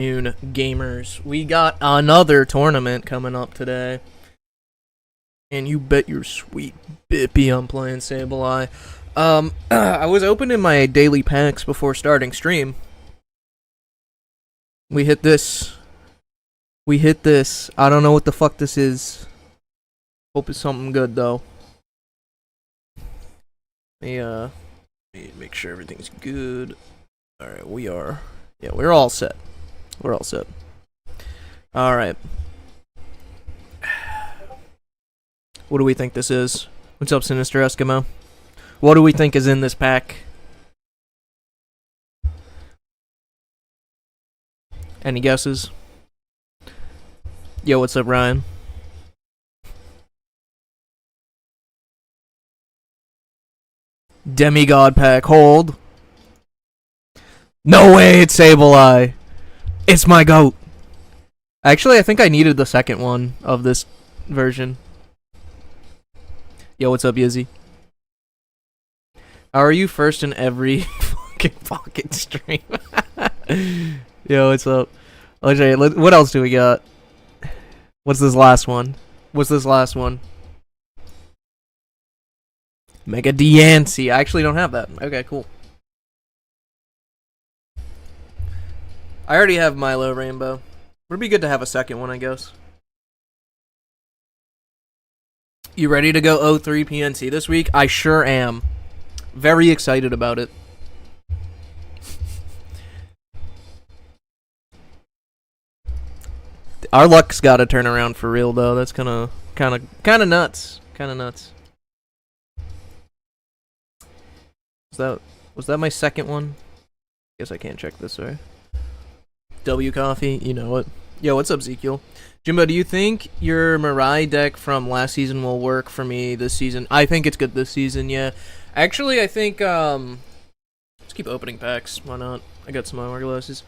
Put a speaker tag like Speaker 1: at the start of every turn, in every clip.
Speaker 1: Afternoon, gamers. We got another tournament coming up today. And you bet your sweet bippy I'm playing Sableye. I was opening my daily packs before starting stream. We hit this. I don't know what the fuck this is. Hope it's something good, though. Let me make sure everything's good. Alright, we're all set. We're all set. Alright. What do we think this is? What's up, Sinister Eskimo? What do we think is in this pack? Any guesses? Yo, what's up, Ryan? Demigod pack, hold. No way, it's Sableye. It's my goat. Actually, I think I needed the second one of this version. Yo, what's up, Yizzy? How are you first in every fucking Pocket stream? Yo, what's up? Okay, what else do we got? What's this last one? Mega Diancie. I actually don't have that. Okay, cool. I already have Milo Rainbow. Would be good to have a second one, I guess. You ready to go 03 PNC this week? I sure am. Very excited about it. Our luck's got to turn around for real, though. That's kind of nuts. Kind of nuts. Was that my second one? Guess I can't check this, sorry. W Coffee, you know it. Yo, what's up, Ezekiel? Jimbo, do you think your Mirai deck from last season will work for me this season? I think it's good this season, yeah. Actually, I think, let's keep opening packs. Why not? I got some hourglasses.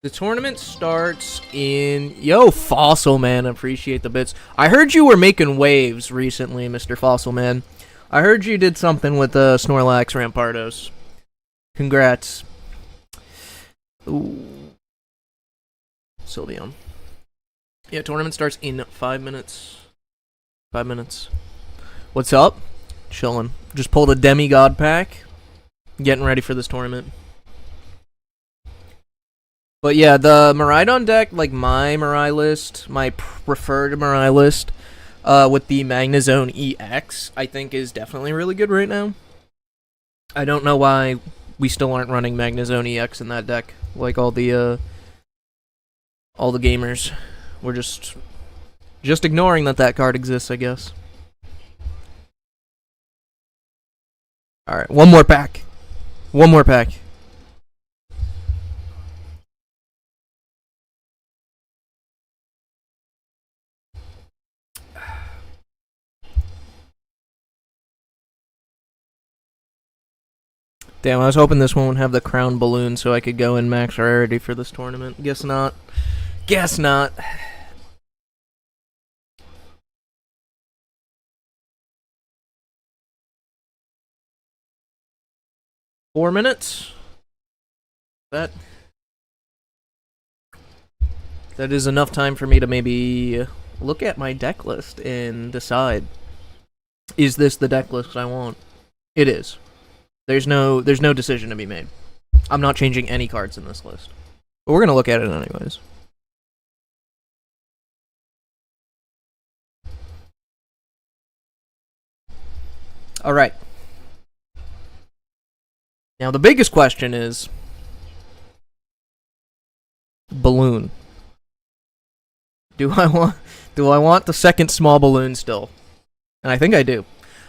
Speaker 1: The tournament starts in... Yo, Fossil Man, appreciate the bits. I heard you were making waves recently, Mr. Fossil Man. I heard you did something with Snorlax Rampardos. Congrats. Ooh. Sylveon. Yeah, tournament starts in 5 minutes. 5 minutes. What's up? Chillin'. Just pulled a Demigod pack. Getting ready for this tournament. But yeah, the Miraidon deck, like my Mirai list, my preferred Mirai list, with the Magnezone EX, I think is definitely really good right now. I don't know why we still aren't running Magnezone EX in that deck, like all the gamers. We're just ignoring that card exists, I guess. Alright, one more pack. One more pack. Damn, I was hoping this one would have the crown balloon so I could go in max rarity for this tournament. Guess not. Guess not. Four minutes? That is enough time for me to maybe look at my deck list and decide, is this the deck list I want? It is. There's no decision to be made. I'm not changing any cards in this list. But we're gonna look at it anyways. Alright. Now the biggest question is balloon. Do I want the second small balloon still? And I think I do.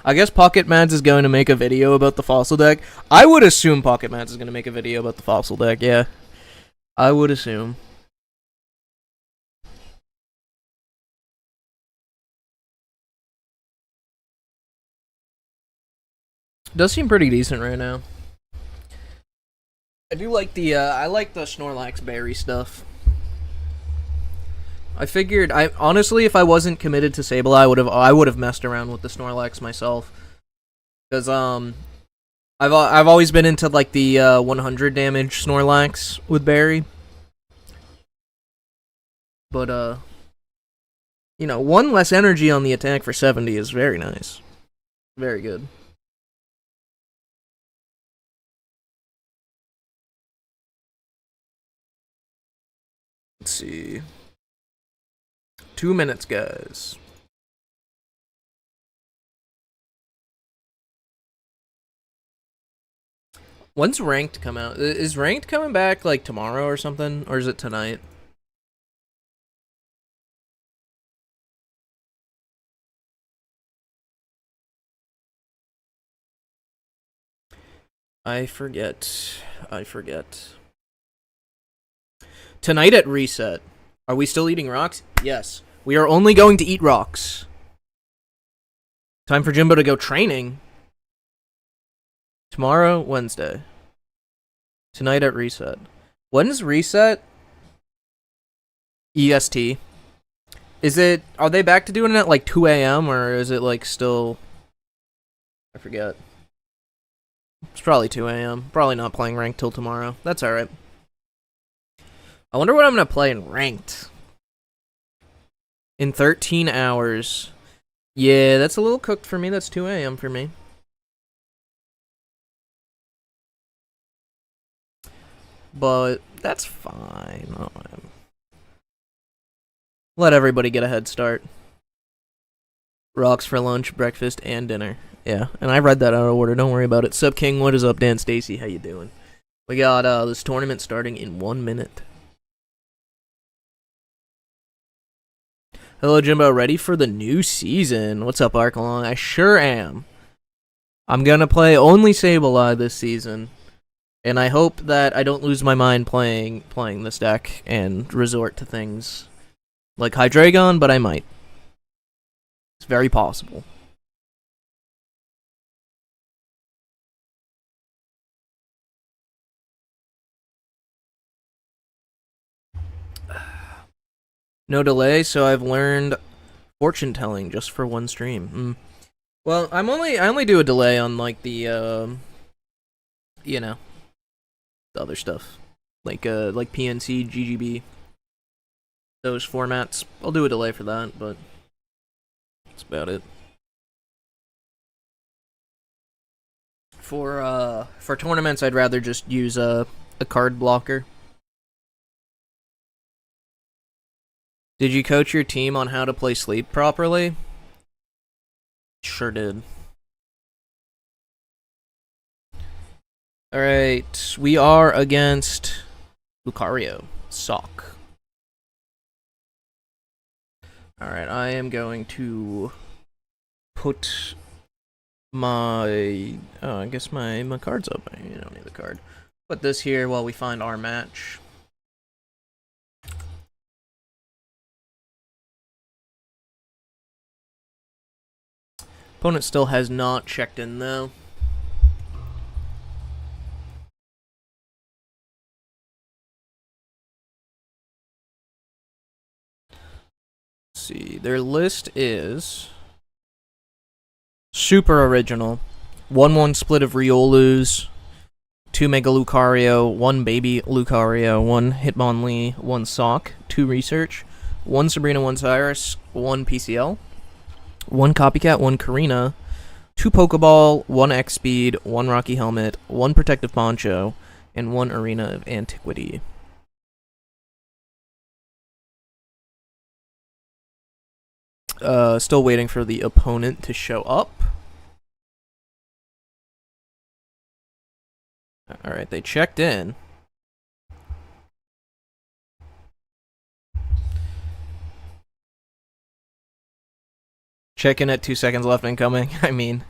Speaker 1: I guess PocketMads is going to make a video about the fossil deck. I would assume PocketMads is going to make a video about the fossil deck, yeah. I would assume. Does seem pretty decent right now. I do like the I like the Snorlax berry stuff. I figured, honestly, if I wasn't committed to Sableye, I would have messed around with the Snorlax myself, because I've always been into like the 100 damage Snorlax with Berry. But one less energy on the attack for 70 is very nice. Very good. Let's see. 2 minutes, guys. When's ranked come out? Is ranked coming back like tomorrow or something, or is it tonight? I forget. Tonight at reset. Are we still eating rocks? Yes. We are only going to eat rocks. Time for Jimbo to go training. Tomorrow, Wednesday. Tonight at reset. When's reset? EST. Are they back to doing it at like 2 a.m. or is it like still... I forget. It's probably 2 a.m. Probably not playing ranked till tomorrow. That's alright. I wonder what I'm going to play in ranked. In 13 hours. Yeah, that's a little cooked for me. That's 2 a.m. for me. But that's fine. Let everybody get a head start. Rocks for lunch, breakfast, and dinner. Yeah, and I read that out of order. Don't worry about it. Sup, King? What is up, Dan Stacy? How you doing? We got this tournament starting in 1 minute. Hello, Jimbo. Ready for the new season? What's up, Arkalong? I sure am. I'm gonna play only Sableye this season, and I hope that I don't lose my mind playing this deck and resort to things like Hydreigon, but I might. It's very possible. No delay, so I've learned fortune telling just for one stream. Well, I only do a delay on like the the other stuff, like PNC, GGB, those formats. I'll do a delay for that, but that's about it. For tournaments, I'd rather just use a card blocker. Did you coach your team on how to play Sleep properly? Sure did. Alright, we are against Lucario. Sock. Alright, I am going to put my... Oh, I guess my card's up. You don't need the card. Put this here while we find our match. Opponent still has not checked in, though. Let's see, their list is super original. 1-1 split of Riolus, 2 Mega Lucario, 1 Baby Lucario, 1 Hitmonlee, 1 Sock, 2 Research, 1 Sabrina, 1 Cyrus, 1 PCL, 1 Copycat, 1 Karina, 2 Pokeball, 1 X-Speed, 1 Rocky Helmet, 1 Protective Poncho, and 1 Arena of Antiquity. Still waiting for the opponent to show up. Alright, they checked in. Check in at 2 seconds left incoming. I mean,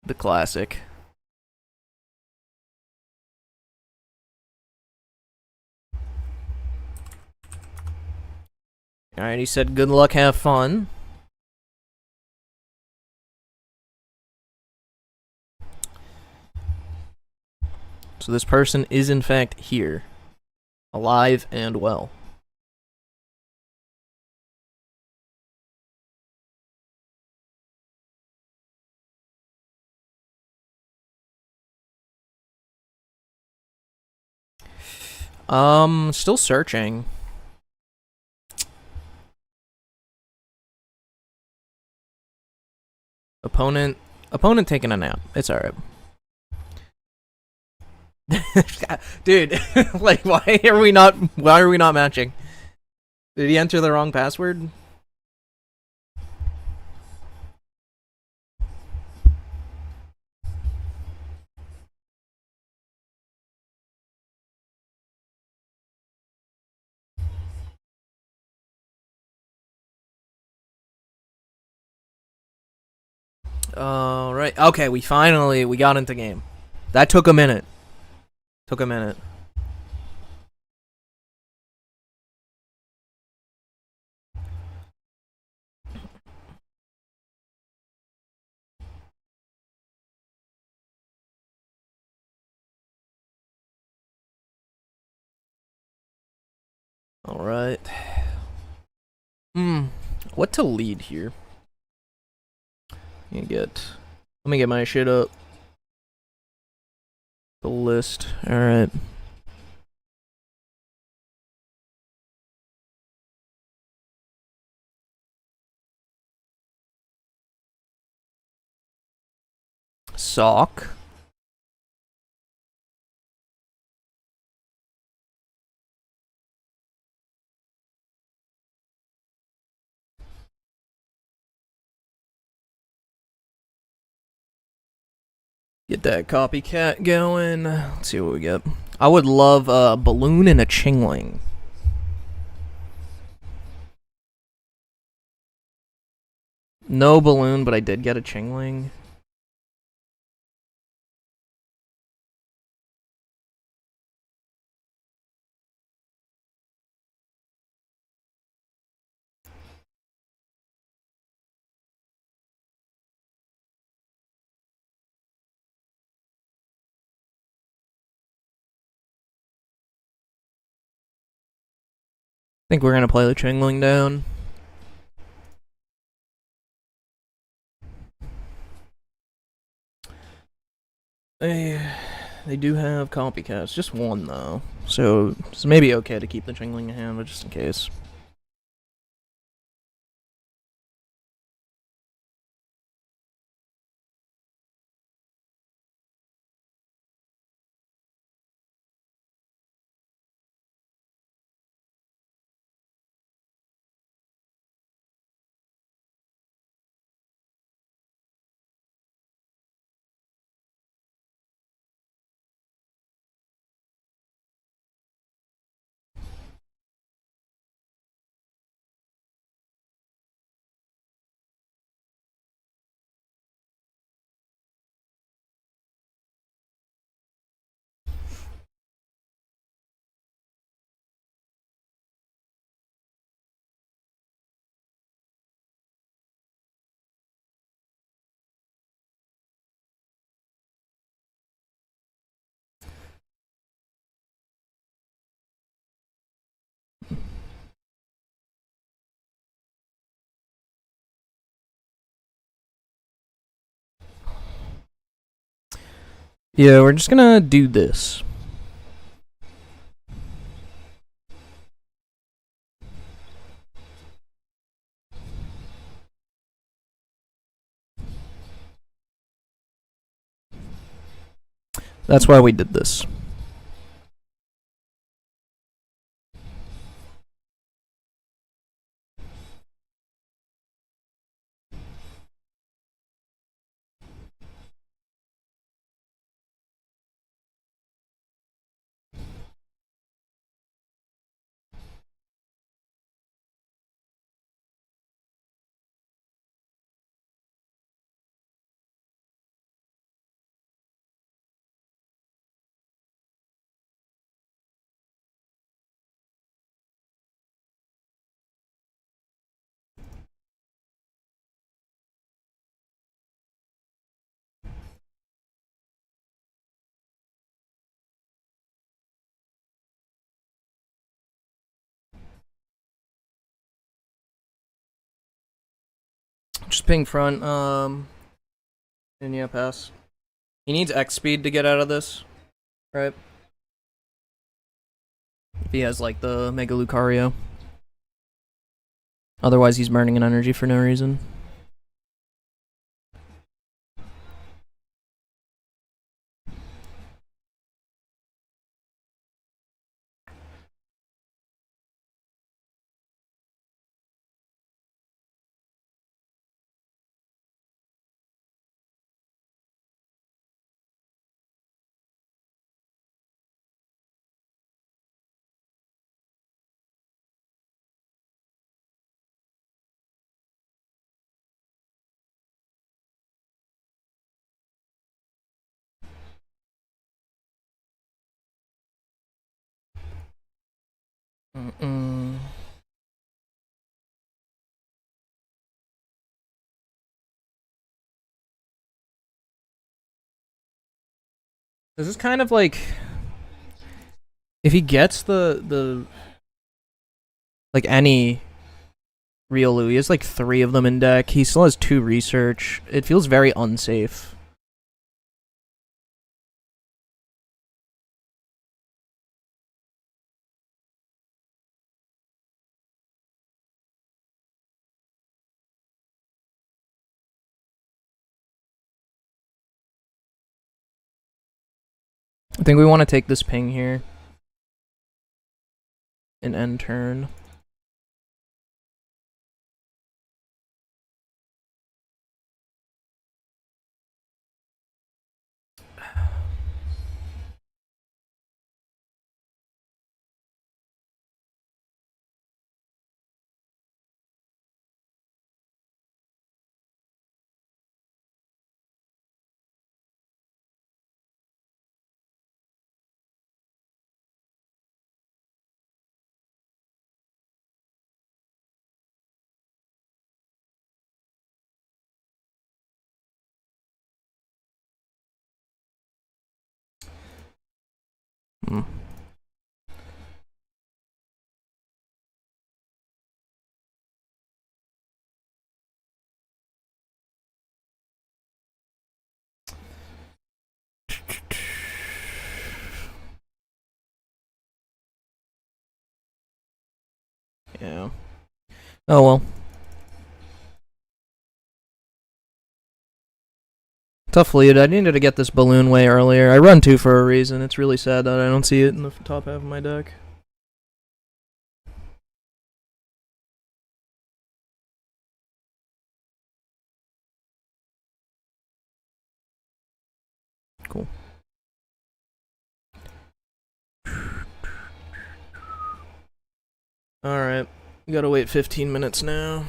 Speaker 1: the classic. Alright, he said good luck, have fun. So this person is in fact here. Alive and well. Still searching. Opponent taking a nap. It's alright. Dude, like why are we not matching? Did he enter the wrong password? Right. Okay, we got into game. That took a minute. All right. What to lead here? Let me get my shit up. The list. All right. Sock. Get that copycat going. Let's see what we get. I would love a balloon and a chingling. No balloon, but I did get a chingling. I think we're gonna play the chingling down. They do have copycats, just one though, so it's maybe okay to keep the chingling in hand, but just in case. Yeah, we're just gonna do this. That's why we did this. Just ping front, and yeah, pass. He needs X speed to get out of this, right? If he has like the Mega Lucario. Otherwise, he's burning an energy for no reason. Mm-mm. This is kind of like if he gets the like any Riolu, he has like 3 of them in deck. He still has 2 research. It feels very unsafe. I think we want to take this ping here and end turn. Hmm. Yeah. Oh well. Tough lead. I needed to get this balloon way earlier. I run 2 for a reason. It's really sad that I don't see it in the top half of my deck. Cool. Alright. We gotta wait 15 minutes now.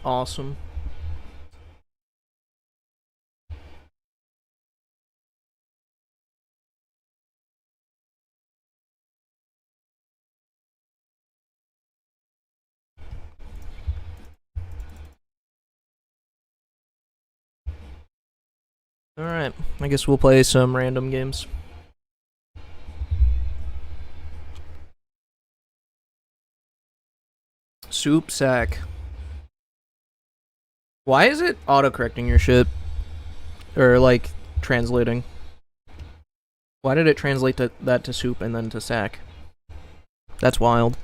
Speaker 1: Awesome. Alright. I guess we'll play some random games. Soup sack. Why is it autocorrecting your shit? Or, like, translating? Why did it translate that to soup and then to sack? That's wild.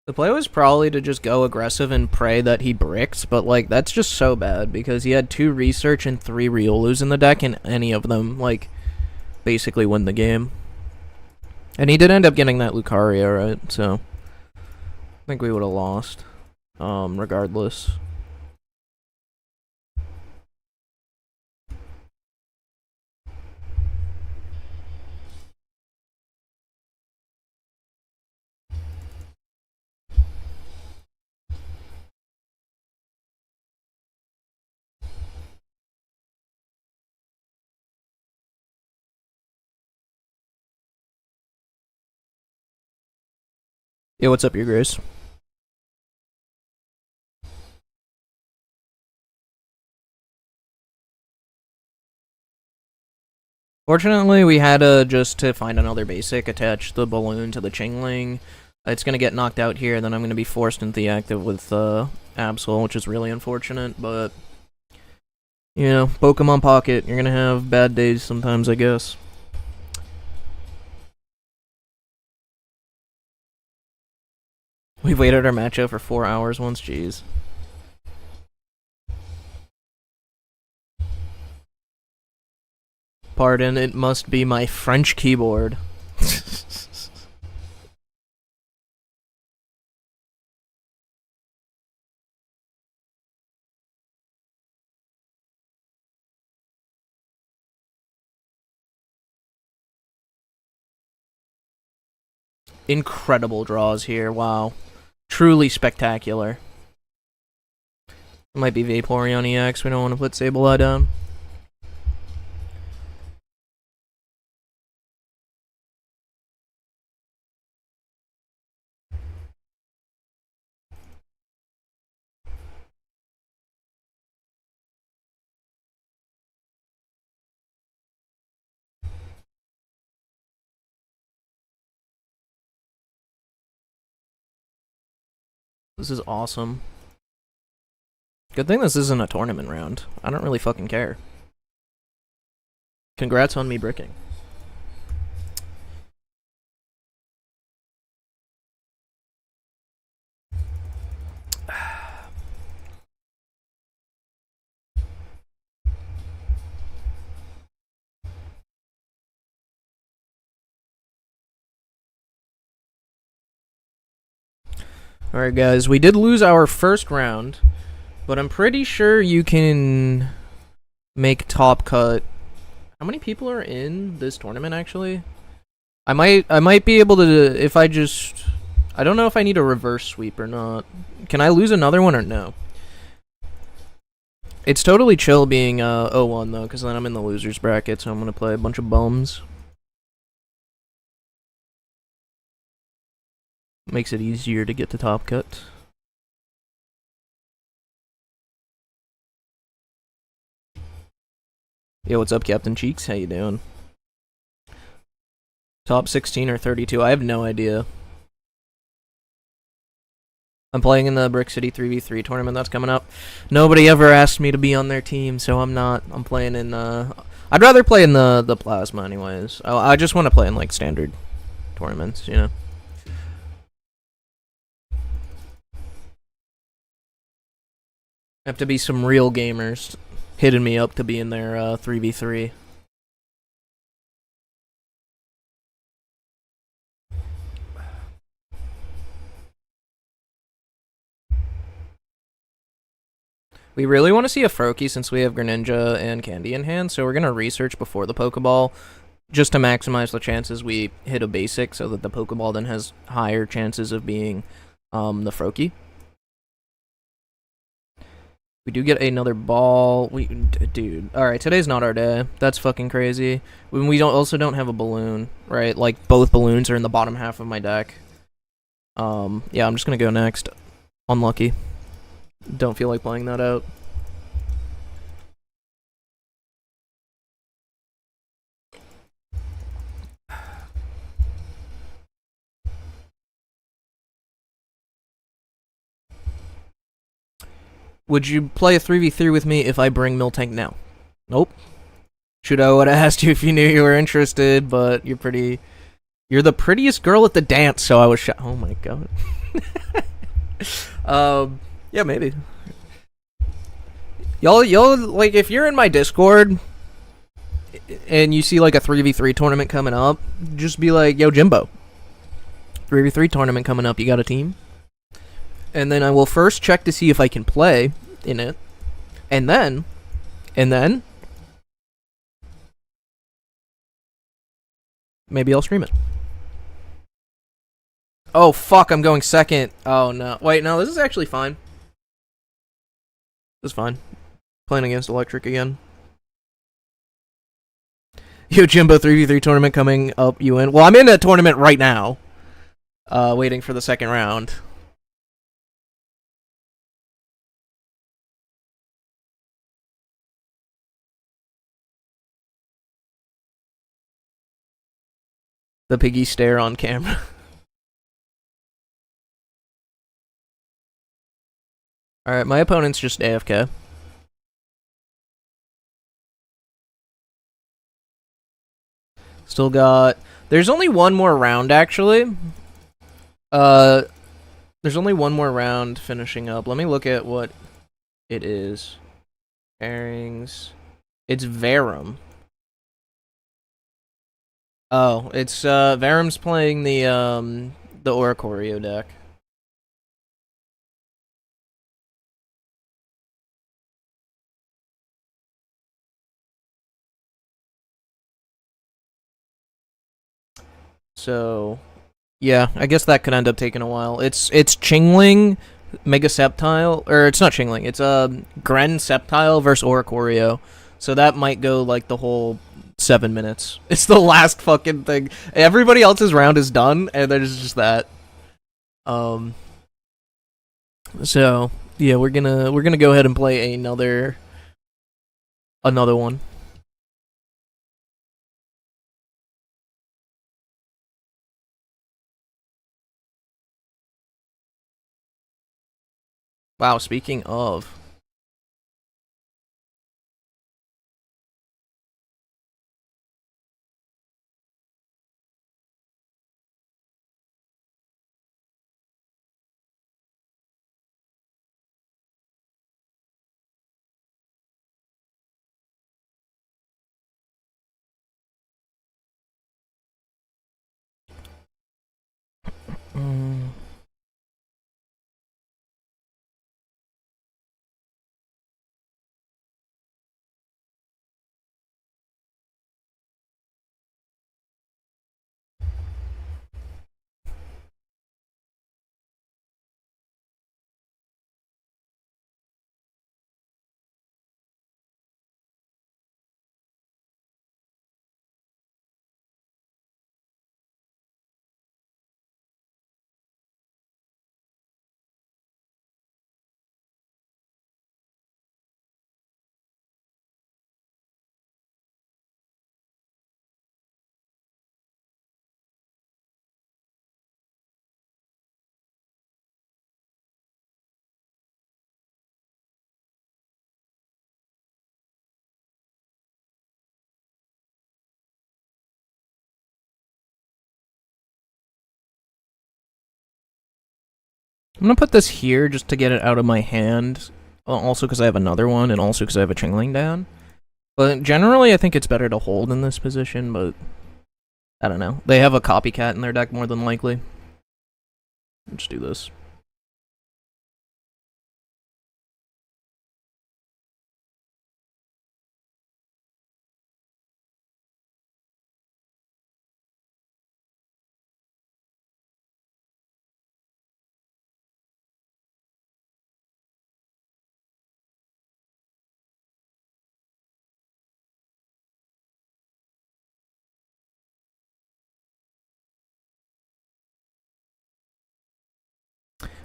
Speaker 1: The play was probably to just go aggressive and pray that he bricked, but, like, that's just so bad because he had 2 research and 3 Riolus in the deck, and any of them, like, basically win the game. And he did end up getting that Lucaria, right? So, I think we would have lost, regardless. Yeah, what's up, Your Grace? Fortunately, we had just to find another basic, attach the balloon to the Chingling. It's gonna get knocked out here, then I'm gonna be forced into the active with Absol, which is really unfortunate, but you know, Pokemon Pocket, you're gonna have bad days sometimes, I guess. We've waited our matchup for 4 hours once, jeez. Pardon, it must be my French keyboard. Incredible draws here, wow. Truly spectacular. Might be Vaporeon EX. We don't want to put Sableye down. This is awesome. Good thing this isn't a tournament round. I don't really fucking care. Congrats on me bricking. Alright, guys, we did lose our first round, but I'm pretty sure you can make top cut. How many people are in this tournament, actually? I might be able to, if I just... I don't know if I need a reverse sweep or not. Can I lose another one or no? It's totally chill being 0-1, though, because then I'm in the loser's bracket, so I'm going to play a bunch of bums. Makes it easier to get the top cut. Yo, what's up, Captain Cheeks? How you doing? Top 16 or 32? I have no idea. I'm playing in the Brick City 3v3 tournament that's coming up. Nobody ever asked me to be on their team, so I'm not. I'm playing in I'd rather play in the Plasma anyways. I just want to play in, like, standard tournaments, you know? Have to be some real gamers hitting me up to be in their 3v3. We really want to see a Froakie since we have Greninja and Candy in hand, so we're going to research before the Pokeball just to maximize the chances we hit a basic so that the Pokeball then has higher chances of being the Froakie. We do get another ball. Dude. Alright, today's not our day. That's fucking crazy. We also don't have a balloon, right? Like, both balloons are in the bottom half of my deck. Yeah, I'm just gonna go next. Unlucky. Don't feel like playing that out. Would you play a 3v3 with me if I bring Miltank now? Nope. Should I would have asked you if you knew you were interested, but you're the prettiest girl at the dance, so I was oh my god. Yeah, maybe. Y'all, like, if you're in my Discord and you see, like, a 3v3 tournament coming up, just be like, yo, Jimbo, 3v3 tournament coming up, you got a team? And then I will first check to see if I can play in it, and then, maybe I'll stream it. Oh, fuck, I'm going second. Oh, no. Wait, no, this is actually fine. This is fine. Playing against Electric again. Yo, Jimbo, 3v3 tournament coming up, you in? Well, I'm in a tournament right now. Waiting for the second round. The piggy stare on camera. Alright, my opponent's just AFK. Still got... There's only one more round, actually. There's only one more round finishing up. Let me look at what it is. Pairings. It's Verum. Oh, it's Verum's playing the Oricorio deck. So, yeah, I guess that could end up taking a while. It's Chingling, Mega Sceptile, or it's not Chingling, it's Gren Sceptile versus Oricorio. So that might go like the whole 7 minutes. It's the last fucking thing. Everybody else's round is done, and there's just that. So yeah, we're gonna go ahead and play another one. Wow, speaking of. I'm gonna put this here just to get it out of my hand. Also because I have another one, and also because I have a Chingling down. But generally, I think it's better to hold in this position, but I don't know. They have a copycat in their deck more than likely. Let's do this.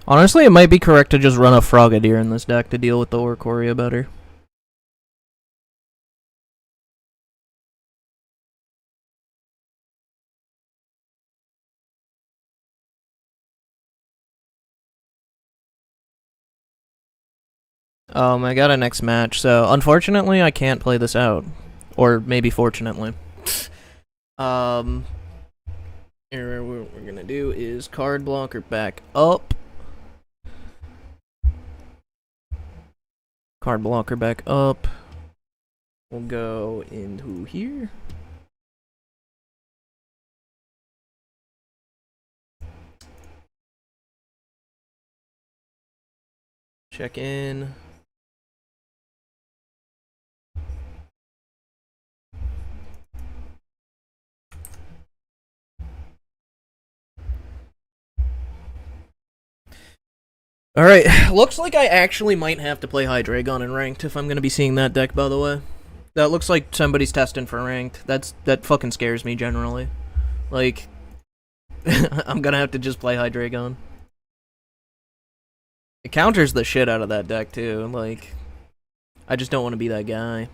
Speaker 1: Honestly, it might be correct to just run a Frogadier in this deck to deal with the Oricorio better. I got a next match, so unfortunately I can't play this out. Or maybe fortunately. Here, what we're gonna do is card blocker back up. Card blocker back up. We'll go into here. Check in. Alright, looks like I actually might have to play Hydreigon in Ranked if I'm gonna be seeing that deck, by the way. That looks like somebody's testing for Ranked. That fucking scares me, generally. Like, I'm gonna have to just play Hydreigon. It counters the shit out of that deck, too. Like, I just don't want to be that guy.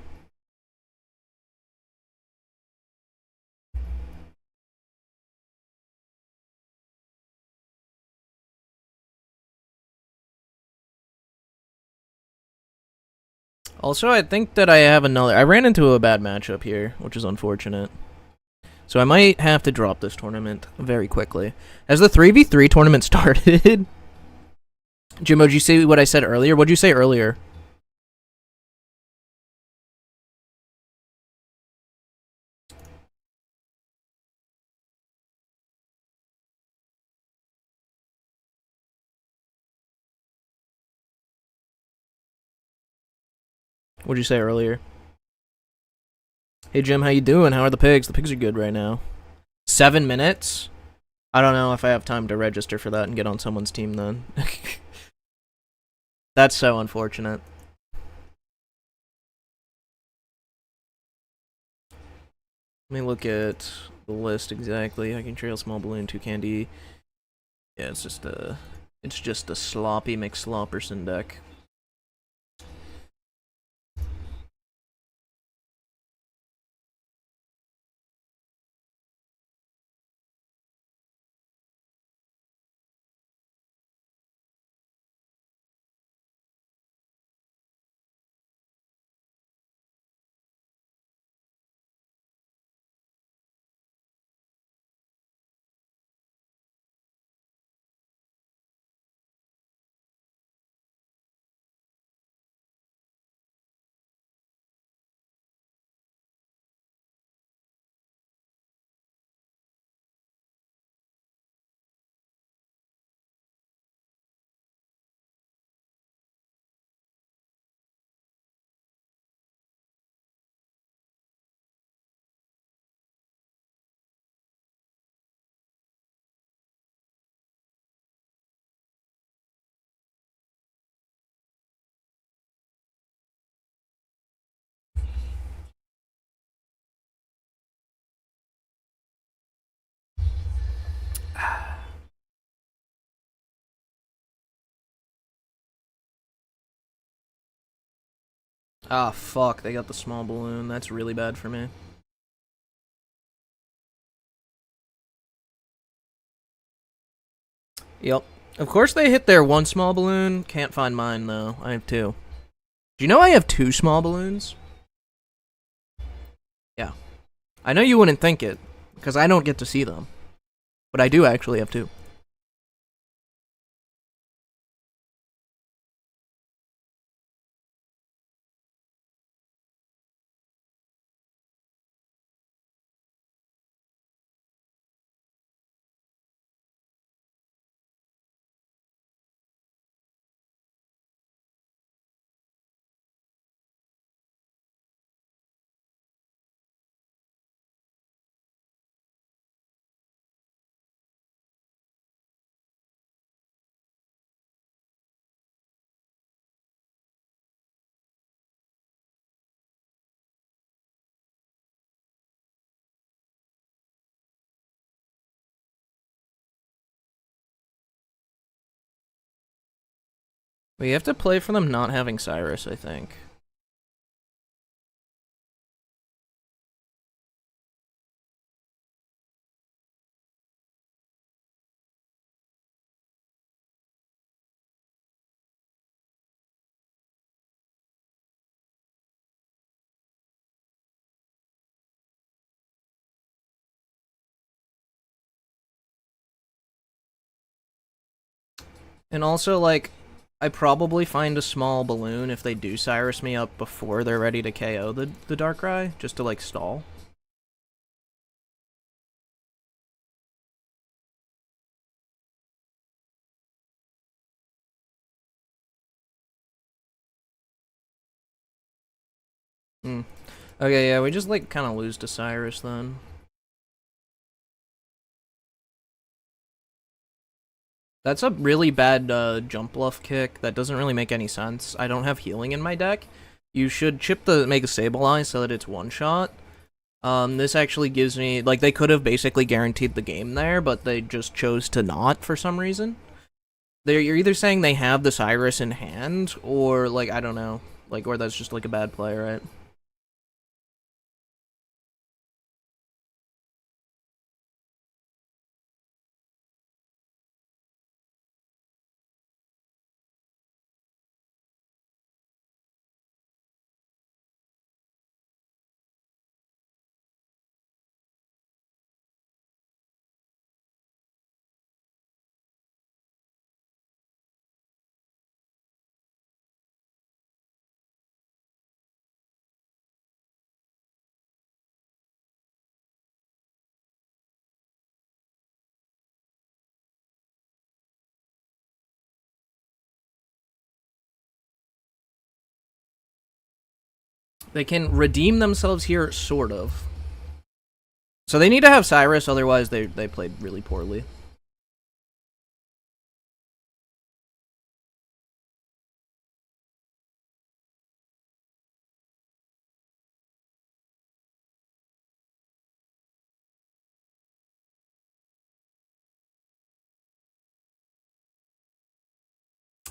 Speaker 1: Also, I think that I have another... I ran into a bad matchup here, which is unfortunate. So I might have to drop this tournament very quickly. Has the 3v3 tournament started? Jimbo, did you see what I said earlier? What'd you say earlier? What'd you say earlier? Hey Jim, how you doing? How are the pigs? The pigs are good right now. 7 minutes? I don't know if I have time to register for that and get on someone's team then. That's so unfortunate. Let me look at the list exactly. I can trail small balloon, 2 candy. Yeah, it's just a sloppy McSlopperson deck. Ah, fuck, they got the small balloon. That's really bad for me. Yep. Of course they hit their 1 small balloon. Can't find mine, though. I have 2. Do you know I have 2 small balloons? Yeah. I know you wouldn't think it, because I don't get to see them. But I do actually have 2. But you have to play for them not having Cyrus, I think. And also, like, I probably find a small balloon if they do Cyrus me up before they're ready to KO the Darkrai, just to, like, stall. Hmm. Okay, yeah, we just, like, kind of lose to Cyrus then. That's a really bad jump bluff kick. That doesn't really make any sense. I don't have healing in my deck. You should chip the Mega Sableye so that it's one-shot. This actually gives me... Like, they could have basically guaranteed the game there, but they just chose to not for some reason. You're either saying they have the Cyrus in hand, or, like, I don't know. Like, or that's just, like, a bad play, right? They can redeem themselves here, sort of. So they need to have Cyrus, otherwise they played really poorly.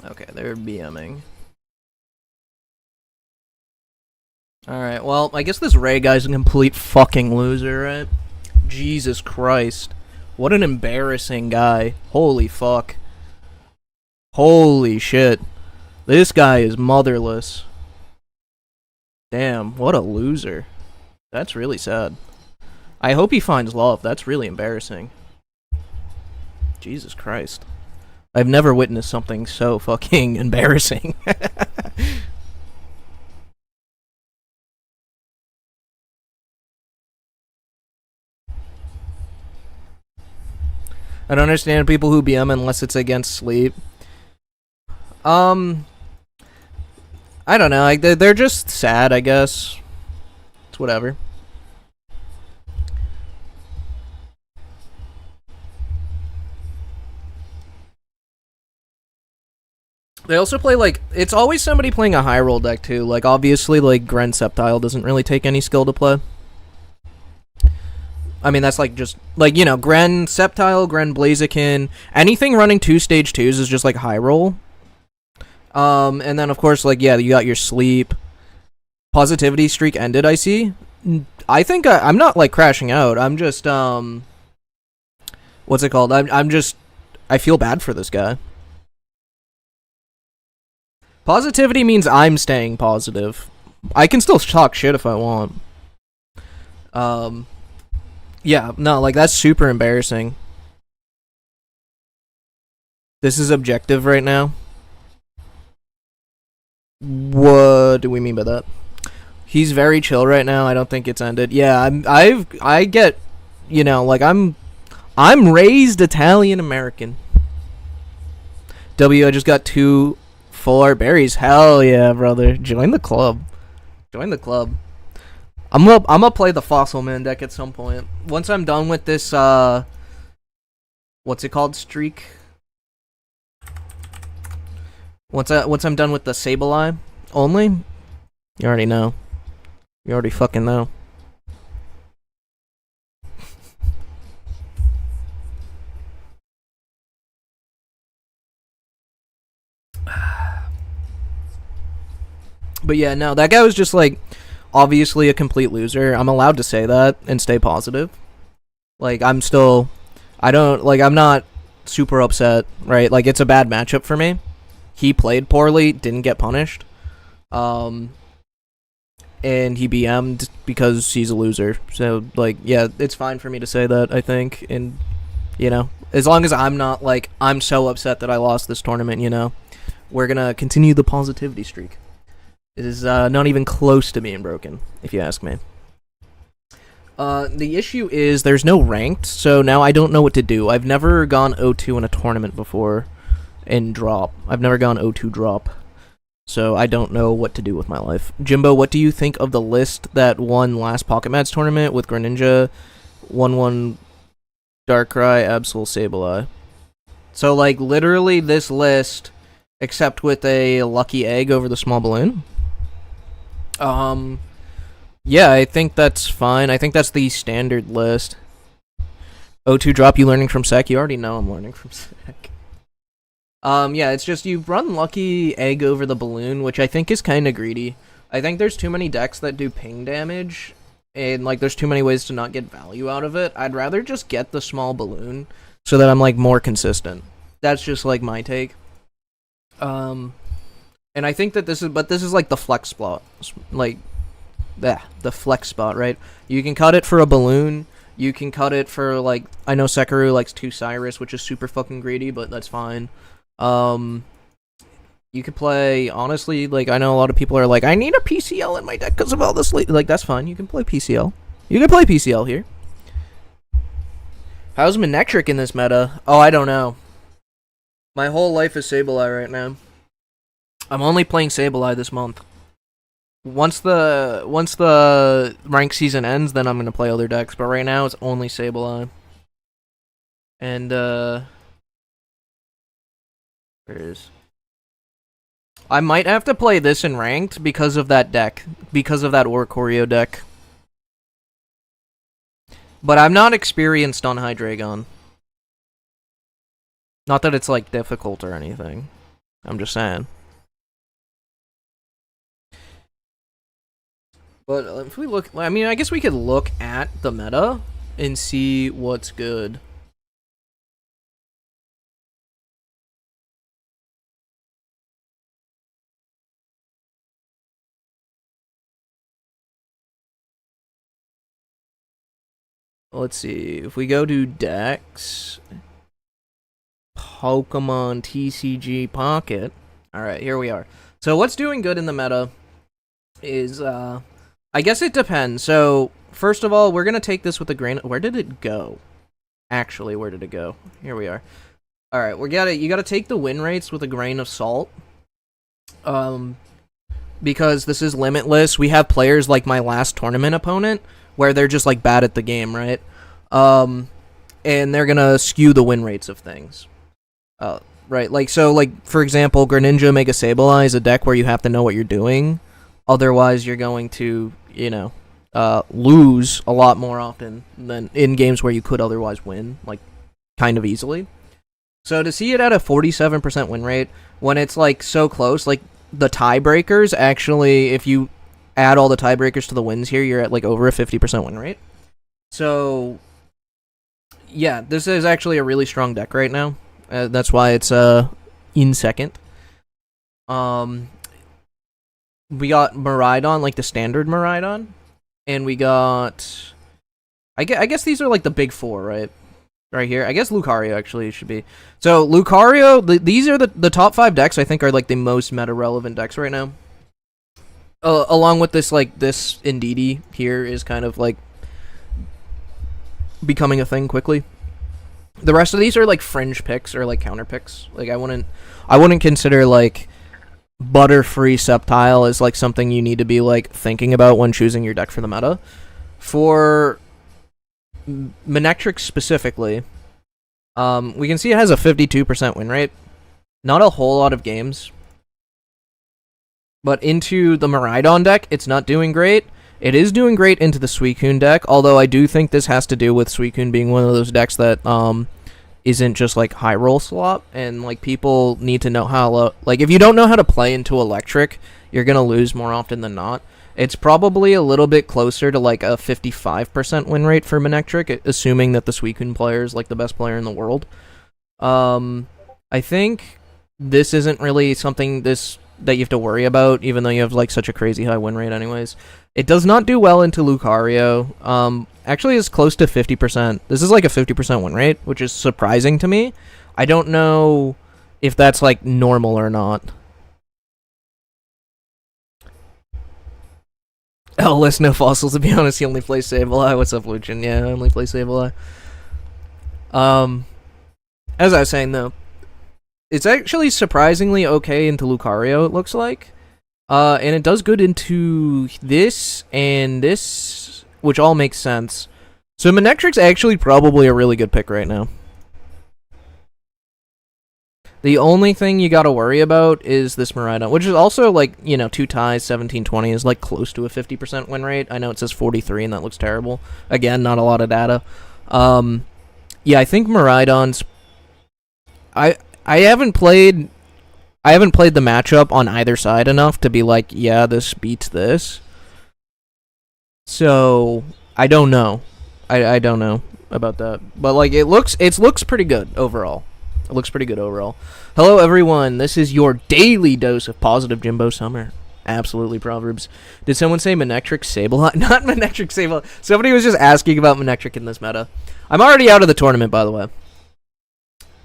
Speaker 1: Okay, they're BMing. Alright, well, I guess this Ray guy's a complete fucking loser, right? Jesus Christ. What an embarrassing guy. Holy fuck. Holy shit. This guy is motherless. Damn, what a loser. That's really sad. I hope he finds love. That's really embarrassing. Jesus Christ. I've never witnessed something so fucking embarrassing. I don't understand people who BM unless it's against sleep. I don't know. They're just sad, I guess. It's whatever. They also play, like, it's always somebody playing a high roll deck, too. Like, obviously, like, Gren Sceptile doesn't really take any skill to play. I mean, that's, like, just, like, you know, Gren Sceptile, Gren Blaziken, anything running 2 stage 2s is just, like, high roll. And then, of course, like, yeah, you got your sleep. Positivity streak ended, I see. I think I'm not, like, crashing out. I'm just, what's it called? I'm just, I feel bad for this guy. Positivity means I'm staying positive. I can still talk shit if I want. Yeah, no, like, that's super embarrassing. This is objective right now. What do we mean by that? He's very chill right now. I don't think it's ended. Yeah, I get, you know, like, I'm raised Italian American. I just got 2 full art berries. Hell yeah, brother. Join the club. Join the club. I'm gonna play the Fossil Man deck at some point. Once I'm done with this, what's it called, streak? Once I'm done with the Sableye only, you already know. You already fucking know. But yeah, no, that guy was just, like, obviously a complete loser. I'm allowed to say that and stay positive. Like, I'm not super upset, right? Like, it's a bad matchup for me. He played poorly, didn't get punished. And he BM'd because he's a loser. So, like, yeah, it's fine for me to say that, I think. And, you know, as long as I'm not, like, I'm so upset that I lost this tournament, you know, we're gonna continue the positivity streak. It is not even close to being broken, if you ask me. The issue is there's no ranked, so now I don't know what to do. I've never gone 0-2 in a tournament before in drop. I've never gone 0-2 drop. So I don't know what to do with my life. Jimbo, what do you think of the list that won last PocketMads tournament with Greninja, 1-1 Darkrai, Absol, Sableye? So, like, literally this list, except with a lucky egg over the small balloon? Yeah, I think that's fine. I think that's the standard list. 0-2 drop, you learning from Sec? You already know I'm learning from Sec. Yeah, it's just you run lucky egg over the balloon, which I think is kind of greedy. I think there's too many decks that do ping damage, and, like, there's too many ways to not get value out of it. I'd rather just get the small balloon so that I'm, like, more consistent. That's just, like, my take. And I think that this is like the flex spot, like, the flex spot, right? You can cut it for a balloon. You can cut it for, like, I know Sekiro likes 2 Cyrus, which is super fucking greedy, but that's fine. You could play, honestly, like, I know a lot of people are like, I need a PCL in my deck because of all this. Like, that's fine. You can play PCL. You can play PCL here. How's Manectric in this meta? Oh, I don't know. My whole life is Sableye right now. I'm only playing Sableye this month. Once the rank season ends, then I'm gonna play other decks. But right now, it's only Sableye. And where is? I might have to play this in ranked because of that deck, because of that Oricorio deck. But I'm not experienced on Hydreigon. Not that it's, like, difficult or anything. I'm just saying. But if we look, I mean, I guess we could look at the meta and see what's good. Let's see. If we go to Dex, Pokemon TCG Pocket. Alright, here we are. So what's doing good in the meta is, I guess it depends. So, first of all, we're going to take this with a grain. Where did it go? Actually, where did it go? Here we are. Alright, you gotta take the win rates with a grain of salt. Because this is limitless. We have players like my last tournament opponent, where they're just, like, bad at the game, right? And they're gonna skew the win rates of things. Right, like, so, like, for example, Greninja Mega Sableye is a deck where you have to know what you're doing. Otherwise, you're going to, you know, lose a lot more often than in games where you could otherwise win, like, kind of easily. So to see it at a 47% win rate, when it's, like, so close, like, the tiebreakers, actually, if you add all the tiebreakers to the wins here, you're at, like, over a 50% win rate. So, yeah, this is actually a really strong deck right now. That's why it's in second. We got Miraidon, like the standard Miraidon, and we got. I guess these are like the big four, right? Right here. I guess Lucario actually should be. So Lucario, these are the top 5 decks I think are like the most meta relevant decks right now. Along with this, like this Indeedee here is kind of like becoming a thing quickly. The rest of these are like fringe picks or like counter picks. Like I wouldn't consider like Butterfree Sceptile as like something you need to be like thinking about when choosing your deck for the meta. For Manectric specifically, we can see it has a 52% win rate. Not a whole lot of games. But into the Miraidon deck, it's not doing great. It is doing great into the Suicune deck, although I do think this has to do with Suicune being one of those decks that isn't just like high roll slot, and like people need to know how like if you don't know how to play into electric, you're gonna lose more often than not. It's probably a little bit closer to like a 55% win rate for Manectric, assuming that the Suicune player is like the best player in the world. I think this isn't really something that you have to worry about, even though you have like such a crazy high win rate anyways. It does not do well into Lucario. Actually it's close to 50%. This is like a 50% win rate, which is surprising to me. I don't know if that's like normal or not. Oh, less no fossils, to be honest. He only plays Sableye. What's up, Lucian? Yeah, I only play Sableye. As I was saying, though, it's actually surprisingly okay into Lucario, it looks like. And it does good into this and this, which all makes sense. So Manectric's actually probably a really good pick right now. The only thing you gotta worry about is this Miraidon, which is also, like, you know, 2 ties, 17-20 is, like, close to a 50% win rate. I know it says 43, and that looks terrible. Again, not a lot of data. Yeah, I think Miraidon's... I haven't played the matchup on either side enough to be like, yeah, this beats this. So, I don't know. I don't know about that. But, like, it looks pretty good overall. It looks pretty good overall. Hello, everyone. This is your daily dose of positive Jimbo Summer. Absolutely, Proverbs. Did someone say Manectric Sableye? Not Manectric Sableye. Somebody was just asking about Manectric in this meta. I'm already out of the tournament, by the way.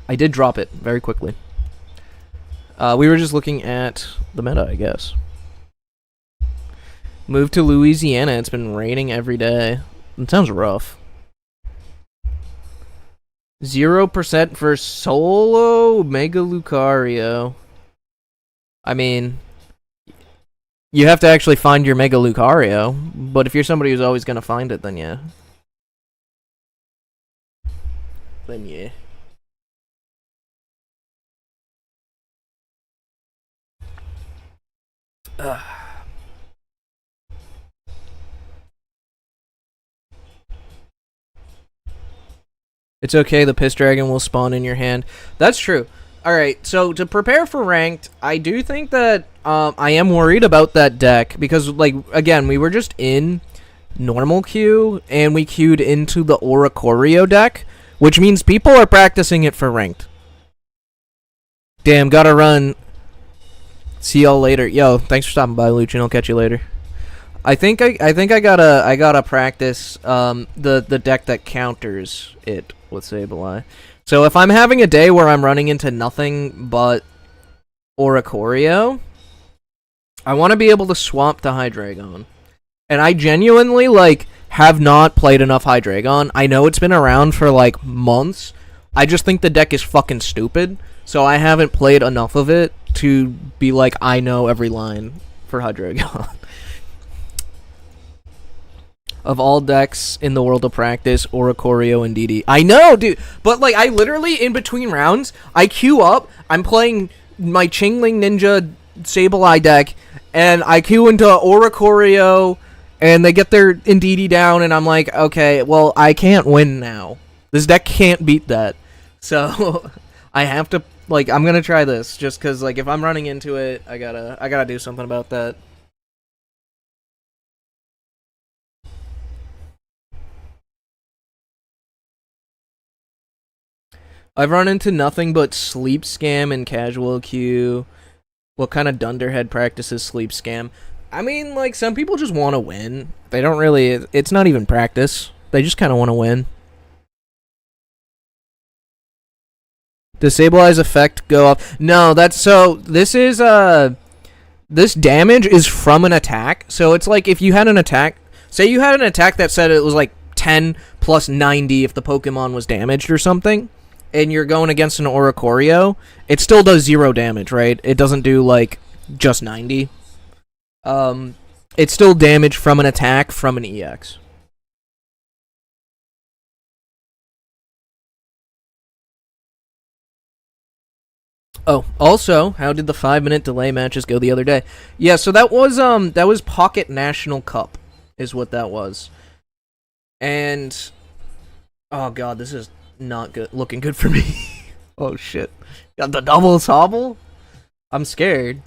Speaker 1: I did drop it very quickly. We were just looking at the meta, I guess. Moved to Louisiana. It's been raining every day. It sounds rough. 0% for solo Mega Lucario. I mean, you have to actually find your Mega Lucario, but if you're somebody who's always going to find it, then yeah. Then yeah. It's okay, the Piss Dragon will spawn in your hand. That's true. Alright, so to prepare for ranked, I do think that I am worried about that deck because, like, again, we were just in normal queue and we queued into the Oricorio deck, which means people are practicing it for ranked. Damn, gotta run. See y'all later. Yo, thanks for stopping by, Luchin. I'll catch you later. I think I gotta practice the deck that counters it with Sableye. So if I'm having a day where I'm running into nothing but Oricorio, I want to be able to swap to Hydreigon. And I genuinely have not played enough Hydreigon. I know it's been around for like months. I just think the deck is fucking stupid. So I haven't played enough of it to be like I know every line for Hydreigon. Of all decks in the world of practice, Oricorio and DD. I know, dude, but like I literally in between rounds, I queue up. I'm playing my Chingling Ninja Sableye deck, and I queue into Oricorio, and they get their Indeedee down, and I'm like, okay, well I can't win now. This deck can't beat that, so I have to I'm gonna try this just because like if I'm running into it, I gotta do something about that. I've run into nothing but sleep scam and casual queue. What kind of dunderhead practices sleep scam? I mean, like, some people just want to win. They don't really... It's not even practice. They just kind of want to win. Does Sableye's effect go off? No, that's... So, this is, this damage is from an attack. So, it's like if you had an attack... Say you had an attack that said it was, like, 10 plus 90 if the Pokemon was damaged or something, and you're going against an Oricorio, it still does 0 damage, right? It doesn't do, like, just 90. It's still damage from an attack from an EX. Oh, also, how did the 5-minute delay matches go the other day? Yeah, so that was Pocket National Cup, is what that was. And oh god, this is not good looking good for me. Oh shit. Got the double hobble? I'm scared.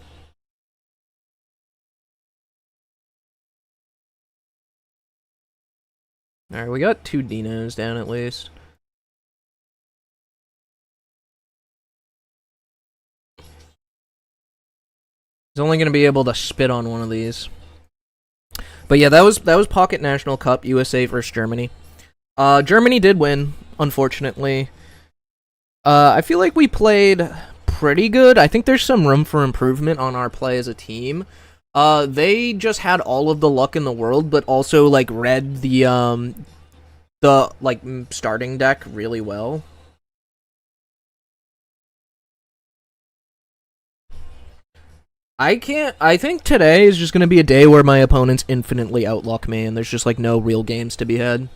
Speaker 1: Alright, we got 2 Dinos down at least. He's only gonna be able to spit on one of these. But yeah, that was Pocket National Cup, USA versus Germany. Germany did win, unfortunately. I feel like we played pretty good. I think there's some room for improvement on our play as a team. They just had all of the luck in the world, but also like read the starting deck really well. I think today is just gonna be a day where my opponents infinitely outluck me, and there's just like no real games to be had.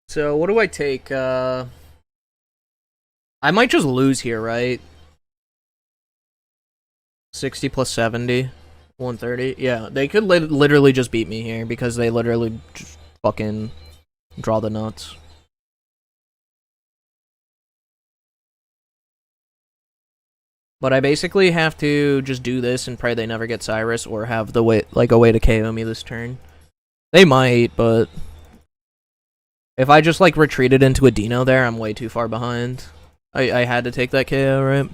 Speaker 1: So what do I take? I might just lose here, right? 60 plus 70. 130. Yeah, they could literally just beat me here because they literally just fucking draw the nuts. But I basically have to just do this and pray they never get Cyrus or have the way a way to KO me this turn. They might, but if I just like retreated into a Dino there, I'm way too far behind. I had to take that KO, right?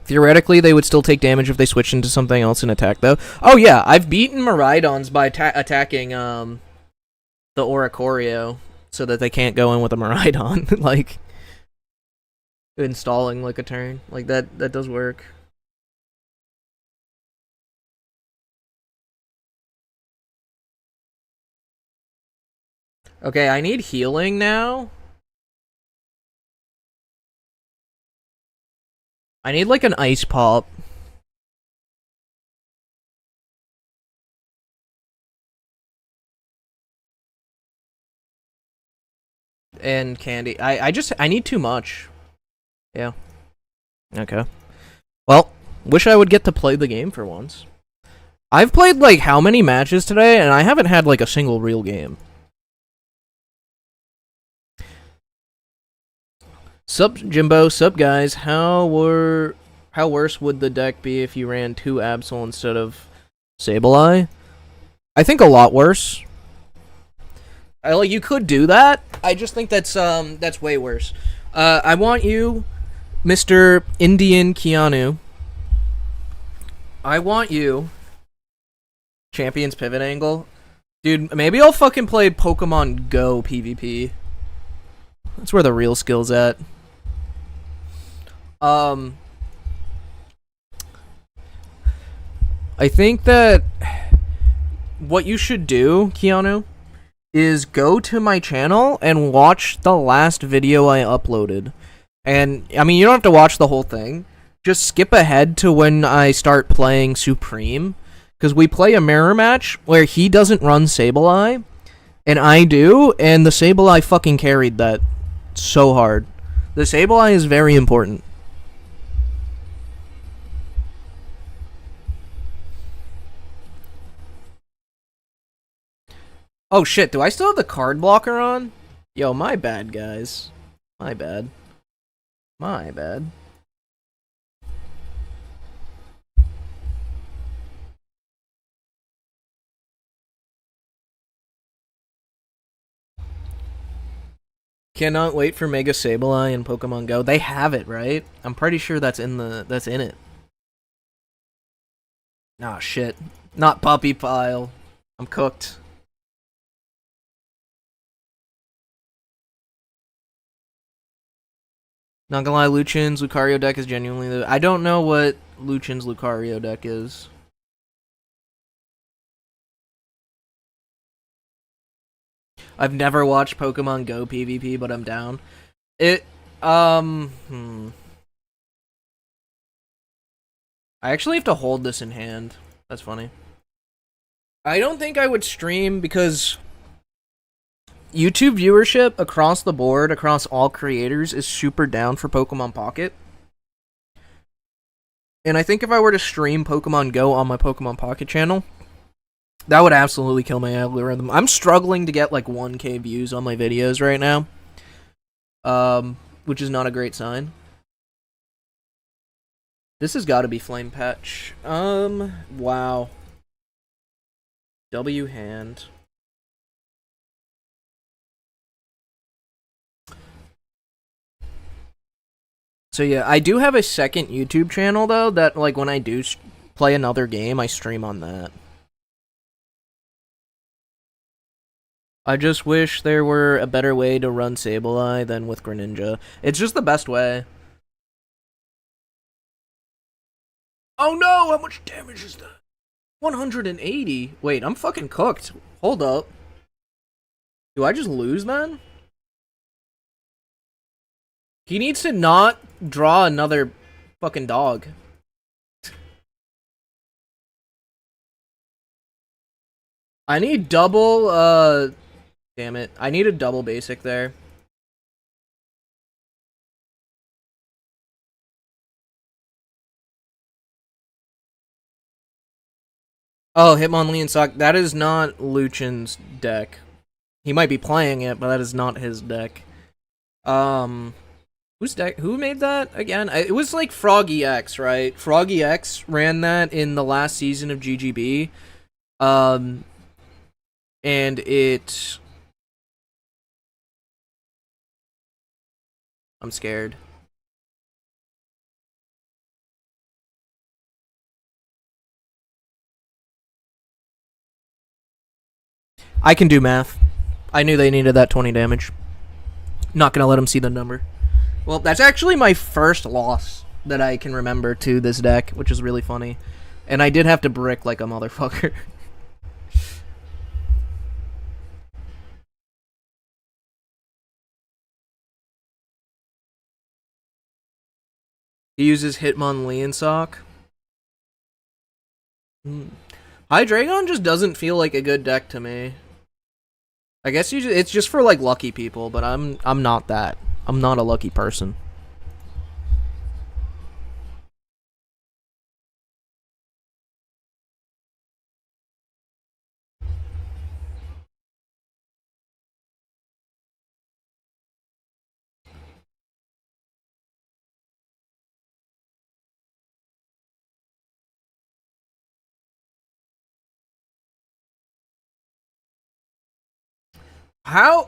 Speaker 1: Theoretically, they would still take damage if they switched into something else and attack, though. Oh yeah, I've beaten Miraidons by attacking the Oricorio so that they can't go in with a Miraidon. Like installing like a turn. Like that does work. Okay, I need healing now. I need like an ice pop. And candy. I need too much. Yeah. Okay. Well, wish I would get to play the game for once. I've played like how many matches today, and I haven't had like a single real game. Sup, Jimbo. Sup, guys. How worse would the deck be if you ran 2 Absol instead of Sableye? I think a lot worse. You could do that. I just think that's way worse. I want you, Mr. Indian Keanu. I want you, Champions Pivot Angle. Dude, maybe I'll fucking play Pokemon Go PvP. That's where the real skill's at. I think that what you should do, Keanu, is go to my channel and watch the last video I uploaded. And, I mean, you don't have to watch the whole thing. Just skip ahead to when I start playing Supreme. Because we play a mirror match where he doesn't run Sableye, and I do, and the Sableye fucking carried that so hard. The Sableye is very important. Oh shit, do I still have the card blocker on? Yo, my bad, guys. My bad. My bad. Cannot wait for Mega Sableye and Pokemon Go. They have it, right? I'm pretty sure that's in it. Nah, shit. Not puppy pile. I'm cooked. Not gonna lie, Luchin's Lucario deck is genuinely I don't know what Luchin's Lucario deck is. I've never watched Pokemon Go PvP, but I'm down. I actually have to hold this in hand. That's funny. I don't think I would stream because YouTube viewership across the board, across all creators, is super down for Pokemon Pocket. And I think if I were to stream Pokemon Go on my Pokemon Pocket channel, that would absolutely kill my algorithm. I'm struggling to get like 1K views on my videos right now. Which is not a great sign. This has got to be Flame Patch. Wow. W hand. So yeah, I do have a second YouTube channel though that like when I do play another game, I stream on that. I just wish there were a better way to run Sableye than with Greninja. It's just the best way. Oh no, how much damage is that? 180? Wait, I'm fucking cooked. Hold up. Do I just lose then? He needs to not draw another fucking dog. I need double, damn it. I need a double basic there. Oh, Hitmonlee and Sock. That is not Luchin's deck. He might be playing it, but that is not his deck. Whose deck? Who made that again? It was like Froggy X, right? Froggy X ran that in the last season of GGB. And it... I'm scared. I can do math. I knew they needed that 20 damage. Not gonna let him see the number. Well, that's actually my first loss that I can remember to this deck, which is really funny. And I did have to brick like a motherfucker. He uses Hitmonlee and Sock. Hydreigon just doesn't feel like a good deck to me. I guess it's just for like lucky people, but I'm not that. I'm not a lucky person.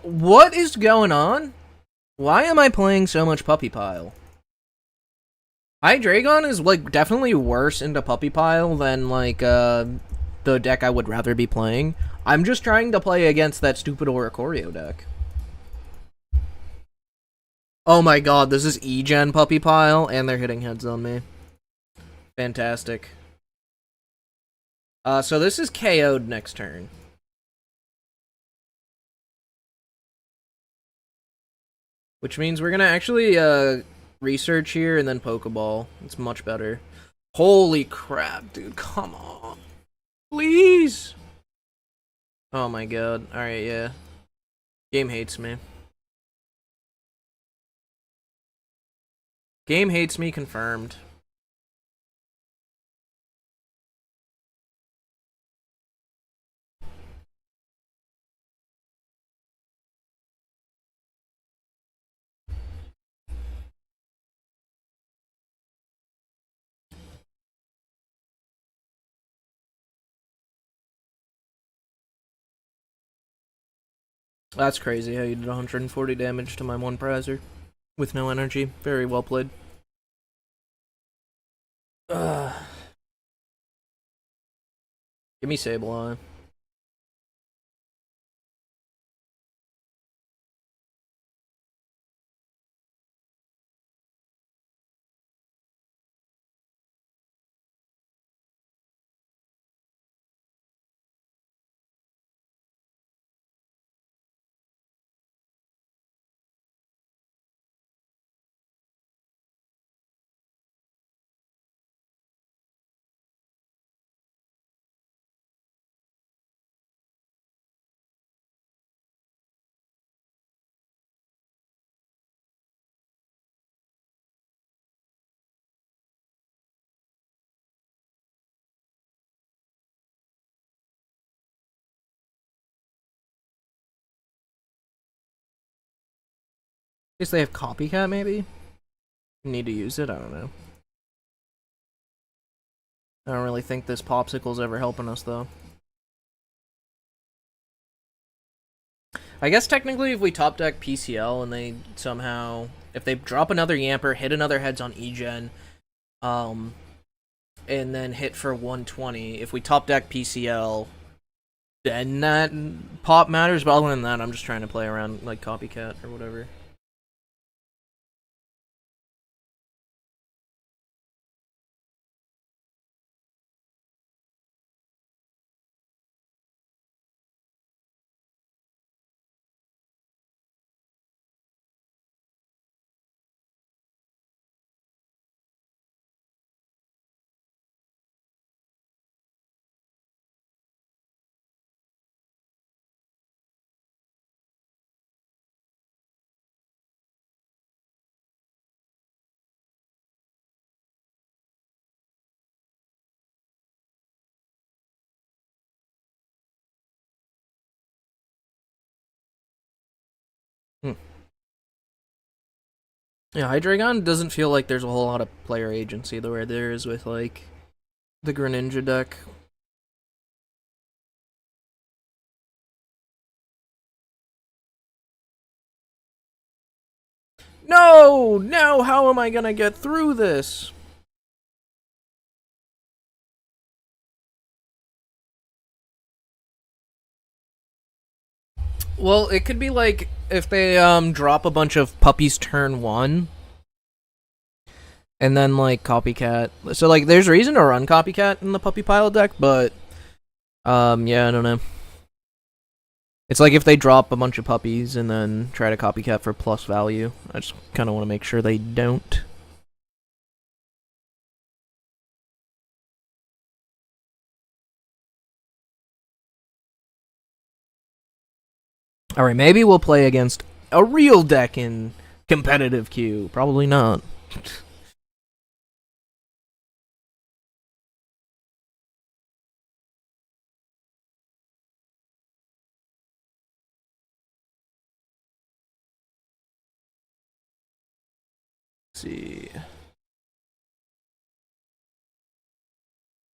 Speaker 1: What is going on? Why am I playing so much Puppy Pile? Hydreigon is like definitely worse into Puppy Pile than like the deck I would rather be playing. I'm just trying to play against that stupid Oricorio deck. Oh my god, this is E-Gen Puppy Pile, and they're hitting heads on me. Fantastic. So this is KO'd next turn. Which means we're gonna actually research here and then Pokeball. It's much better. Holy crap, dude, come on. Please! Oh my god. Alright, yeah. Game hates me. Game hates me, confirmed. That's crazy how you did 140 damage to my one prizer with no energy. Very well played. Give me Sableye. Guess they have Copycat, maybe? Need to use it? I don't know. I don't really think this Popsicle's ever helping us, though. I guess technically if we top deck PCL and they somehow... If they drop another Yamper, hit another Heads on E-Gen, and then hit for 120, if we top deck PCL, then that pop matters, but other than that, I'm just trying to play around like Copycat or whatever. Yeah, Hydreigon doesn't feel like there's a whole lot of player agency the way there is with, like, the Greninja deck. No! No! How am I gonna get through this? Well, it could be like if they drop a bunch of puppies turn 1 and then like Copycat. So like there's reason to run Copycat in the Puppy Pile deck, but yeah, I don't know. It's like if they drop a bunch of puppies and then try to Copycat for plus value. I just kind of want to make sure they don't. All right, maybe we'll play against a real deck in competitive queue. Probably not. Let's see.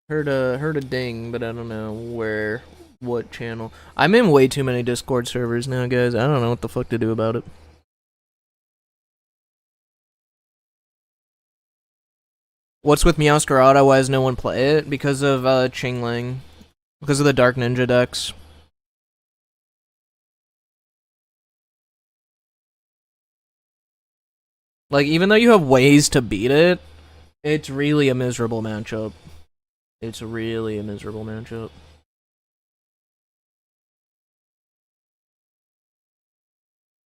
Speaker 1: Heard a ding, but I don't know what channel. I'm in way too many Discord servers now, guys. I don't know what the fuck to do about it. What's with Meowscarada? Why does no one play it? Because of Chingling. Because of the Dark Ninja decks. Like, even though you have ways to beat it, it's really a miserable matchup. It's really a miserable matchup.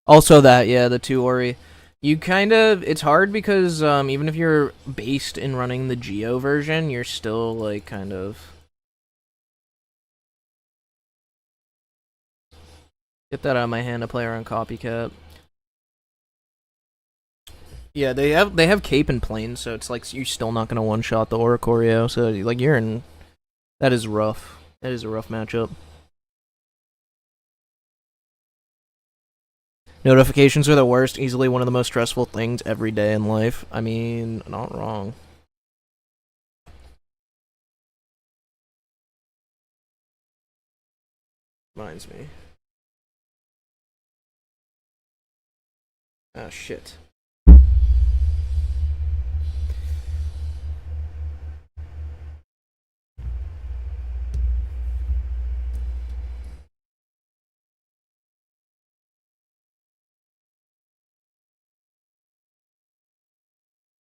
Speaker 1: Also that, yeah, the 2 Ori. You kind of, it's hard because even if you're based in running the Geo version, you're still, like, kind of... Get that out of my hand to play around Copycat. Yeah, they have Cape and Plane, so it's like you're still not gonna one-shot the Oricorio, so, like, you're in... That is rough. That is a rough matchup. Notifications are the worst, easily one of the most stressful things every day in life. I mean, not wrong. Reminds me. Ah, shit.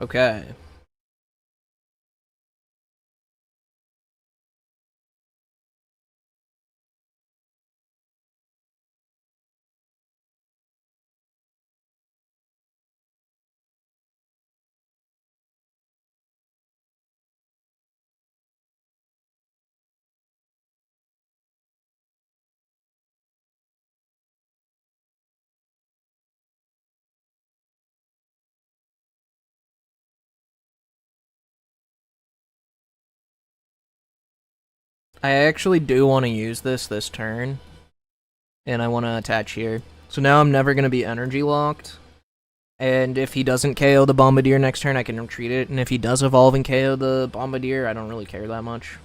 Speaker 1: Okay. I actually do want to use this turn, and I want to attach here. So now I'm never going to be energy locked, and if he doesn't KO the Bombardier next turn, I can retreat it, and if he does evolve and KO the Bombardier, I don't really care that much.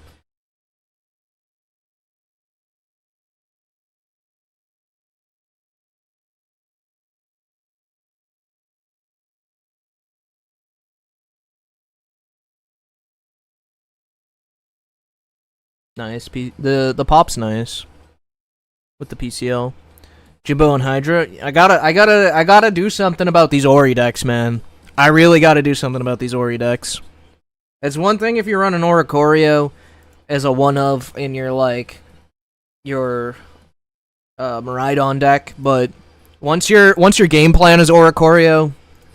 Speaker 1: Nice. The pop's nice with the PCL. Jimbo and Hydra. I gotta do something about these Ori decks, man. I really gotta do something about these Ori decks. It's one thing if you run an Oricorio as a one of in your Miraidon deck, but once your game plan is Oricorio,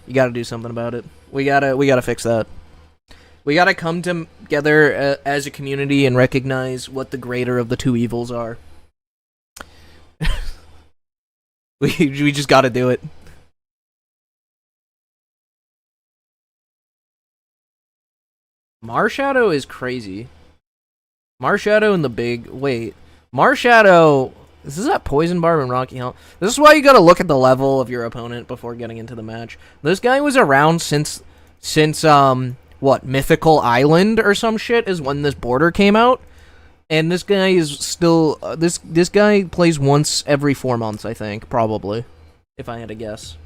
Speaker 1: you gotta do something about it. We gotta fix that. We gotta come together as a community and recognize what the greater of the two evils are. we just gotta do it. Marshadow is crazy. Marshadow in the big... Wait. Marshadow... This is that Poison Barb and Rocky Helm. This is why you gotta look at the level of your opponent before getting into the match. This guy was around since what, Mythical Island or some shit is when this border came out. And this guy is still... this guy plays once every 4 months, I think. Probably. If I had to guess.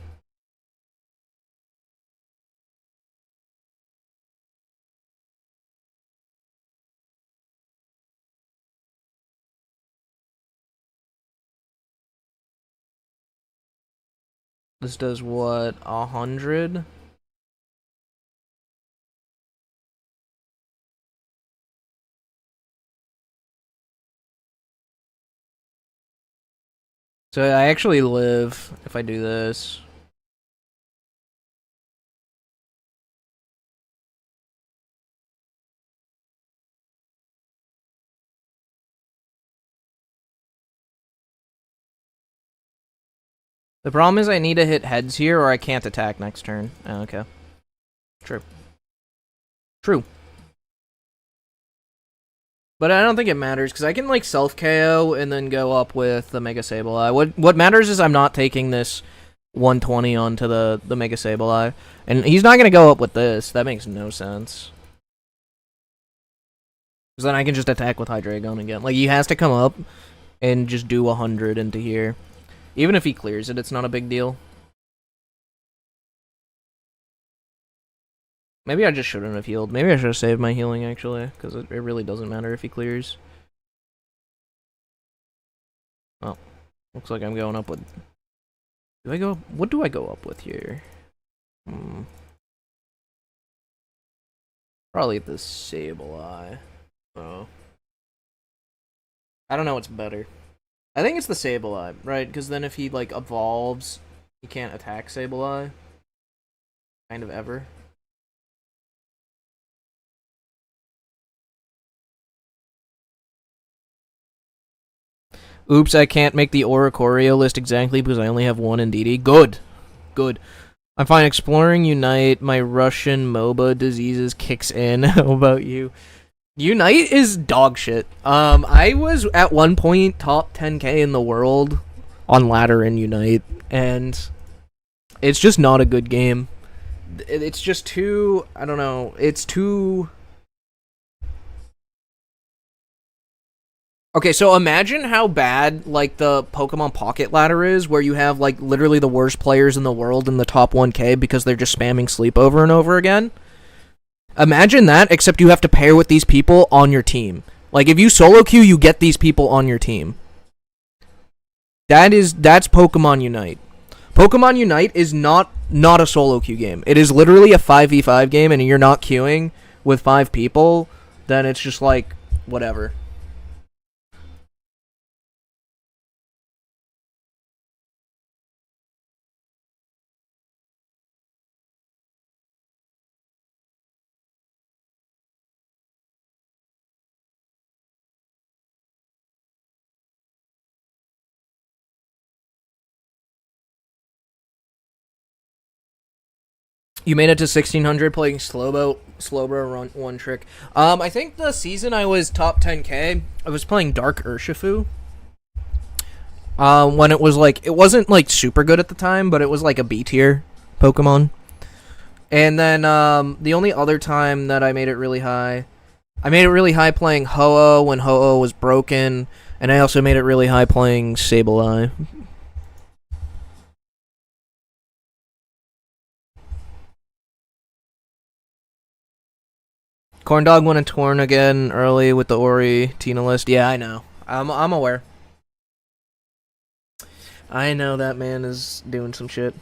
Speaker 1: This does what? 100? So I actually live if I do this. The problem is I need to hit heads here or I can't attack next turn. Oh, okay. True. True. But I don't think it matters, because I can, like, self-KO and then go up with the Mega Sableye. What matters is I'm not taking this 120 onto the Mega Sableye. And he's not going to go up with this. That makes no sense. Because then I can just attack with Hydreigon again. Like, he has to come up and just do 100 into here. Even if he clears it, it's not a big deal. Maybe I just shouldn't have healed. Maybe I should have saved my healing, actually, because it really doesn't matter if he clears. Oh, looks like I'm going up with... Do I go... What do I go up with here? Probably the Sableye. Oh. I don't know what's better. I think it's the Sableye, right? Because then if he, like, evolves, he can't attack Sableye. Kind of ever. Oops, I can't make the Oricorio list exactly because I only have one Indeedee. Good. Good. I'm fine. Exploring Unite. My Russian MOBA diseases kicks in. How about you? Unite is dog shit. I was at one point top 10k in the world on ladder in Unite, and it's just not a good game. It's just too... I don't know. It's too... Okay, so imagine how bad, like, the Pokemon Pocket Ladder is, where you have, like, literally the worst players in the world in the top 1k because they're just spamming sleep over and over again. Imagine that, except you have to pair with these people on your team. Like, if you solo queue, you get these people on your team. That's Pokemon Unite. Pokemon Unite is not a solo queue game. It is literally a 5v5 game, and you're not queuing with 5 people, then it's just, like, whatever. You made it to 1600 playing Slowbro one trick. I think the season I was top 10k, I was playing Dark Urshifu. When it was like, it wasn't like super good at the time, but it was like a B tier Pokemon. And then the only other time that I made it really high, I made it really high playing Ho-Oh when Ho-Oh was broken, and I also made it really high playing Sableye. Corndog went a torn again early with the Ori Tina list. Yeah, I know. I'm aware. I know that man is doing some shit.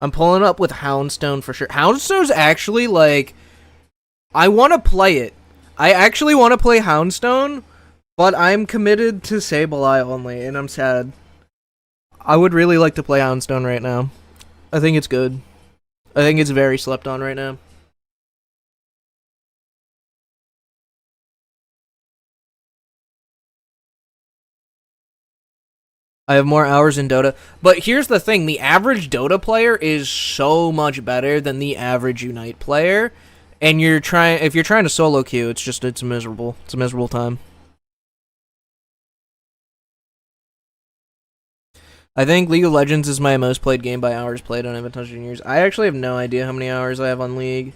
Speaker 1: I'm pulling up with Houndstone for sure. Houndstone's actually, like... I want to play it. I actually want to play Houndstone, but I'm committed to Sableye only, and I'm sad. I would really like to play Houndstone right now. I think it's good. I think it's very slept on right now. I have more hours in Dota. But here's the thing, the average Dota player is so much better than the average Unite player. And if you're trying to solo queue, it's miserable. It's a miserable time. I think League of Legends is my most played game by hours played. I haven't touched it in years. I actually have no idea how many hours I have on League.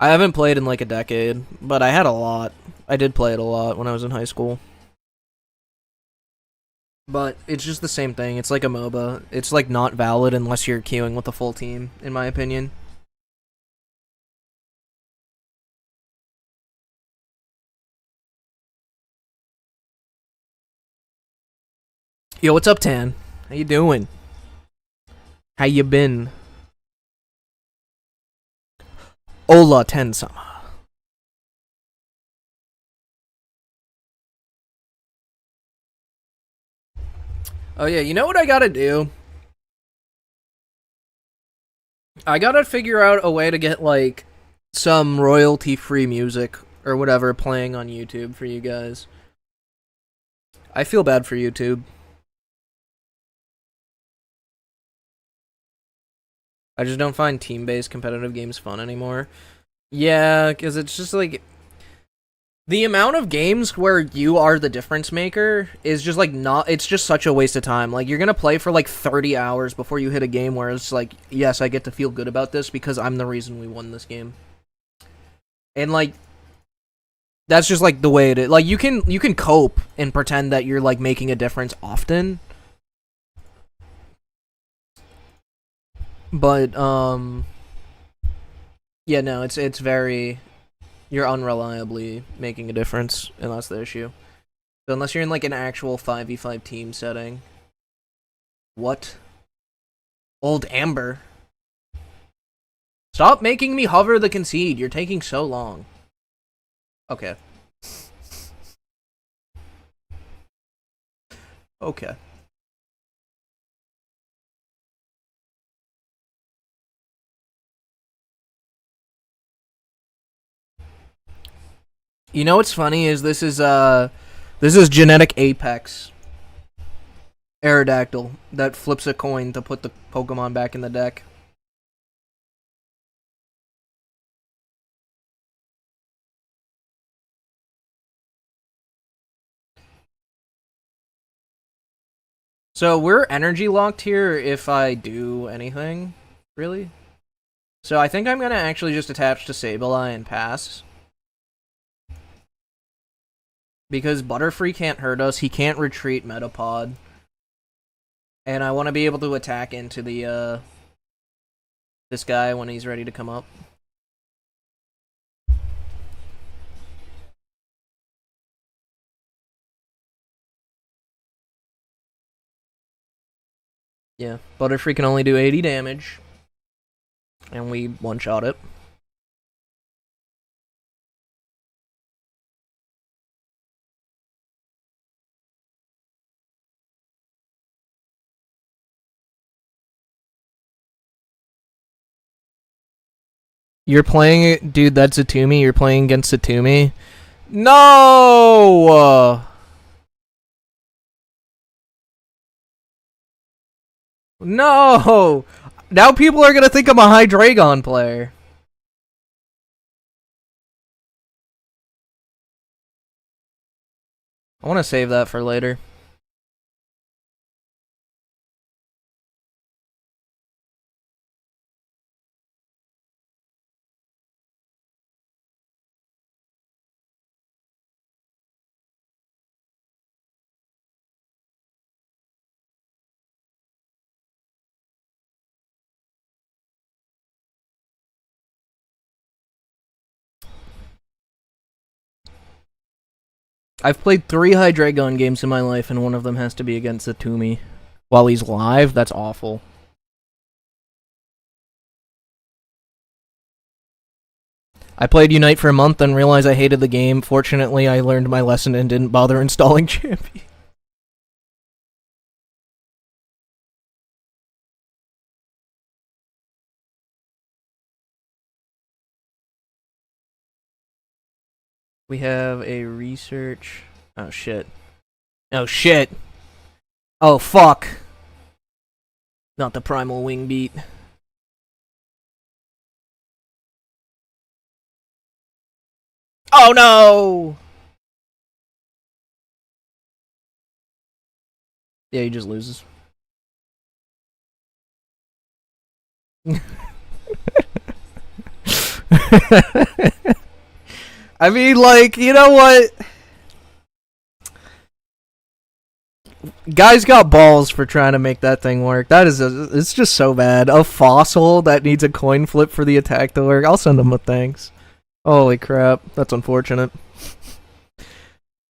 Speaker 1: I haven't played in like a decade, but I had a lot. I did play it a lot when I was in high school. But it's just the same thing. It's like a MOBA. It's like not valid unless you're queuing with a full team, in my opinion. Yo, what's up, Tan? How you doing? How you been? Hola, Ten-sama. Oh yeah, you know what I gotta do? I gotta figure out a way to get, like, some royalty-free music or whatever playing on YouTube for you guys. I feel bad for YouTube. I just don't find team-based competitive games fun anymore. Yeah, because it's just like the amount of games where you are the difference maker is just like not. It's just such a waste of time. Like you're gonna play for like 30 hours before you hit a game where it's like, yes, I get to feel good about this because I'm the reason we won this game. And like that's just like the way it is. Like you can cope and pretend that you're like making a difference often. But yeah, no, it's very you're unreliably making a difference, and that's the issue. So unless you're in like an actual 5v5 team setting. What? Old Amber. Stop making me hover the concede. You're taking so long. Okay. Okay. You know what's funny is this is genetic Apex. Aerodactyl that flips a coin to put the Pokemon back in the deck. So we're energy locked here if I do anything, really. So I think I'm gonna actually just attach to Sableye and pass. Because Butterfree can't hurt us, he can't retreat Metapod. And I want to be able to attack into the, this guy when he's ready to come up. Yeah, Butterfree can only do 80 damage. And we one-shot it. You're playing... Dude, that's Zatumi. You're playing against Zatumi. No! No! Now people are gonna think I'm a Hydreigon player. I want to save that for later. I've played 3 Hydreigon games in my life, and one of them has to be against Zatumi. While he's live, that's awful. I played Unite for a month and realized I hated the game. Fortunately, I learned my lesson and didn't bother installing Champion. We have a research... Oh, shit. Oh, shit! Oh, fuck! Not the Primal Wing Beat. Oh, no! Yeah, he just loses. I mean, like, you know what? Guys got balls for trying to make that thing work. That is, it's just so bad. A fossil that needs a coin flip for the attack to work. I'll send him a thanks. Holy crap, that's unfortunate.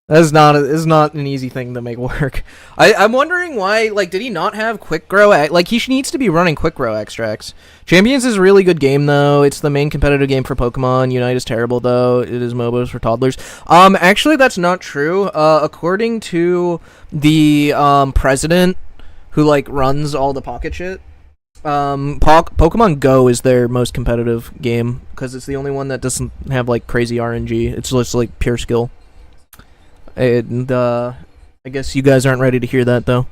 Speaker 1: That is not an easy thing to make work. I'm wondering why, like, did he not have Quick Grow? Like, he needs to be running Quick Grow extracts. Champions is a really good game, though. It's the main competitive game for Pokemon. Unite is terrible, though. It is MOBAs for toddlers. Actually, that's not true. According to the, president who, like, runs all the Pocket shit, Pokemon Go is their most competitive game, because it's the only one that doesn't have, like, crazy RNG. It's just, like, pure skill. And I guess you guys aren't ready to hear that though.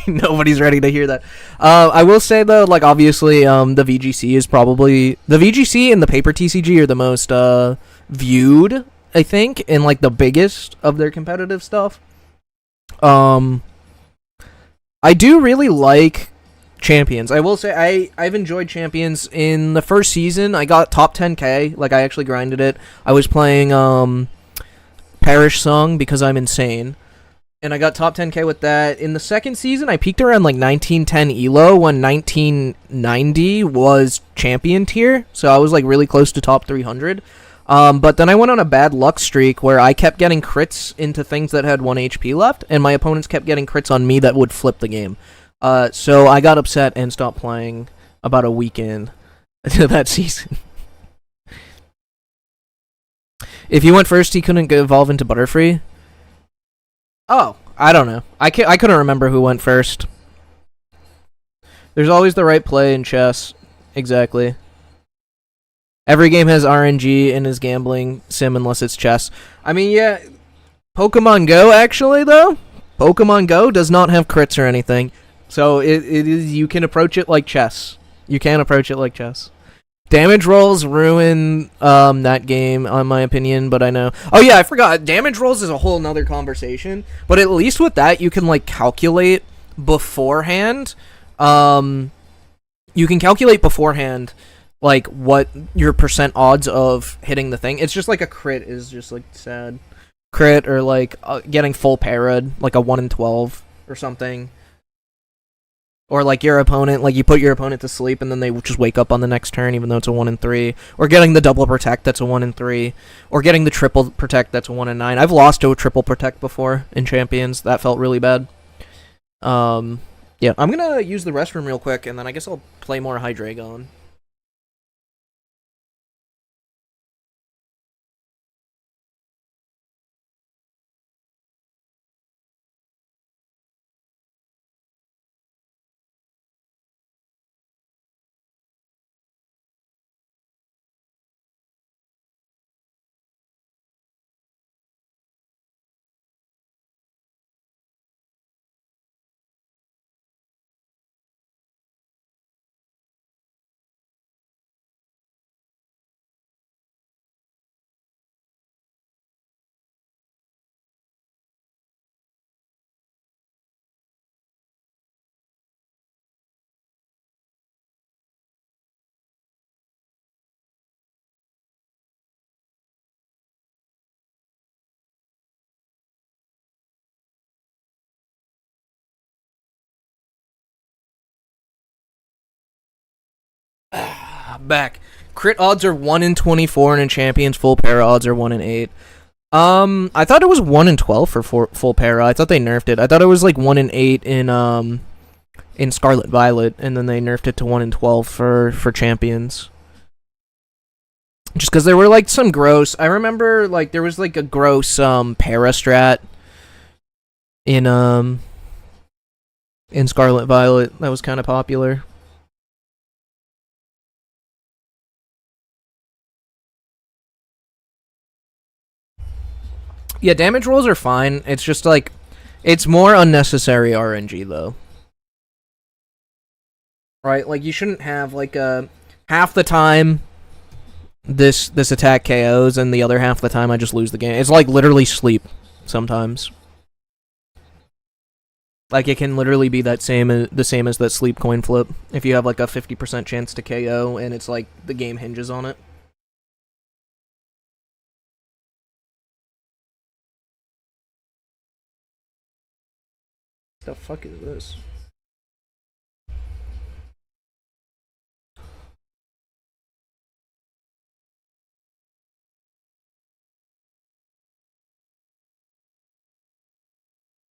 Speaker 1: Nobody's ready to hear that. I will say though, like obviously, the VGC is probably the VGC and the paper TCG are the most viewed, I think, and like the biggest of their competitive stuff. Um, I do really like Champions. I will say I've enjoyed Champions. In the first season, I got top 10k. Like I actually grinded it. I was playing Parish Song because I'm insane. And I got top 10k with that. In the second season, I peaked around like 1910 elo when 1990 was champion tier. So I was like really close to top 300. But then I went on a bad luck streak where I kept getting crits into things that had 1 HP left, and my opponents kept getting crits on me that would flip the game. So I got upset and stopped playing about a week in to that season. If he went first, he couldn't evolve into Butterfree. Oh, I don't know. I couldn't remember who went first. There's always the right play in chess. Exactly. Every game has RNG in his gambling sim unless it's chess. I mean, yeah, Pokemon Go actually though. Pokemon Go does not have crits or anything. So it is, you can approach it like chess. You can approach it like chess. Damage rolls ruin that game, in my opinion, but I know. Oh yeah, I forgot. Damage rolls is a whole nother conversation. But at least with that, you can like calculate beforehand. You can calculate beforehand, like what your percent odds of hitting the thing. It's just like a crit is just like sad. Crit or like getting full parried, like a 1 in 12 or something. Or like your opponent, like you put your opponent to sleep and then they just wake up on the next turn even though it's a 1 in 3. Or getting the double protect that's a 1 in 3. Or getting the triple protect that's a 1 in 9. I've lost to a triple protect before in Champions. That felt really bad. Yeah, I'm gonna use the restroom real quick and then I guess I'll play more Hydreigon. Back. Crit odds are 1 in 24 and in Champions full para odds are 1 in 8. I thought it was 1 in 12 for full para. I thought they nerfed it. I thought it was like 1 in 8 in Scarlet Violet, and then they nerfed it to 1 in 12 for Champions. Just because there were like some gross. I remember like there was like a gross para strat in Scarlet Violet that was kind of popular. Yeah, damage rolls are fine. It's just like it's more unnecessary RNG though. Right? Like you shouldn't have like half the time this attack KOs and the other half the time I just lose the game. It's like literally sleep sometimes. Like it can literally be the same as that sleep coin flip. If you have like a 50% chance to KO and it's like the game hinges on it. The fuck is this?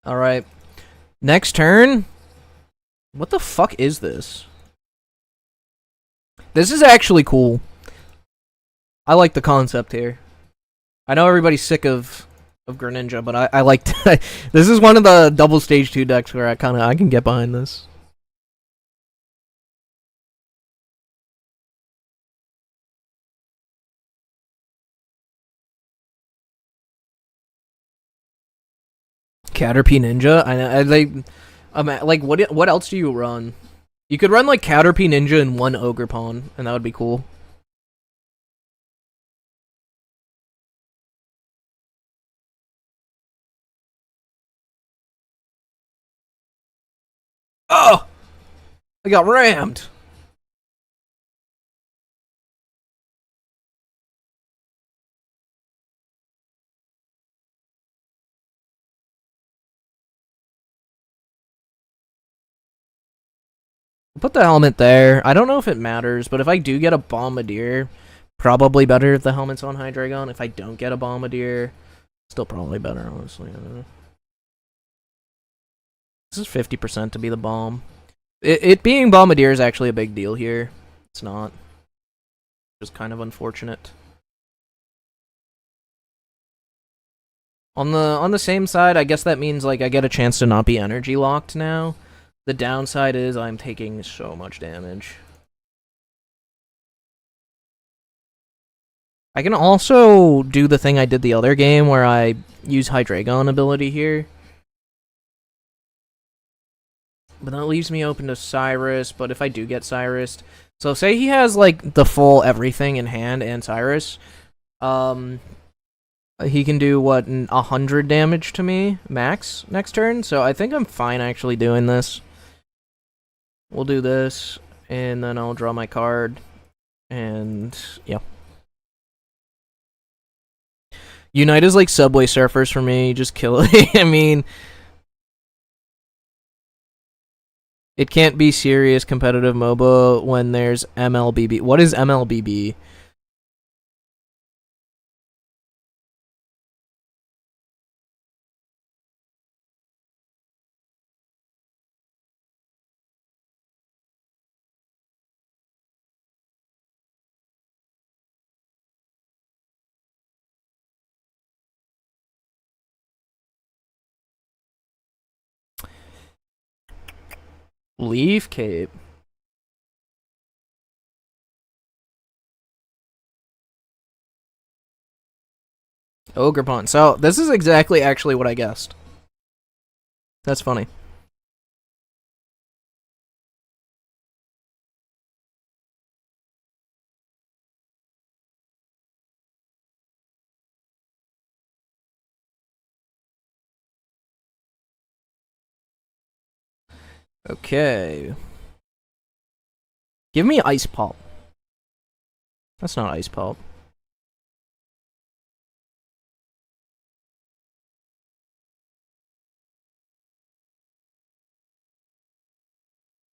Speaker 1: Alright. Next turn? What the fuck is this? This is actually cool. I like the concept here. I know everybody's sick of Greninja, but I like this is one of the double stage 2 decks where I can get behind this. Caterpie Ninja? Like, what else do you run? You could run, like, Caterpie Ninja and one Ogre Pawn, and that would be cool. Oh! I got rammed! Put the helmet there. I don't know if it matters, but if I do get a Bombardier, probably better if the helmet's on Hydreigon. If I don't get a Bombardier, still probably better, honestly. I don't know. This is 50% to be the bomb. It being Bombardier is actually a big deal here. It's not. Just kind of unfortunate. On the same side, I guess that means like I get a chance to not be energy locked now. The downside is I'm taking so much damage. I can also do the thing I did the other game where I use Hydreigon ability here. But that leaves me open to Cyrus, but if I do get Cyrus... So say he has, like, the full everything in hand and Cyrus. He can do, what, 100 damage to me, max, next turn? So I think I'm fine actually doing this. We'll do this, and then I'll draw my card, and, yeah. Unite is like Subway Surfers for me, just kill it. I mean... It can't be serious competitive MOBA when there's MLBB. What is MLBB? Leaf Cape. Ogre Pawn. So, this is exactly actually what I guessed. That's funny. Okay. Give me Ice Pulp. That's not Ice Pulp.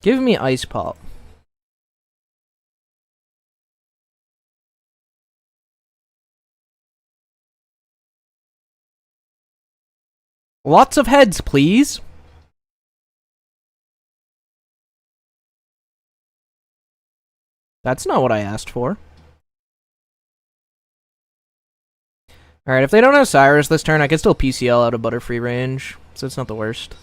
Speaker 1: Give me Ice Pulp. Lots of heads, please. That's not what I asked for. Alright, if they don't have Cyrus this turn, I can still PCL out of Butterfree range, so it's not the worst.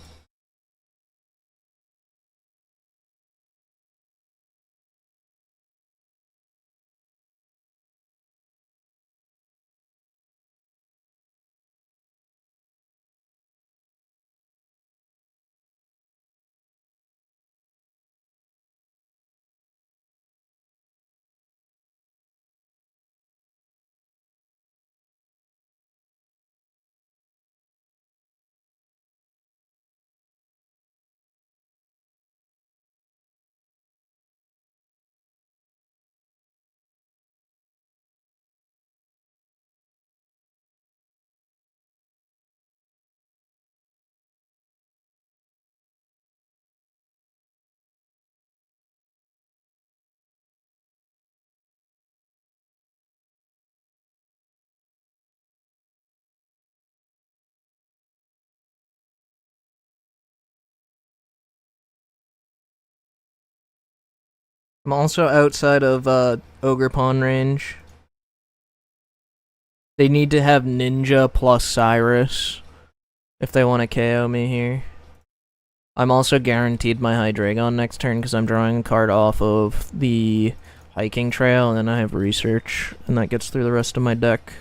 Speaker 1: I'm also outside of Ogre Pawn range. They need to have Ninja plus Cyrus if they want to KO me here. I'm also guaranteed my Hydreigon next turn because I'm drawing a card off of the hiking trail, and then I have Research, and that gets through the rest of my deck.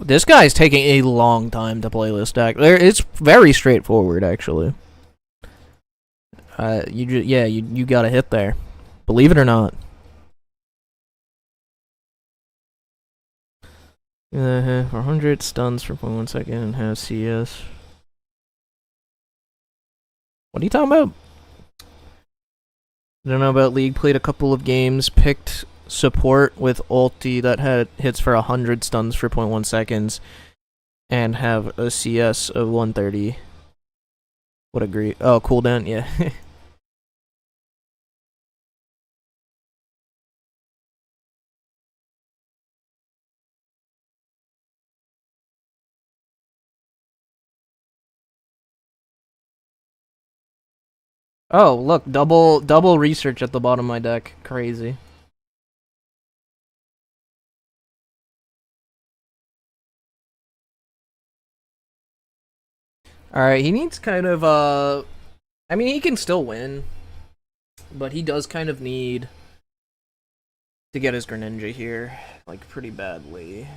Speaker 1: This guy's taking a long time to play this deck. It's very straightforward, actually. You got a hit there. Believe it or not. 400 stuns for 0.1 second and has CS. What are you talking about? I don't know about League. Played a couple of games. Picked support with ulti that had hits for 100 stuns for 0.1 seconds. And have a CS of 130. What a great... Oh, cooldown? Yeah. Oh, look, double research at the bottom of my deck. Crazy. Alright, he needs kind of, I mean, he can still win. But he does kind of need to get his Greninja here. Like, pretty badly.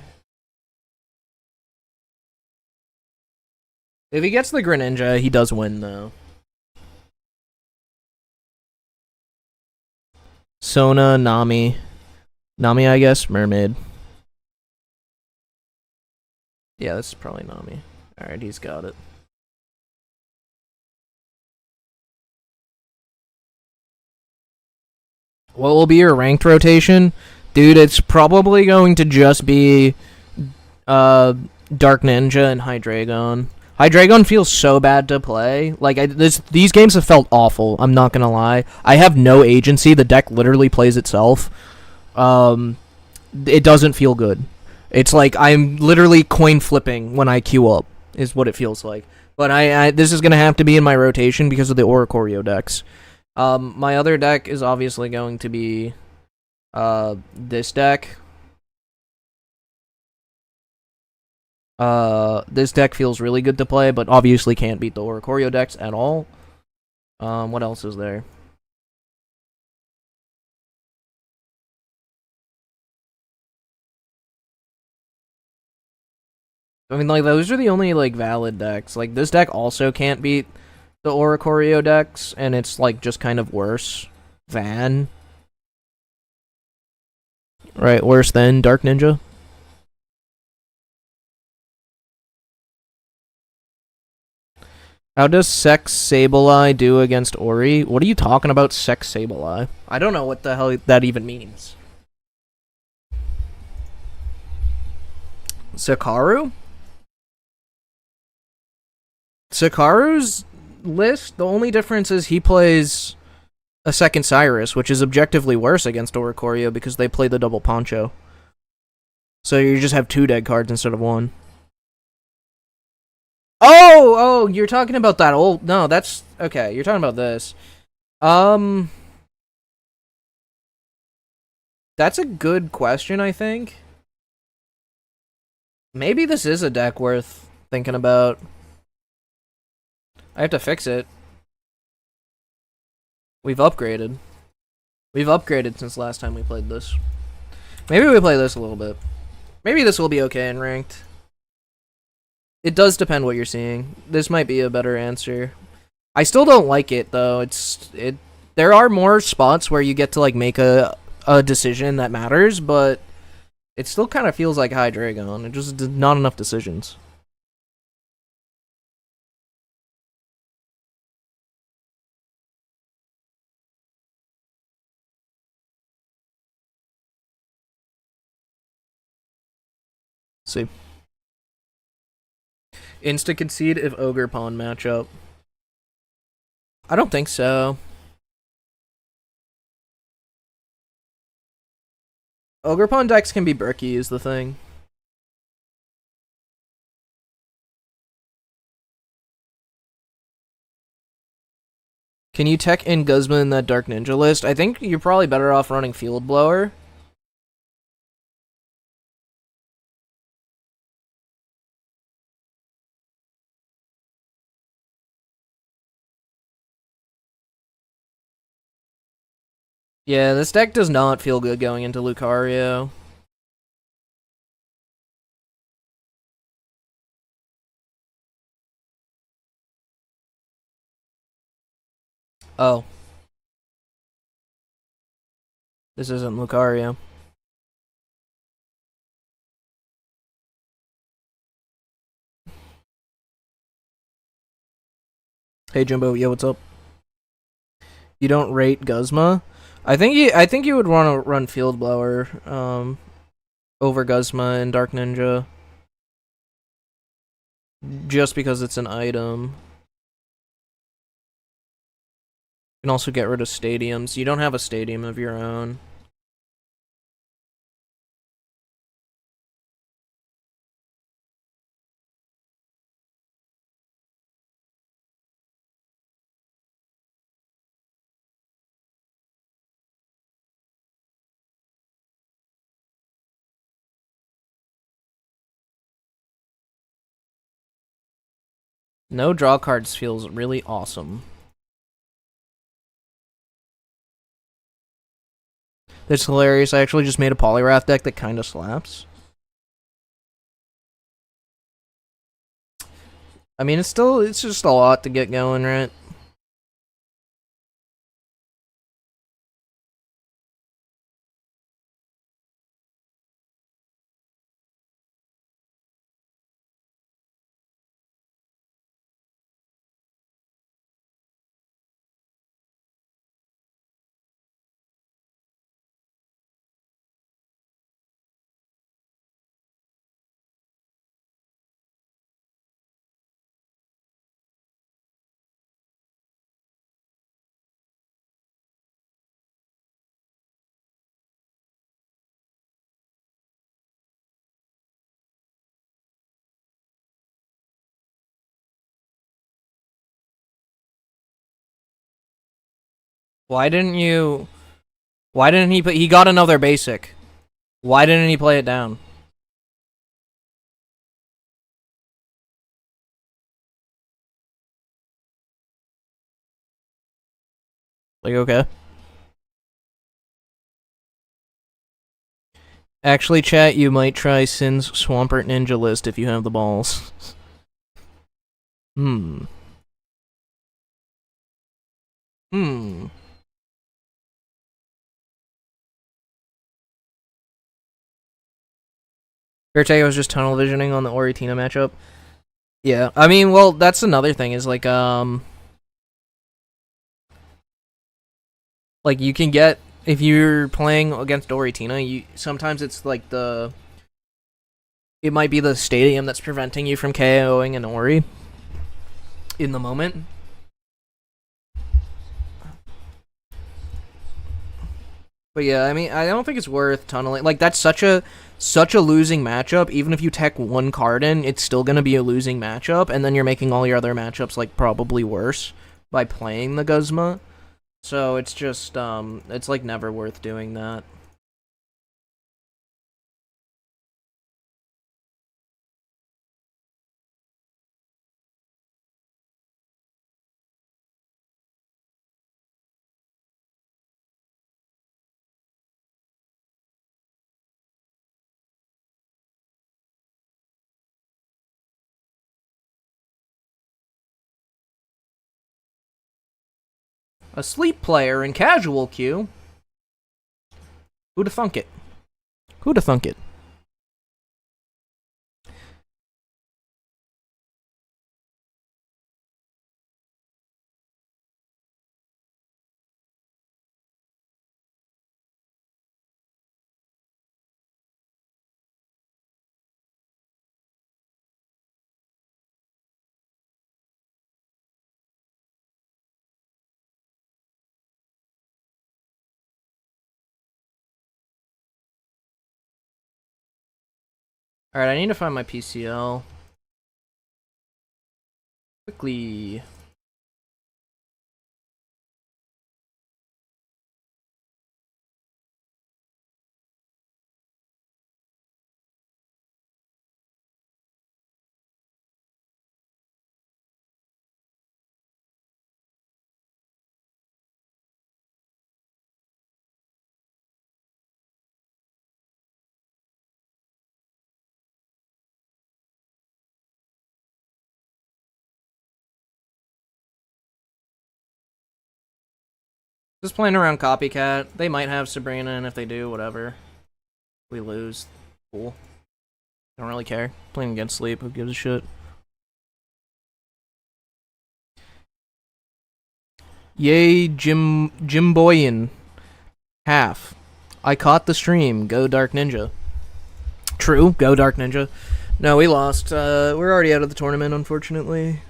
Speaker 1: If he gets the Greninja, he does win, though. Sona, Nami. Nami, I guess. Mermaid. Yeah, this is probably Nami. Alright, he's got it. What will be your ranked rotation? Dude, it's probably going to just be Dark Ninja and Hydreigon. Hydreigon feels so bad to play. Like, these games have felt awful. I'm not gonna lie. I have no agency. The deck literally plays itself. It doesn't feel good. It's like I'm literally coin flipping when I queue up, is what it feels like. But this is gonna have to be in my rotation because of the Oricorio decks. My other deck is obviously going to be this deck. This deck feels really good to play, but obviously can't beat the Oricorio decks at all. What else is there? I mean, like, those are the only, like, valid decks. Like, this deck also can't beat the Oricorio decks, and it's, like, just kind of worse than... Right, worse than Dark Ninja. How does Sex Sableye do against Ori? What are you talking about, Sex Sableye? I don't know what the hell that even means. Sakaru? Sakaru's list, the only difference is he plays a second Cyrus, which is objectively worse against Oricorio because they play the double Poncho. So you just have 2 dead cards instead of 1. Oh, you're talking about that old... No, that's... Okay, you're talking about this. That's a good question, I think. Maybe this is a deck worth thinking about. I have to fix it. We've upgraded. We've upgraded since last time we played this. Maybe we play this a little bit. Maybe this will be okay in ranked. It does depend what you're seeing. This might be a better answer. I still don't like it though. There are more spots where you get to like make a decision that matters, but it still kind of feels like Hydreigon. It just not enough decisions. See. Insta concede if Ogre Pawn matchup. I don't think so. Ogre Pawn decks can be Berkey is the thing. Can you tech in Guzma in that Dark Ninja list? I think you're probably better off running Field Blower. Yeah, this deck does not feel good going into Lucario. Oh, this isn't Lucario. Hey Jimbo, yo, what's up? You don't rate Guzma? I think you would want to run Field Blower over Guzma and Dark Ninja just because it's an item. You can also get rid of stadiums. You don't have a stadium of your own. No draw cards feels really awesome. That's hilarious. I actually just made a Poliwrath deck that kind of slaps. I mean, it's just a lot to get going, right? Why didn't you? Why didn't he? He got another basic. Why didn't he play it down? Like, okay. Actually, chat, you might try Sin's Swampert Ninja list if you have the balls. Hmm. Hmm. Vertego was just tunnel visioning on the Oritina matchup. Yeah, I mean, well, that's another thing is like you can get if you're playing against Oritina, you sometimes it's like it might be the stadium that's preventing you from KOing an Ori in the moment. But yeah, I mean, I don't think it's worth tunneling. Like that's such a losing matchup. Even if you tech one card in, it's still gonna be a losing matchup, and then you're making all your other matchups like probably worse by playing the Guzma. So it's just it's like never worth doing that. A sleep player in casual queue. Who'da thunk it? Who'da thunk it? All right, I need to find my PCL quickly. Just playing around copycat. They might have Sabrina, and if they do, whatever. We lose. Cool. Don't really care. Playing against sleep. Who gives a shit? Yay, Jimboyan. Half. I caught the stream. Go Dark Ninja. True. Go Dark Ninja. No, we lost. We're already out of the tournament, unfortunately.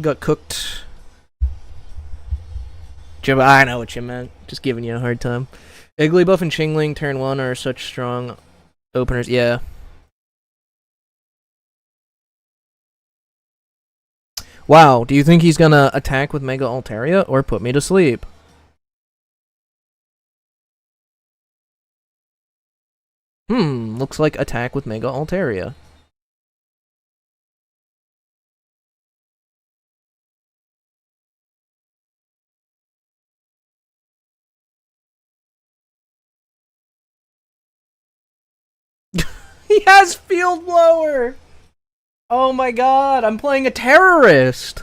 Speaker 1: Got cooked. Jimbo, I know what you meant. Just giving you a hard time. Igglybuff and Chingling turn 1 are such strong openers. Yeah. Wow, do you think he's gonna attack with Mega Altaria or put me to sleep? Looks like attack with Mega Altaria. He has Field Blower! Oh my god, I'm playing a terrorist!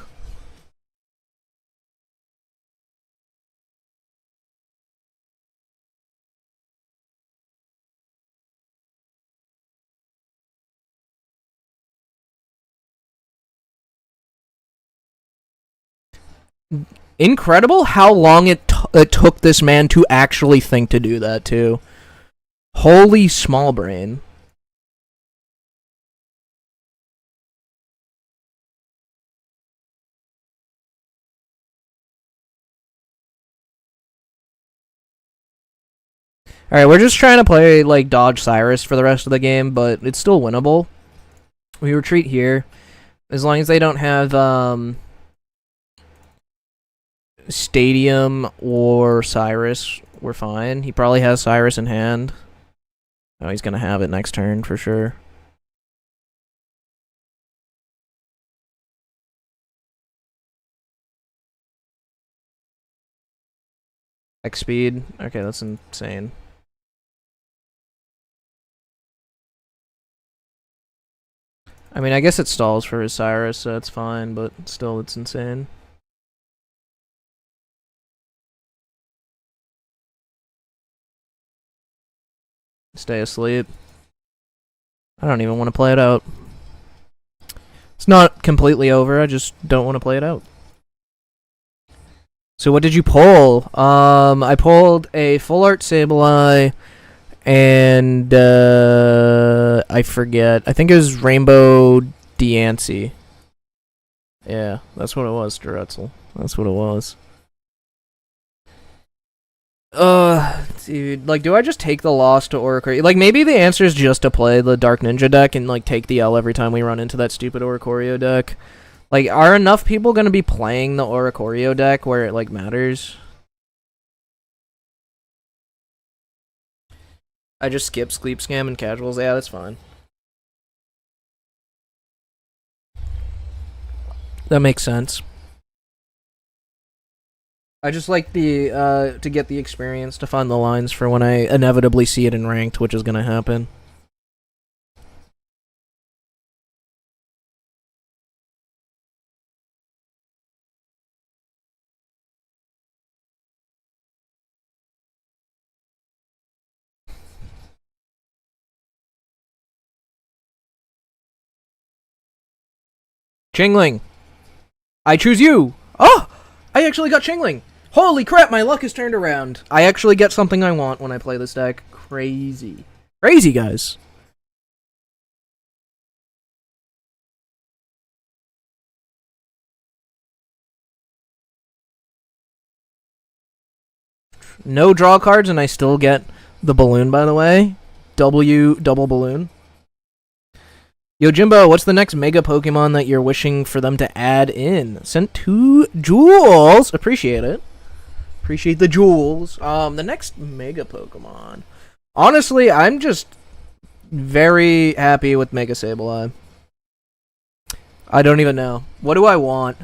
Speaker 1: Incredible how long it took this man to actually think to do that, too. Holy small brain. Alright, we're just trying to play, like, dodge Cyrus for the rest of the game, but it's still winnable. We retreat here. As long as they don't have, Stadium or Cyrus, we're fine. He probably has Cyrus in hand. Oh, he's gonna have it next turn for sure. X speed. Okay, that's insane. I mean, I guess it stalls for his Cyrus, so it's fine, but still, it's insane. Stay asleep. I don't even want to play it out. It's not completely over, I just don't want to play it out. So what did you pull? I pulled a Full Art Sableye, and I forget. I think it was Rainbow Diancie. Yeah, that's what it was, Durutzel. That's what it was. Dude, like, do I just take the loss to Oricorio? Like, maybe the answer is just to play the Dark Ninja deck and, like, take the L every time we run into that stupid Oricorio deck. Like, are enough people gonna be playing the Oricorio deck where it, like, matters? I just skip Sleep Scam and Casuals? Yeah, that's fine. That makes sense. I just like the, to get the experience to find the lines for when I inevitably see it in Ranked, which is gonna happen. Chingling! I choose you! Oh! I actually got Chingling! Holy crap, my luck has turned around. I actually get something I want when I play this deck. Crazy. Crazy, guys. No draw cards, and I still get the balloon, by the way. Double balloon. Yo, Jimbo, what's the next Mega Pokemon that you're wishing for them to add in? Sent 2 jewels. Appreciate it. Appreciate the jewels. The next Mega Pokemon. Honestly, I'm just very happy with Mega Sableye. I don't even know. What do I want?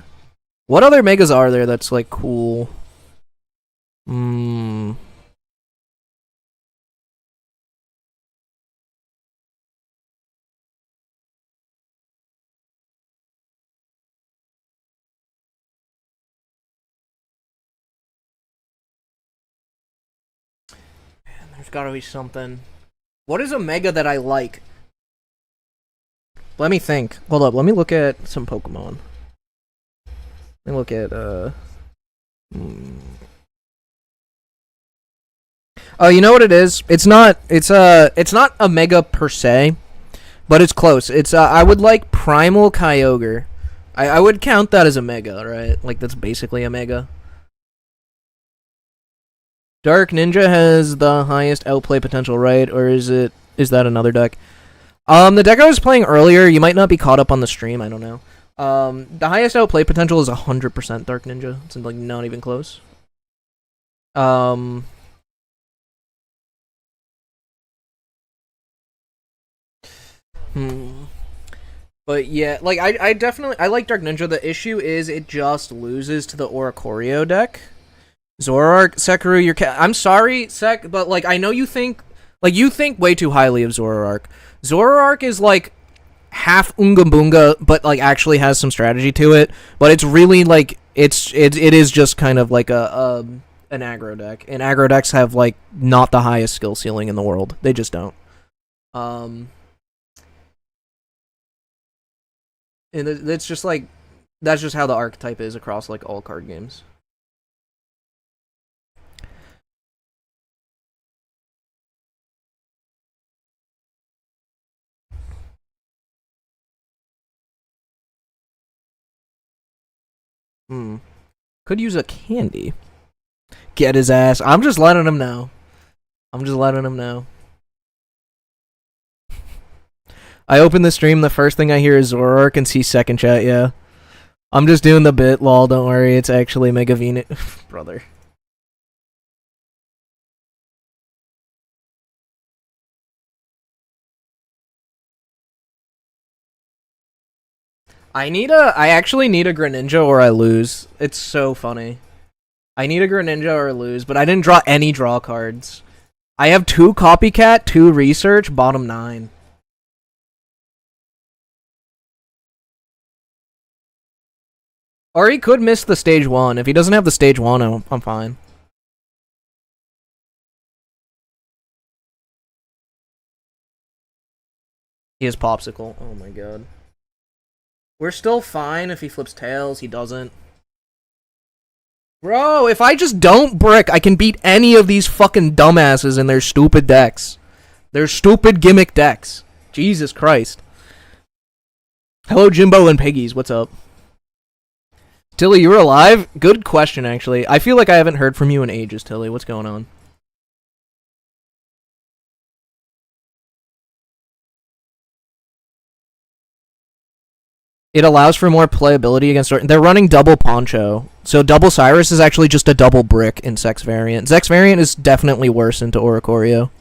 Speaker 1: What other Megas are there that's, like, cool? There's gotta be something. What is a mega that I like? Let me think. Hold up, let me look at some Pokemon. Let me look at, Oh, you know what it is? It's not a mega per se, but it's close. It's, I would like Primal Kyogre. I would count that as a mega, right? Like, that's basically a mega. Dark Ninja has the highest outplay potential, right? Or is that another deck? The deck I was playing earlier, you might not be caught up on the stream, I don't know. The highest outplay potential is 100% Dark Ninja. It's like not even close. But yeah, like I definitely like Dark Ninja. The issue is it just loses to the Oricorio deck. Zoroark, Sekiro, I'm sorry, Sek, but like I know you think way too highly of Zoroark. Zoroark is like half Unga Boonga, but like actually has some strategy to it. But it's really like it is just kind of like an aggro deck. And aggro decks have like not the highest skill ceiling in the world. They just don't. And it's just like that's just how the archetype is across like all card games. Could use a candy. Get his ass. I'm just letting him know. I open the stream, the first thing I hear is Zoroark and see second chat, yeah. I'm just doing the bit, lol, don't worry, it's actually Mega Venus. Brother. I actually need a Greninja or I lose. It's so funny. I need a Greninja or I lose, but I didn't draw any draw cards. I have 2 Copycat, 2 Research, bottom 9. Or he could miss the stage 1. If he doesn't have the stage 1, I'm fine. He has Popsicle. Oh my god. We're still fine if he flips tails. He doesn't. Bro, if I just don't brick, I can beat any of these fucking dumbasses in their stupid decks. Their stupid gimmick decks. Jesus Christ. Hello, Jimbo and Piggies. What's up? Tilly, you were alive? Good question, actually. I feel like I haven't heard from you in ages, Tilly. What's going on? It allows for more playability against... They're running double Poncho. So double Cyrus is actually just a double brick in Sex Variant. Sex Variant is definitely worse into Oricorio.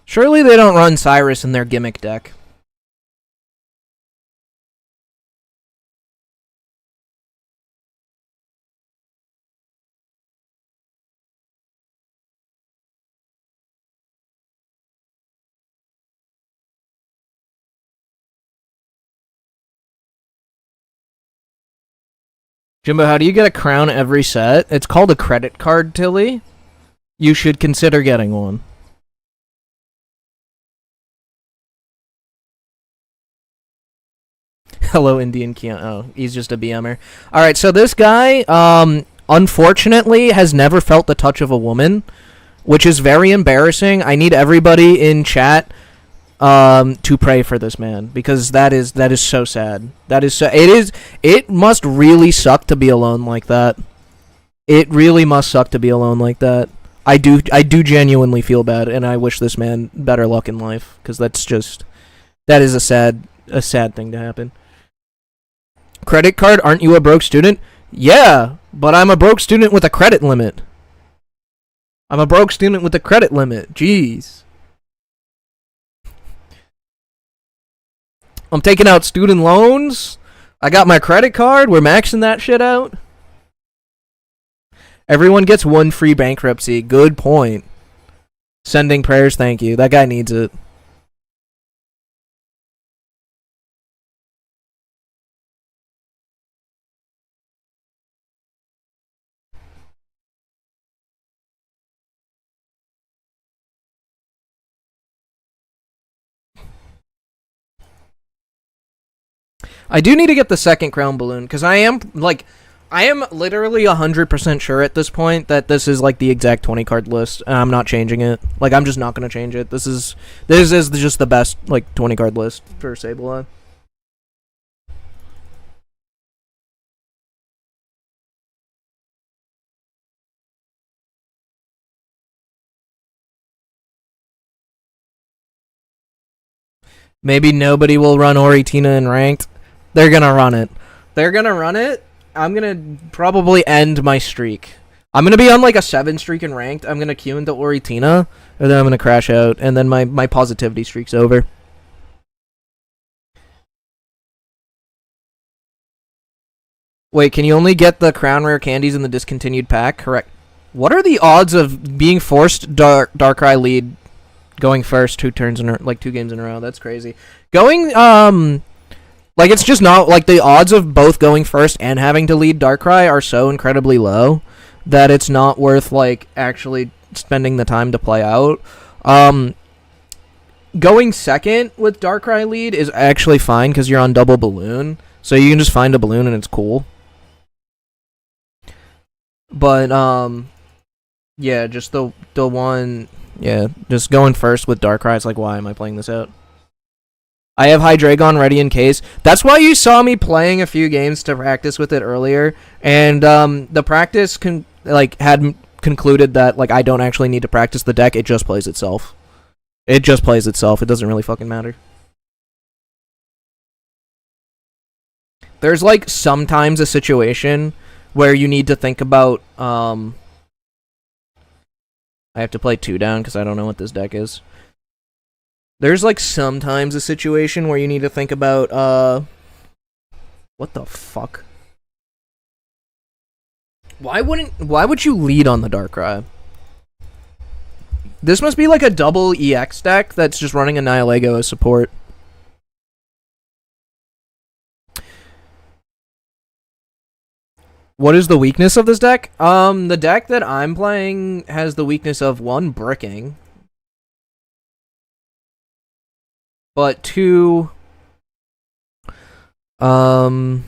Speaker 1: Surely they don't run Cyrus in their gimmick deck. Jimbo, how do you get a crown every set? It's called a credit card, Tilly. You should consider getting one. Hello, Indian Keon. Oh, he's just a BMer. Alright, so this guy, unfortunately, has never felt the touch of a woman, which is very embarrassing. I need everybody in chat to pray for this man, because that is so sad. It must really suck to be alone like that. It really must suck to be alone like that. I do genuinely feel bad, and I wish this man better luck in life, because that's That is a sad thing to happen. Credit card? Aren't you a broke student? Yeah, but I'm a broke student with a credit limit. I'm a broke student with a credit limit. Jeez. I'm taking out student loans. I got my credit card. We're maxing that shit out. Everyone gets one free bankruptcy. Good point. Sending prayers, thank you. That guy needs it. I do need to get the second crown balloon because I am literally 100% sure at this point that this is like the exact 20 card list, and I'm not changing it. Like, I'm just not gonna change it. This is just the best like 20 card list for Sableye. Maybe nobody will run Oritina in ranked. They're gonna run it. They're gonna run it. I'm gonna probably end my streak. I'm gonna be on like a 7 streak in ranked. I'm gonna queue into Oritina, and then I'm gonna crash out, and then my positivity streak's over. Wait, can you only get the crown rare candies in the discontinued pack? Correct. What are the odds of being forced Darkrai lead going first 2 turns in like 2 games in a row? That's crazy. Going like, it's just not like the odds of both going first and having to lead Darkrai are so incredibly low that it's not worth like actually spending the time to play out. Going second with Darkrai lead is actually fine because you're on double balloon, so you can just find a balloon and it's cool. But yeah, just the one, yeah, just going first with Darkrai. It's like, why am I playing this out? I have Hydreigon ready in case. That's why you saw me playing a few games to practice with it earlier, and the practice had concluded that like I don't actually need to practice the deck. It just plays itself. It just plays itself. It doesn't really fucking matter. There's like sometimes a situation where you need to think about I have to play 2 down because I don't know what this deck is. There's like sometimes a situation where you need to think about what the fuck? Why would you lead on the Darkrai? This must be like a double EX deck that's just running a Nihilego as support. What is the weakness of this deck? The deck that I'm playing has the weakness of 1, bricking. But 2, kind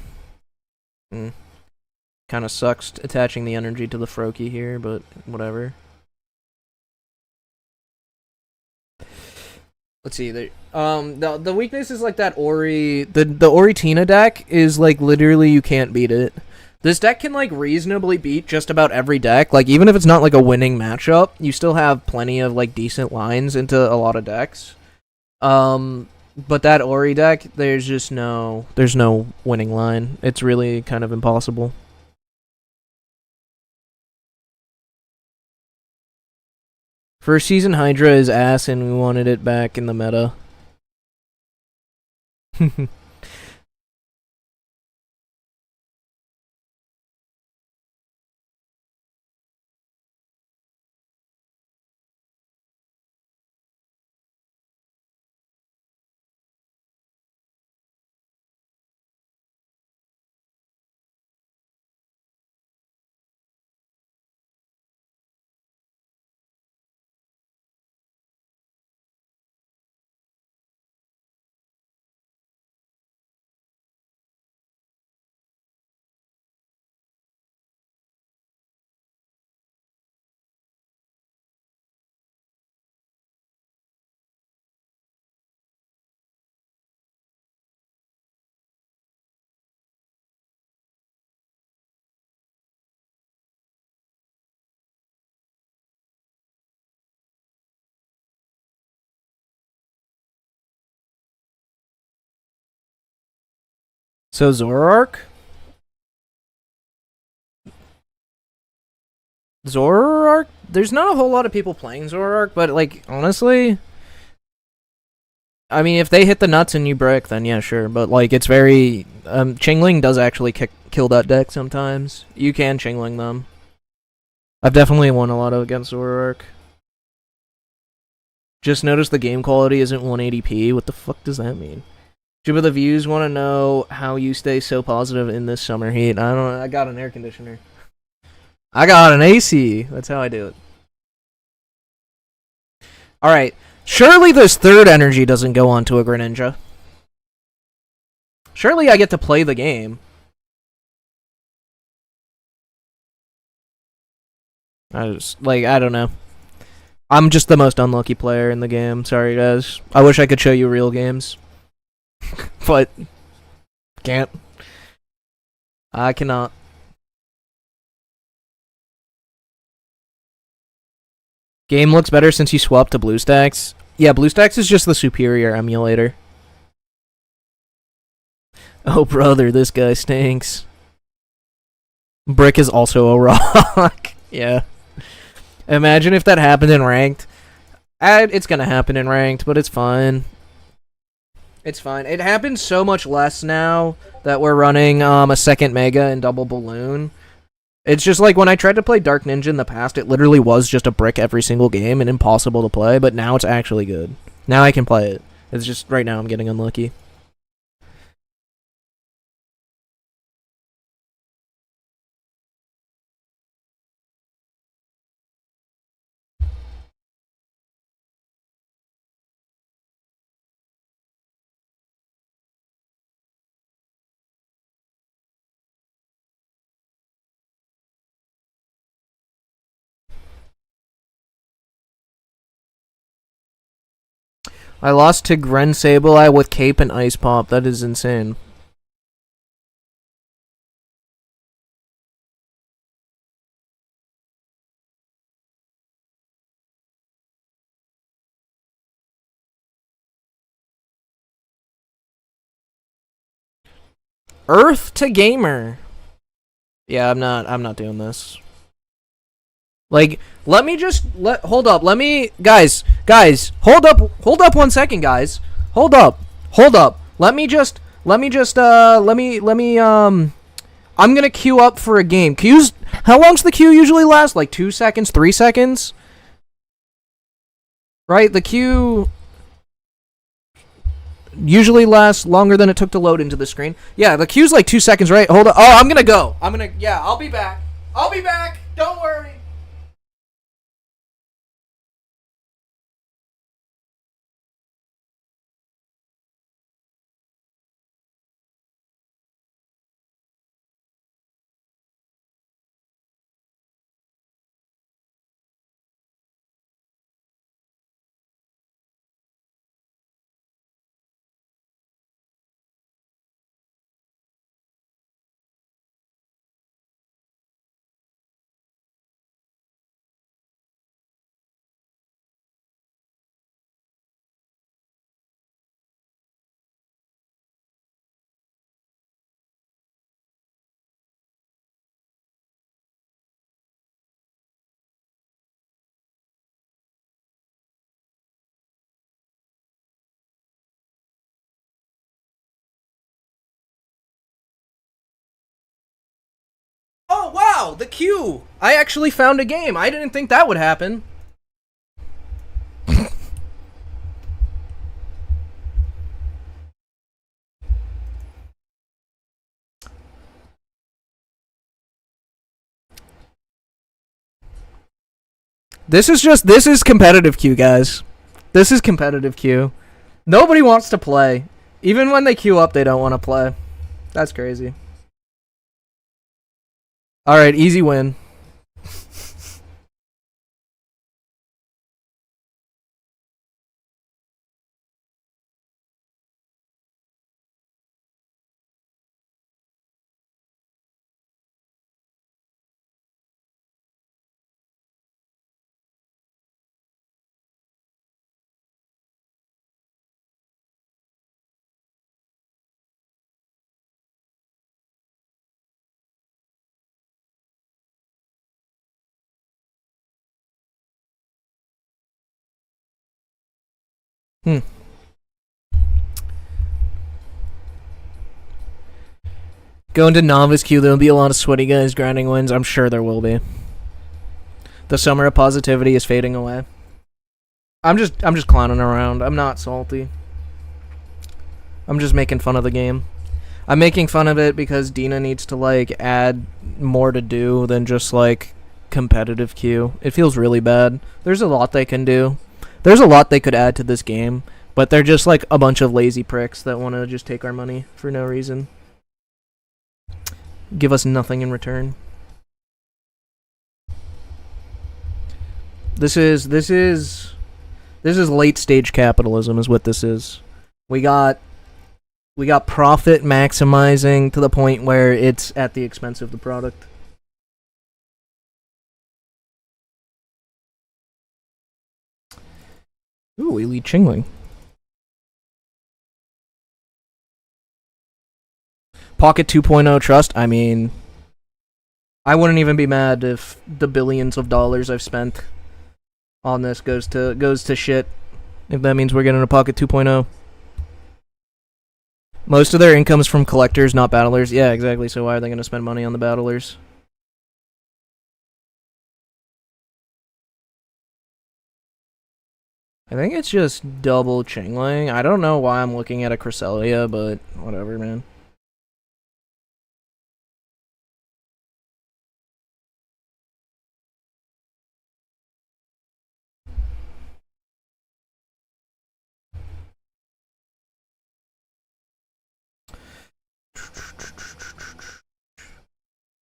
Speaker 1: of sucks attaching the energy to the Froakie here, but whatever. Let's see. The weakness is like that Ori. The Oritina deck is like literally you can't beat it. This deck can like reasonably beat just about every deck. Like, even if it's not like a winning matchup, you still have plenty of like decent lines into a lot of decks. But that Ori deck, there's no winning line. It's really kind of impossible. First season Hydra is ass, and we wanted it back in the meta. So Zoroark? Zoroark? There's not a whole lot of people playing Zoroark, but like honestly, I mean, if they hit the nuts and you brick, then yeah, sure. But like, it's very Chingling does actually kill that deck sometimes. You can Chingling them. I've definitely won a lot against Zoroark. Just noticed the game quality isn't 180p. What the fuck does that mean? Jimbo, the views want to know how you stay so positive in this summer heat. I don't know. I got an air conditioner. I got an AC. That's how I do it. Alright. Surely this third energy doesn't go onto a Greninja. Surely I get to play the game. I don't know. I'm just the most unlucky player in the game. Sorry, guys. I wish I could show you real games. But can't. I cannot. Game looks better since you swapped to BlueStacks. Yeah, BlueStacks is just the superior emulator. Oh, brother, this guy stinks. Brick is also a rock. Yeah. Imagine if that happened in ranked. It's gonna happen in ranked, but it's fine. It's fine. It happens so much less now that we're running a second Mega and double Balloon. It's just like when I tried to play Dark Ninja in the past, it literally was just a brick every single game and impossible to play, but now it's actually good. Now I can play it. It's just right now I'm getting unlucky. I lost to Gren Sableye with Cape and Ice Pop. That is insane. Earth to Gamer. Yeah, I'm not doing this. Like, let me just hold up. Let me guys, hold up 1 second, guys. Hold up. Let me I'm gonna queue up for a game. How long's the queue usually last? Like 2 seconds, 3 seconds? Right? The queue usually lasts longer than it took to load into the screen. Yeah, the queue's like 2 seconds, right? Hold on. Oh, I'm gonna go. Yeah, I'll be back. Don't worry. Oh, wow, the queue. I actually found a game. I didn't think that would happen. This is competitive queue, guys. This is competitive queue. Nobody wants to play. Even when they queue up, they don't want to play. That's crazy. Alright, easy win. Hmm. Going to novice queue, there'll be a lot of sweaty guys grinding wins. I'm sure there will be. The summer of positivity is fading away. I'm just clowning around. I'm not salty. I'm just making fun of the game. I'm making fun of it because Dina needs to like add more to do than just like competitive queue. It feels really bad. There's a lot they can do. There's a lot they could add to this game, but they're just like a bunch of lazy pricks that want to just take our money for no reason. Give us nothing in return. This is late stage capitalism is what this is. We got profit maximizing to the point where it's at the expense of the product. Ooh, Elite Chingling. Pocket 2.0 Trust. I mean, I wouldn't even be mad if the billions of dollars I've spent on this goes to shit. If that means we're getting a Pocket 2.0. Most of their income's from collectors, not battlers. Yeah, exactly. So why are they going to spend money on the battlers? I think it's just double Chingling. I don't know why I'm looking at a Cresselia, but whatever, man.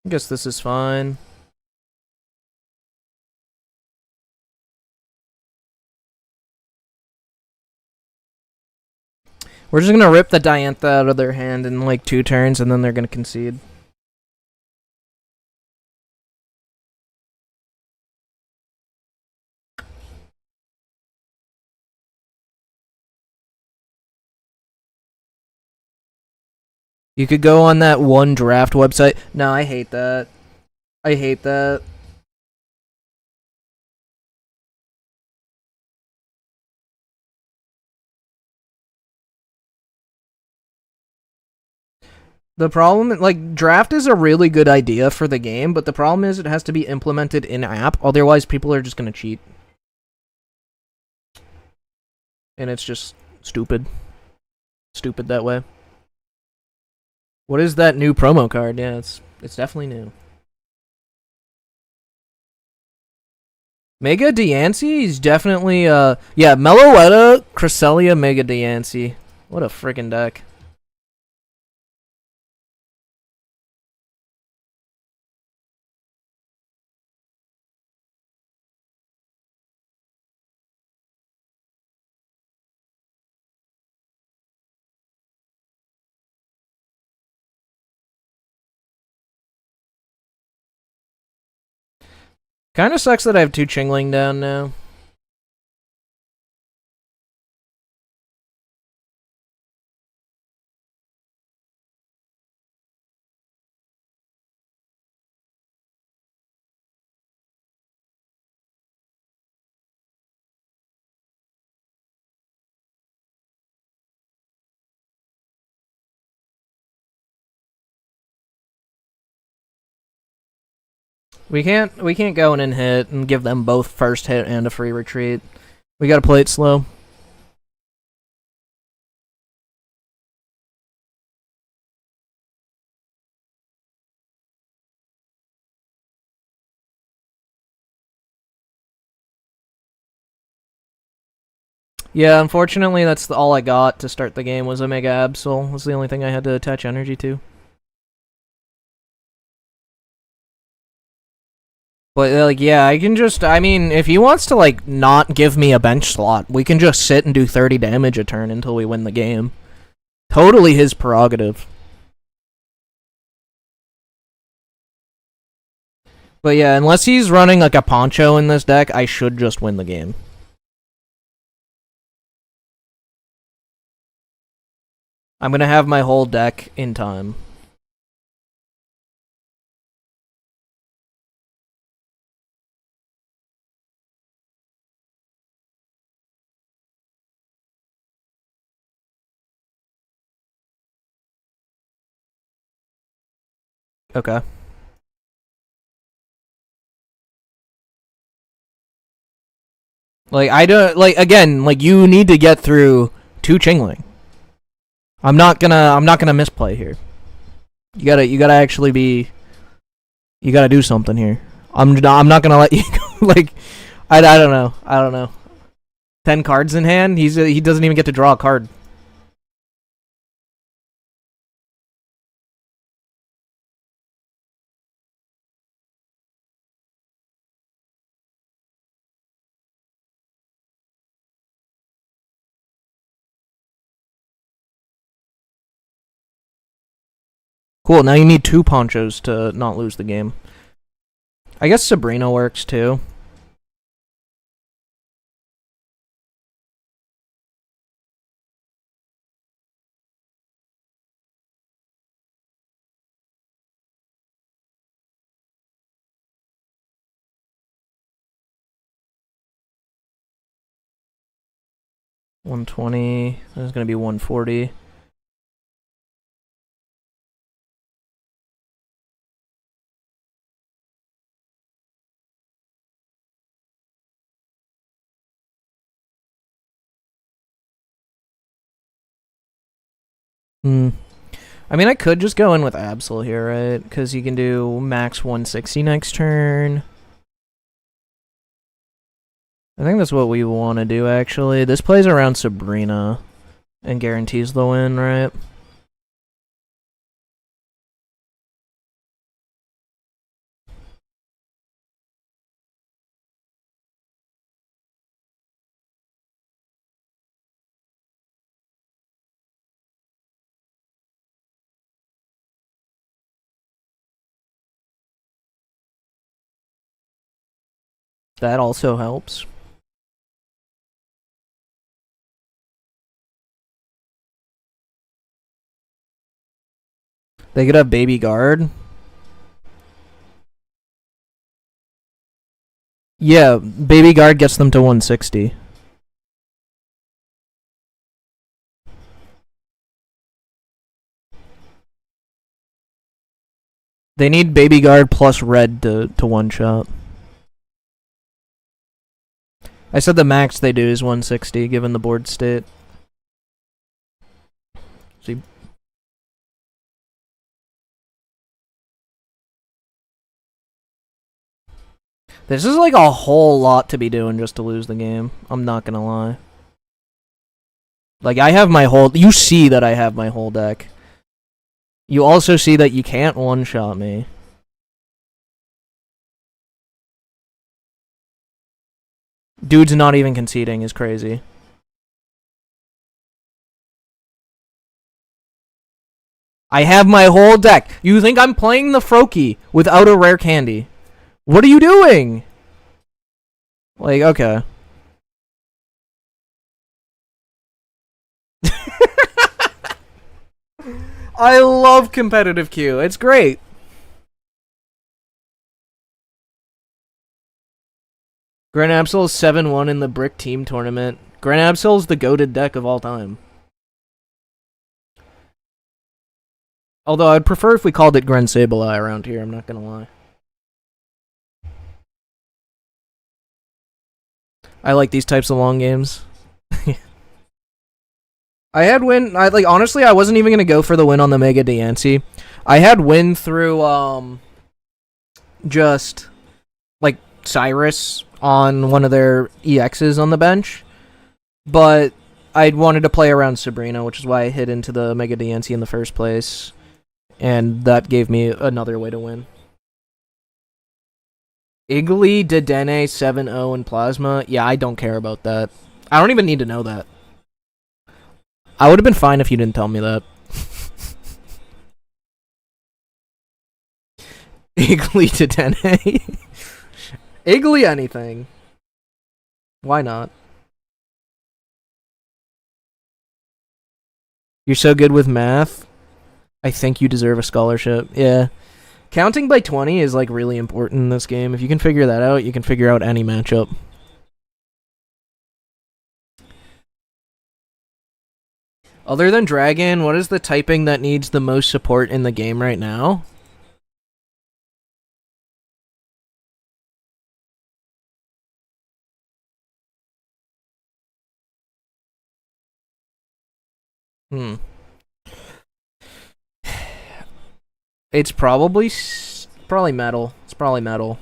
Speaker 1: I guess this is fine. We're just gonna rip the Diantha out of their hand in like 2 turns, and then they're gonna concede. You could go on that one draft website. No, I hate that. I hate that. The problem, like, draft is a really good idea for the game, but the problem is it has to be implemented in app. Otherwise, people are just gonna cheat, and it's just stupid. Stupid that way. What is that new promo card? Yeah, it's definitely new. Mega Diancie is definitely yeah, Meloetta, Cresselia, Mega Diancie. What a freaking deck. Kind of sucks that I have 2 Chingling down now. We can't go in and hit and give them both first hit and a free retreat. We gotta play it slow. Yeah, unfortunately, that's all I got to start the game was a Mega Absol. Was the only thing I had to attach energy to. But, like, yeah, I can just... I mean, if he wants to, like, not give me a bench slot, we can just sit and do 30 damage a turn until we win the game. Totally his prerogative. But yeah, unless he's running, like, a Poncho in this deck, I should just win the game. I'm gonna have my whole deck in time. Okay. Like I don't like again. Like you need to get through 2 Chingling. I'm not gonna misplay here. You gotta actually be. You gotta do something here. I'm not gonna let you go. Like I don't know. I don't know. 10 cards in hand. He doesn't even get to draw a card. Cool. Now you need 2 ponchos to not lose the game. I guess Sabrina works too. $120. There's gonna be $140. Hmm. I mean, I could just go in with Absol here, right? Because you can do max 160 next turn. I think that's what we want to do, actually. This plays around Sabrina and guarantees the win, right? That also helps. They could have Baby Guard. Yeah, Baby Guard gets them to 160. They need Baby Guard plus red to one-shot. I said the max they do is 160, given the board state. See. This is like a whole lot to be doing just to lose the game. I'm not gonna lie. Like, I have my whole... You see that I have my whole deck. You also see that you can't one-shot me. Dude's not even conceding is crazy. I have my whole deck. You think I'm playing the Froakie without a rare candy? What are you doing? Like, okay. I love competitive Q. It's great. Grand Absol is 7-1 in the Brick Team Tournament. Grand Absol is the goated deck of all time. Although I'd prefer if we called it Grand Sableye around here, I'm not gonna lie. I like these types of long games. I had win. Honestly, I wasn't even gonna go for the win on the Mega Diancie. I had win through just like Cyrus on one of their EXs on the bench, but I wanted to play around Sabrina, which is why I hit into the Mega Diancie in the first place, and that gave me another way to win. Igly, Dedenne, 7-0 in Plasma. Yeah, I don't care about that. I don't even need to know that. I would have been fine if you didn't tell me that. Igly Dedenne. Igly anything. Why not? You're so good with math. I think you deserve a scholarship. Yeah. Counting by 20 is like really important in this game. If you can figure that out, you can figure out any matchup. Other than Dragon, what is the typing that needs the most support in the game right now? Hmm. It's probably metal. It's probably metal.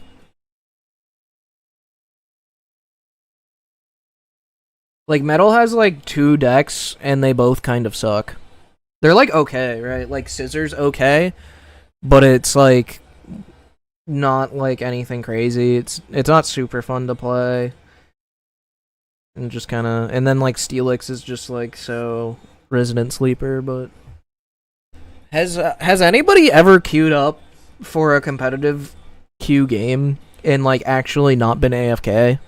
Speaker 1: Like, metal has, like, 2 decks, and they both kind of suck. They're, like, okay, right? Like, scissors, okay. But it's, like, not, like, anything crazy. It's not super fun to play. And just kind of... And then, like, Steelix is just, like, so Resident Sleeper, but... Has anybody ever queued up for a competitive queue game and, like, actually not been AFK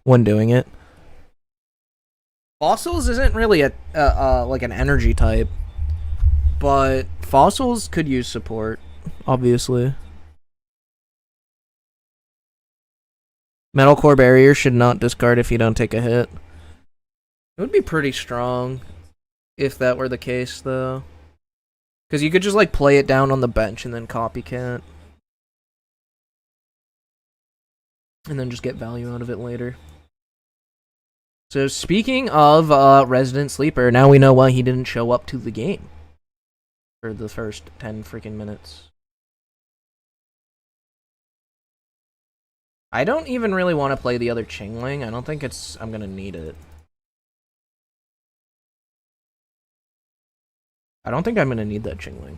Speaker 1: when doing it? Fossils isn't really a like an energy type, but Fossils could use support, obviously. Metal Core Barrier should not discard if you don't take a hit. It would be pretty strong if that were the case, though. Because you could just, like, play it down on the bench and then copycat. And then just get value out of it later. So, speaking of Resident Sleeper, now we know why he didn't show up to the game for the first 10 freaking minutes. I don't even really want to play the other Chingling. I don't think I'm gonna need it. I don't think I'm gonna need that Chingling.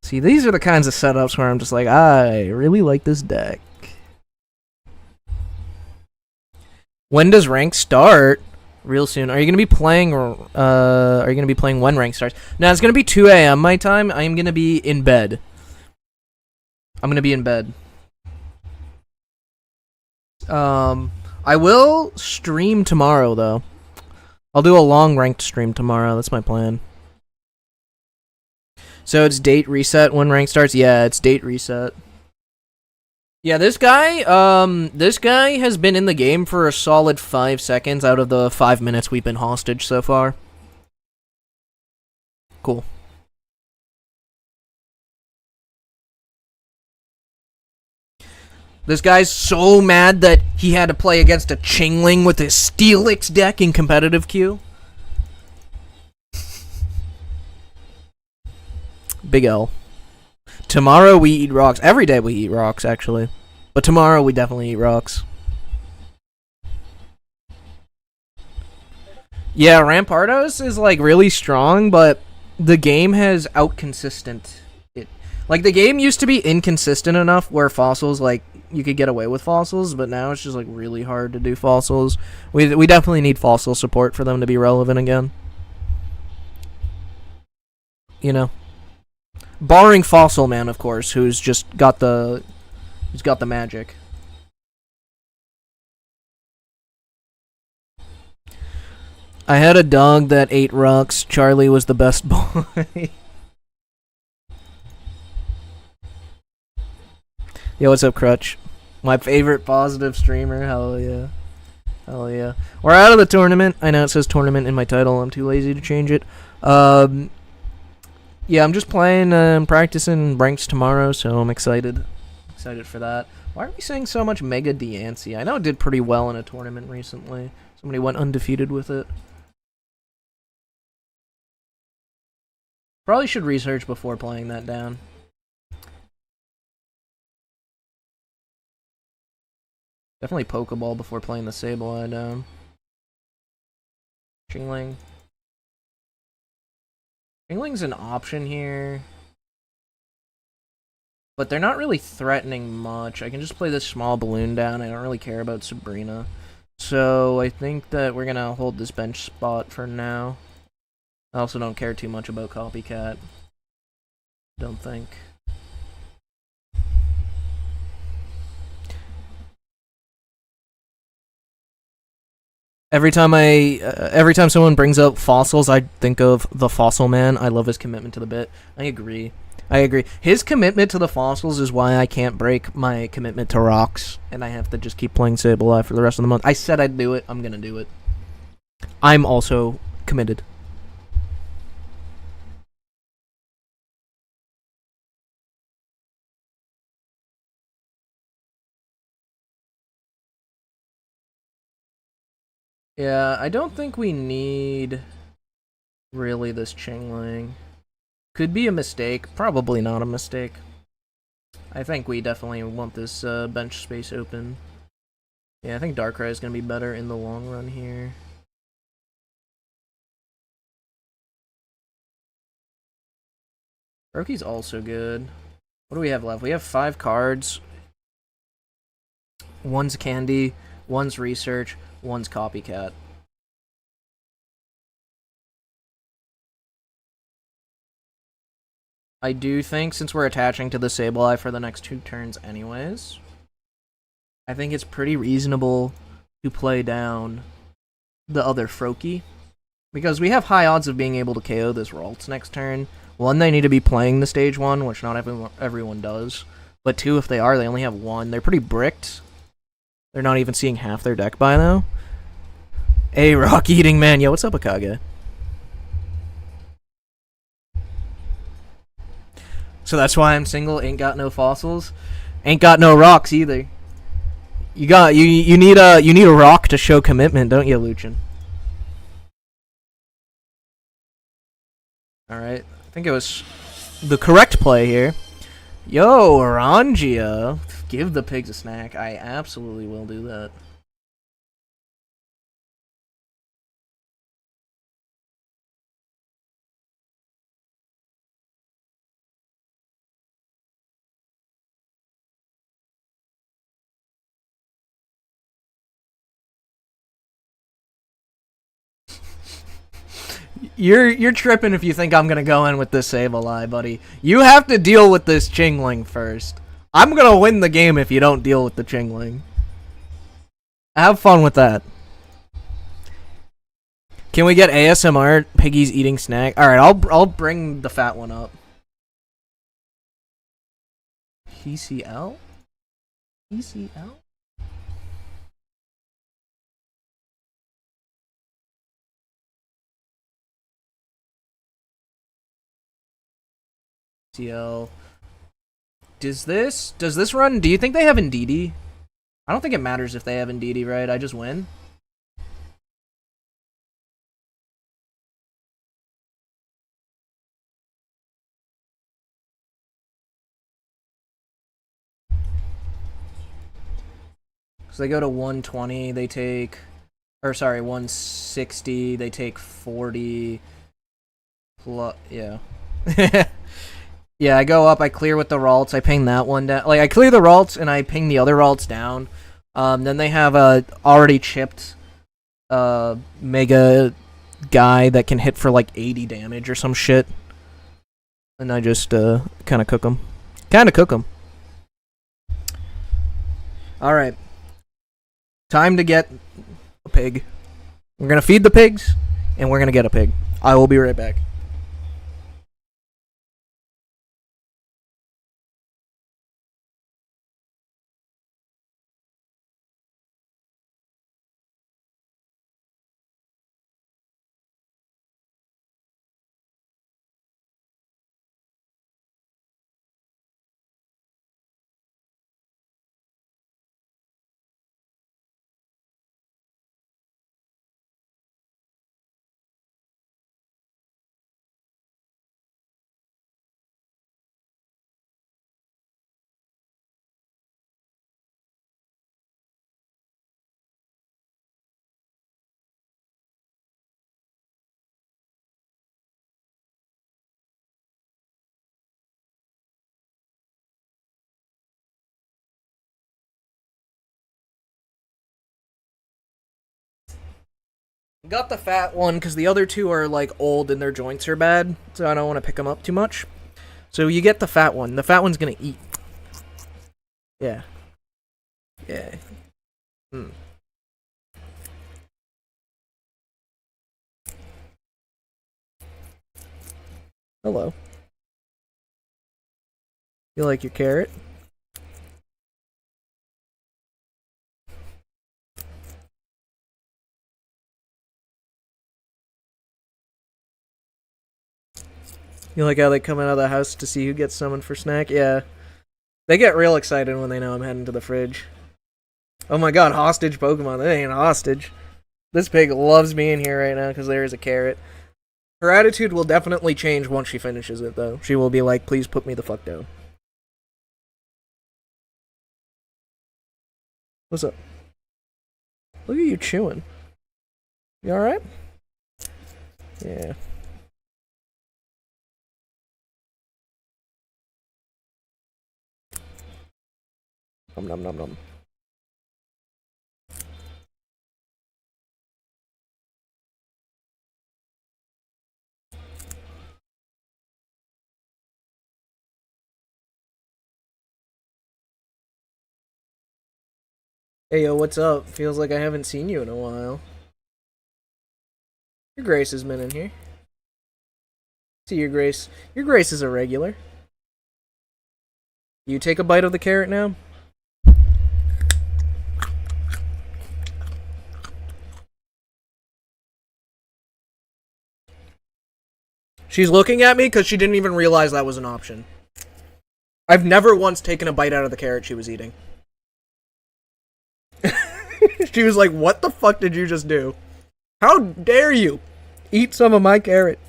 Speaker 1: See, these are the kinds of setups where I'm just like, I really like this deck. When does rank start? Real soon. Are you gonna be playing? Are you gonna be playing when rank starts? Now it's gonna be 2 a.m. my time. I'm gonna be in bed. I'm gonna be in bed. I will stream tomorrow though. I'll do a long ranked stream tomorrow. That's my plan. So it's date reset when rank starts? Yeah, it's date reset. Yeah, this guy has been in the game for a solid 5 seconds out of the 5 minutes we've been hostage so far. Cool. This guy's so mad that he had to play against a Chingling with his Steelix deck in competitive queue. Big L. Tomorrow we eat rocks. Every day we eat rocks, actually. But tomorrow we definitely eat rocks. Yeah, Rampardos is, like, really strong, but the game has out-consistent it. Like, the game used to be inconsistent enough where Fossils, like, you could get away with Fossils, but now it's just, like, really hard to do Fossils. We definitely need Fossil support for them to be relevant again. You know? Barring Fossil Man, of course, who's got the magic. I had a dog that ate rocks. Charlie was the best boy. Yo, what's up, Crutch? My favorite positive streamer. Hell yeah. Hell yeah. We're out of the tournament. I know it says tournament in my title. I'm too lazy to change it. Yeah, I'm just playing and practicing ranks tomorrow, so I'm excited. Excited for that. Why are we saying so much Mega Diancie? I know it did pretty well in a tournament recently. Somebody went undefeated with it. Probably should research before playing that down. Definitely Pokeball before playing the Sableye down. Chingling. Chingling's an option here. But they're not really threatening much. I can just play this small balloon down. I don't really care about Sabrina. So I think that we're going to hold this bench spot for now. I also don't care too much about Copycat. Don't think. Every time someone brings up Fossils, I think of the Fossil Man. I love his commitment to the bit. I agree. His commitment to the Fossils is why I can't break my commitment to rocks, and I have to just keep playing Sableye for the rest of the month. I said I'd do it. I'm gonna do it. I'm also committed. Yeah, I don't think we need really this Chingling. Could be a mistake. Probably not a mistake. I think we definitely want this bench space open. Yeah, I think Darkrai is going to be better in the long run here. Roki's also good. What do we have left? We have 5 cards. One's Candy, one's Research, one's Copycat. I do think, since we're attaching to the Sableye for the next 2 turns anyways, I think it's pretty reasonable to play down the other Froakie. Because we have high odds of being able to KO this Ralts next turn. One, they need to be playing the stage 1, which not everyone does. But 2, if they are, they only have 1. They're pretty bricked. They're not even seeing half their deck by now. Hey, rock eating man. Yo, what's up, Akage? So that's why I'm single. Ain't got no fossils. Ain't got no rocks either. You need a rock to show commitment, don't you, Luchin? All right. I think it was the correct play here. Yo, Orangia. Give the pigs a snack. I absolutely will do that. You're tripping if you think I'm gonna go in with this Sableye, buddy. You have to deal with this Chingling first. I'm gonna win the game if you don't deal with the Chingling. Have fun with that. Can we get ASMR Piggy's eating snack? All right, I'll bring the fat one up. PCL? PCL? PCL. Does this run? Do you think they have Indeedee? I don't think it matters if they have Indeedee, right? I just win. So they go to 120, they take, or sorry, 160, they take 40, plus, yeah. Yeah, I go up, I clear with the Ralts, I ping that one down. Like, I clear the Ralts, and I ping the other Ralts down. Then they have a already chipped Mega guy that can hit for, like, 80 damage or some shit. And I just, kind of cook him. Alright. Time to get a pig. We're gonna feed the pigs, and we're gonna get a pig. I will be right back. Got the fat one because the other two are like old and their joints are bad, so I don't want to pick them up too much. So you get the fat one. The fat one's gonna eat. Yeah. Yeah. Hmm. Hello. You like your carrot? You like how they come out of the house to see who gets summoned for snack? Yeah. They get real excited when they know I'm heading to the fridge. Oh my god, hostage Pokemon. That ain't a hostage. This pig loves being here right now because there is a carrot. Her attitude will definitely change once she finishes it, though. She will be like, please put me the fuck down. What's up? Look at you chewing. You alright? Yeah. Nom nom nom nom. Hey yo, what's up? Feels like I haven't seen you in a while. Your Grace has been in here. See your Grace. Your Grace is a regular. You take a bite of the carrot now? She's looking at me because she didn't even realize that was an option. I've never once taken a bite out of the carrot she was eating. She was like, what the fuck did you just do? How dare you eat some of my carrot?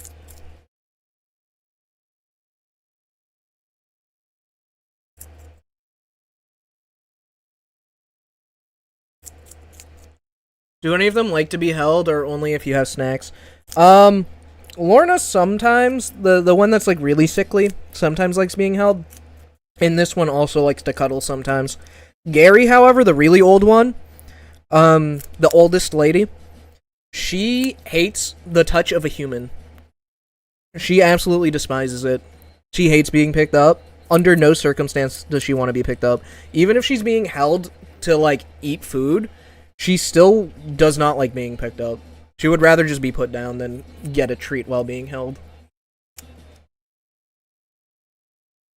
Speaker 1: Do any of them like to be held, or only if you have snacks? Lorna sometimes, the one that's like really sickly, sometimes likes being held. And this one also likes to cuddle sometimes. Gary, however, the really old one, the oldest lady, she hates the touch of a human. She absolutely despises it. She hates being picked up. Under no circumstance does she want to be picked up. Even if she's being held to, like, eat food, she still does not like being picked up. She would rather just be put down than get a treat while being held.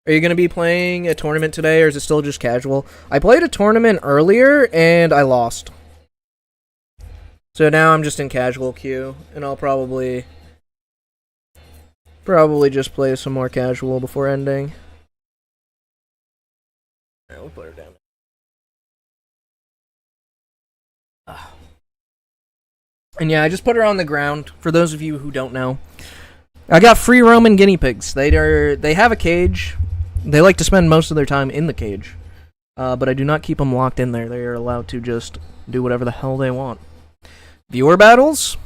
Speaker 1: Are you going to be playing a tournament today, or is it still just casual? I played a tournament earlier, and I lost. So now I'm just in casual queue, and I'll probably just play some more casual before ending. Alright, we'll put her down. And yeah, I just put her on the ground, for those of you who don't know. I got free roaming guinea pigs. They have a cage. They like to spend most of their time in the cage. But I do not keep them locked in there. They are allowed to just do whatever the hell they want. Viewer battles?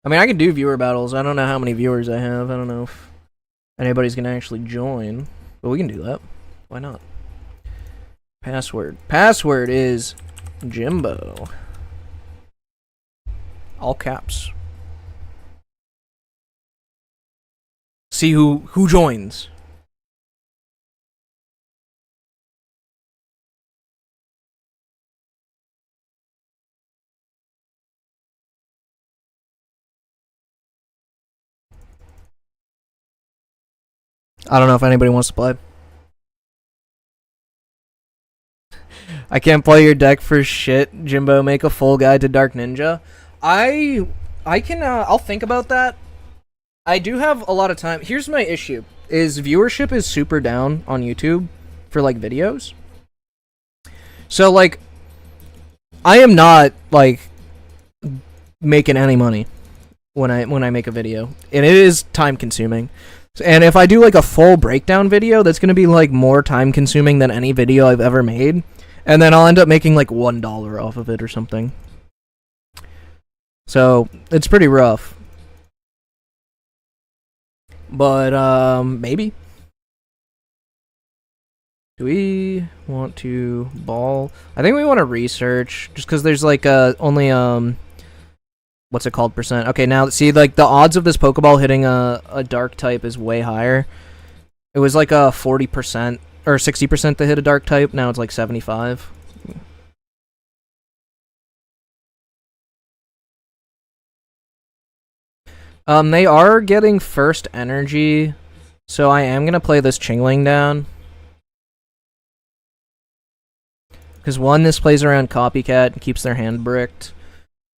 Speaker 1: I mean, I can do viewer battles. I don't know how many viewers I have. I don't know if anybody's going to actually join. But we can do that. Why not? Password. Password is Jimbo. All caps. See who joins. I don't know if anybody wants to play. I can't play your deck for shit, Jimbo. Make a full guide to Dark Ninja. I'll think about that. I do have a lot of time. Here's my issue, is viewership is super down on YouTube for, like, videos. So, like, I am not, like, making any money when I make a video. And it is time consuming. And if I do, like, a full breakdown video, that's going to be, like, more time consuming than any video I've ever made. And then I'll end up making, like, $1 off of it or something. So, it's pretty rough. But, maybe. Do we want to ball? I think we want to research, just because there's, like, only, what's it called, percent? Okay, now, see, like, the odds of this Pokeball hitting a dark type is way higher. It was, like, a 40%, or 60% to hit a dark type, now it's, like, 75. They are getting first energy, so I am going to play this Chingling down. Because one, this plays around Copycat and keeps their hand bricked.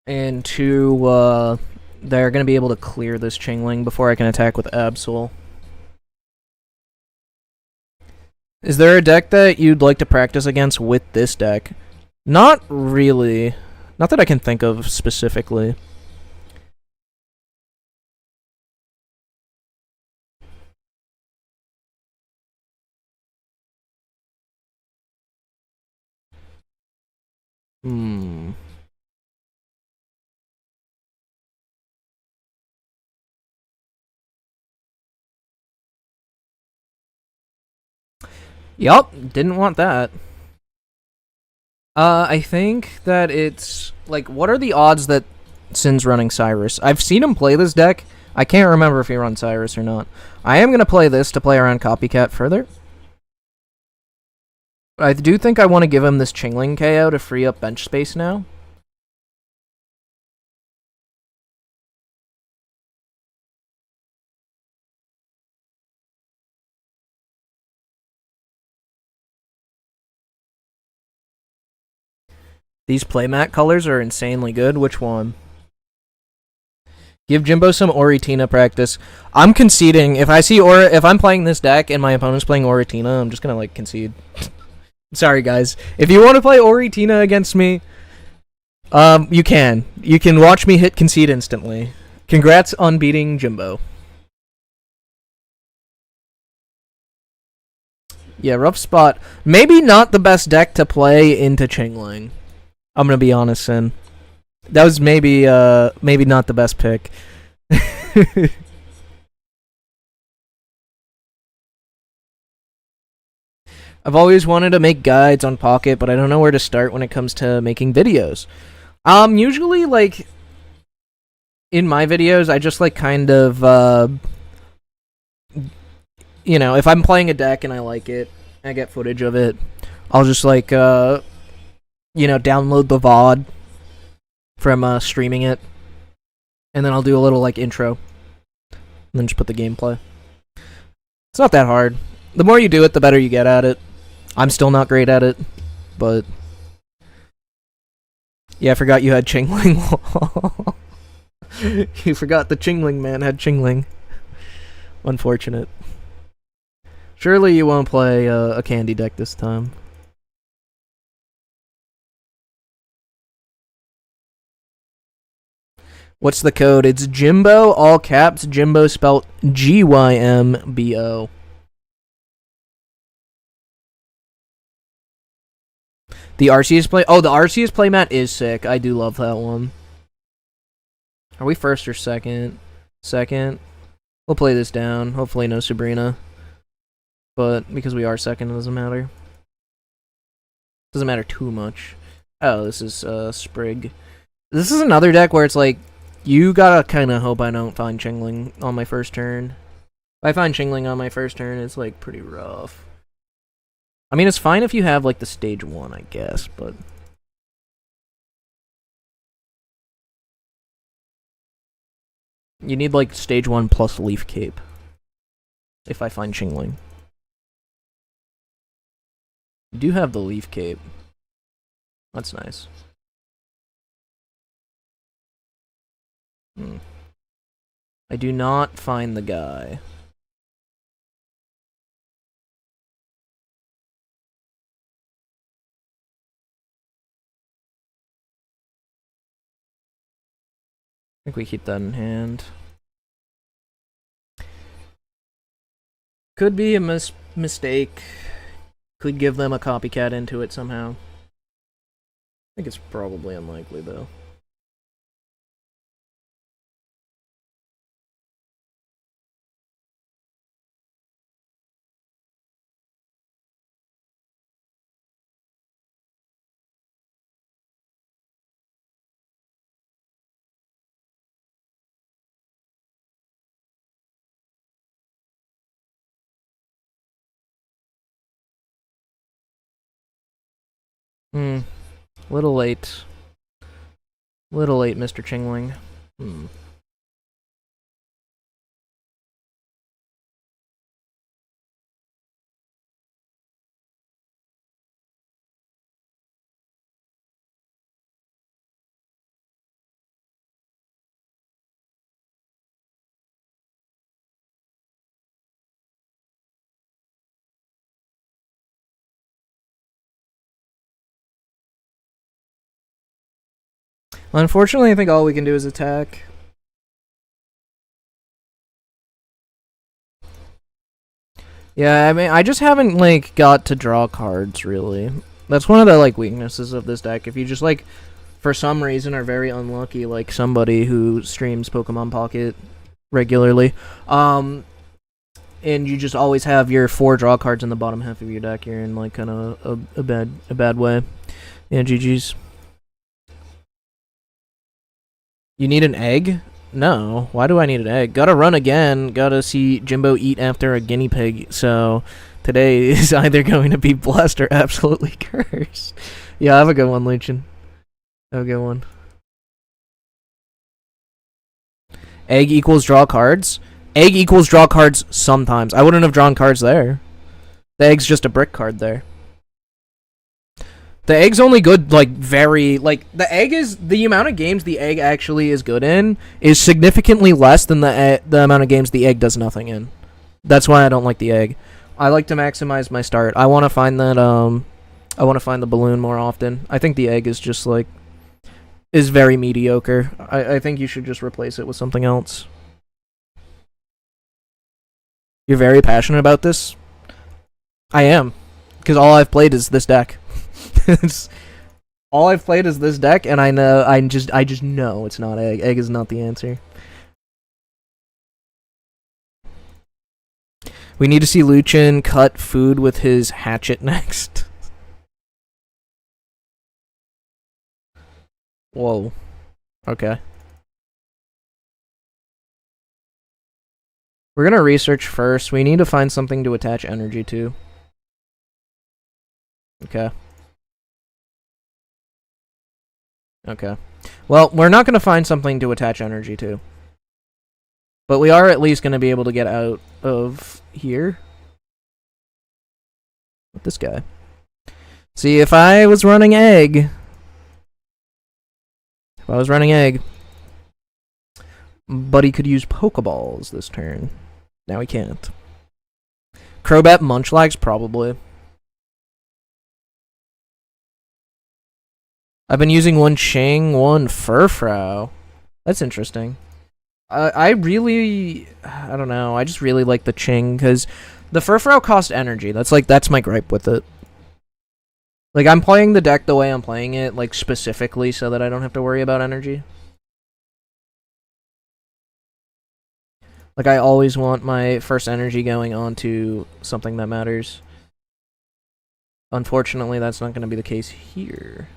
Speaker 1: And two, they're going to be able to clear this Chingling before I can attack with Absol. Is there a deck that you'd like to practice against with this deck? Not really. Not that I can think of specifically. Yup, didn't want that. I think that it's like, what are the odds that Sin's running Cyrus? I've seen him play this deck. I can't remember if he runs Cyrus or not. I am gonna play this to play around Copycat further. But I do think I want to give him this Chingling KO to free up bench space now. These playmat colors are insanely good. Which one? Give Jimbo some Oritina practice. I'm conceding. If I'm playing this deck and my opponent's playing Oritina, I'm just gonna like concede. Sorry guys. If you want to play Oritina against me, you can. You can watch me hit concede instantly. Congrats on beating Jimbo. Yeah, rough spot. Maybe not the best deck to play into Chingling. I'm gonna be honest, Sin. That was maybe not the best pick. I've always wanted to make guides on Pocket, but I don't know where to start when it comes to making videos. Usually, like, in my videos, I just, like, kind of, you know, if I'm playing a deck and I like it, I get footage of it, I'll just, like, you know, download the VOD from streaming it, and then I'll do a little, like, intro, and then just put the gameplay. It's not that hard. The more you do it, the better you get at it. I'm still not great at it, but yeah, I forgot you had Chingling. You forgot the Chingling man had Chingling. Unfortunate. Surely you won't play a candy deck this time. What's the code? It's Jimbo, all caps. Jimbo spelled Gymbo. The Arceus play. Oh, the Arceus playmat is sick. I do love that one. Are we first or second? Second. We'll play this down. Hopefully no Sabrina. But because we are second, it doesn't matter. Doesn't matter too much. Oh, this is Sprig. This is another deck where it's like, you gotta kind of hope I don't find Chingling on my first turn. If I find Chingling on my first turn, it's like pretty rough. I mean, it's fine if you have like the stage 1, I guess, but you need like stage 1 plus Leaf Cape if I find Chingling. You do have the Leaf Cape. That's nice. I do not find the guy. I think we keep that in hand. Could be a mistake. Could give them a copycat into it somehow. I think it's probably unlikely, though. Little late. Little late, Mr. Chingling. Unfortunately, I think all we can do is attack. Yeah, I mean, I just haven't, like, got to draw cards, really. That's one of the, like, weaknesses of this deck. If you just, like, for some reason are very unlucky, like somebody who streams Pokemon Pocket regularly, and you just always have your 4 draw cards in the bottom half of your deck, you're in, like, kind of a bad way. Yeah, GG's. You need an egg? No. Why do I need an egg? Gotta run again. Gotta see Jimbo eat after a guinea pig. So today is either going to be blessed or absolutely cursed. Yeah, have a good one, Luchin. Have a good one. Egg equals draw cards. Egg equals draw cards sometimes. I wouldn't have drawn cards there. The egg's just a brick card there. The egg's only good, like, very, like, the egg is, the amount of games the egg actually is good in is significantly less than the amount of games the egg does nothing in. That's why I don't like the egg. I like to maximize my start. I want to find that, I want to find the balloon more often. I think the egg is just, like, is very mediocre. I think you should just replace it with something else. You're very passionate about this? I am. Because all I've played is this deck. All I've played is this deck, and I know I just know it's not egg. Egg is not the answer. We need to see Luchin cut food with his hatchet next. Whoa. Okay. We're gonna research first. We need to find something to attach energy to. Okay. Okay. Well, we're not going to find something to attach energy to. But we are at least going to be able to get out of here. With this guy. See, if I was running egg... Buddy could use Pokeballs this turn. Now he can't. Crobat Munchlax, probably. I've been using one Ching, one Furfrou. That's interesting. I really... I don't know. I just really like the Ching, because the Furfrou cost energy. That's my gripe with it. Like, I'm playing the deck the way I'm playing it, like, specifically so that I don't have to worry about energy. Like, I always want my first energy going on to something that matters. Unfortunately, that's not going to be the case here.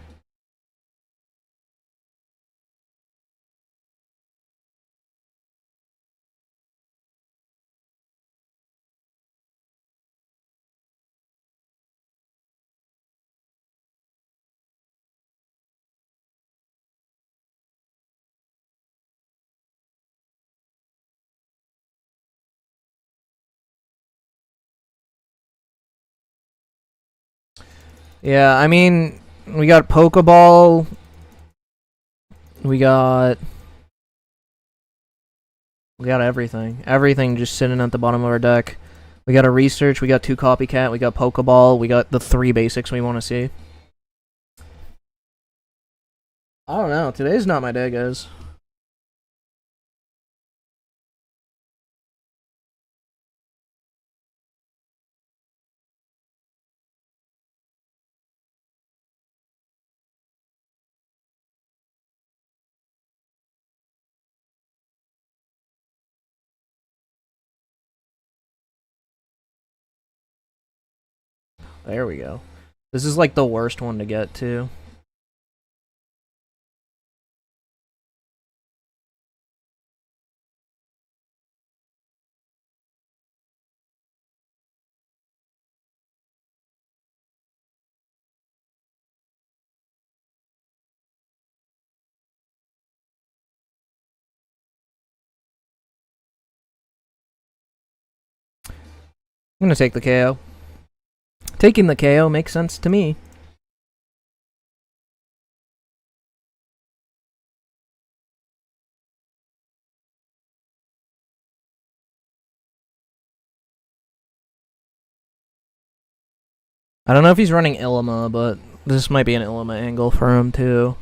Speaker 1: Yeah, I mean, we got Pokeball. We got everything. Everything just sitting at the bottom of our deck. We got a Research, we got 2 Copycat, we got Pokeball, we got the 3 basics we want to see. I don't know. Today's not my day, guys. There we go. This is like the worst one to get to. I'm gonna take the KO. Taking the KO makes sense to me. I don't know if he's running Ilima, but this might be an Ilima angle for him too.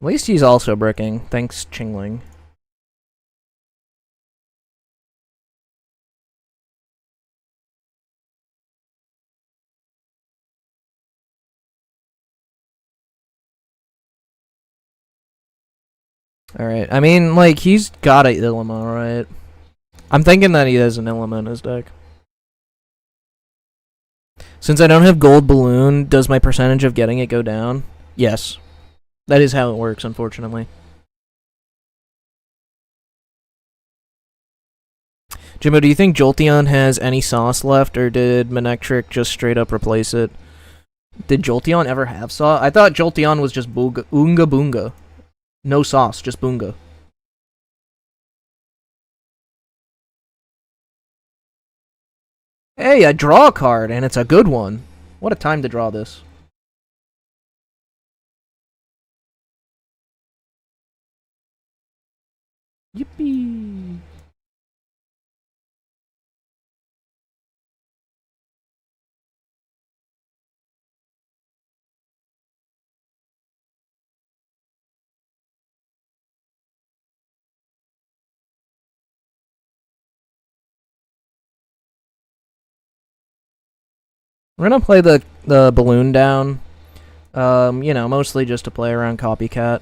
Speaker 1: At least he's also bricking. Thanks, Chingling. Alright, I mean, like, he's got a Illima, right? I'm thinking that he has an Illima in his deck. Since I don't have Gold Balloon, does my percentage of getting it go down? Yes. That is how it works, unfortunately. Jimbo, do you think Jolteon has any sauce left, or did Manectric just straight up replace it? Did Jolteon ever have sauce? I thought Jolteon was just Oonga Boonga. No sauce, just Boonga. Hey, I draw a card, and it's a good one. What a time to draw this. Yippee! We're gonna play the balloon down. Mostly just to play around Copycat.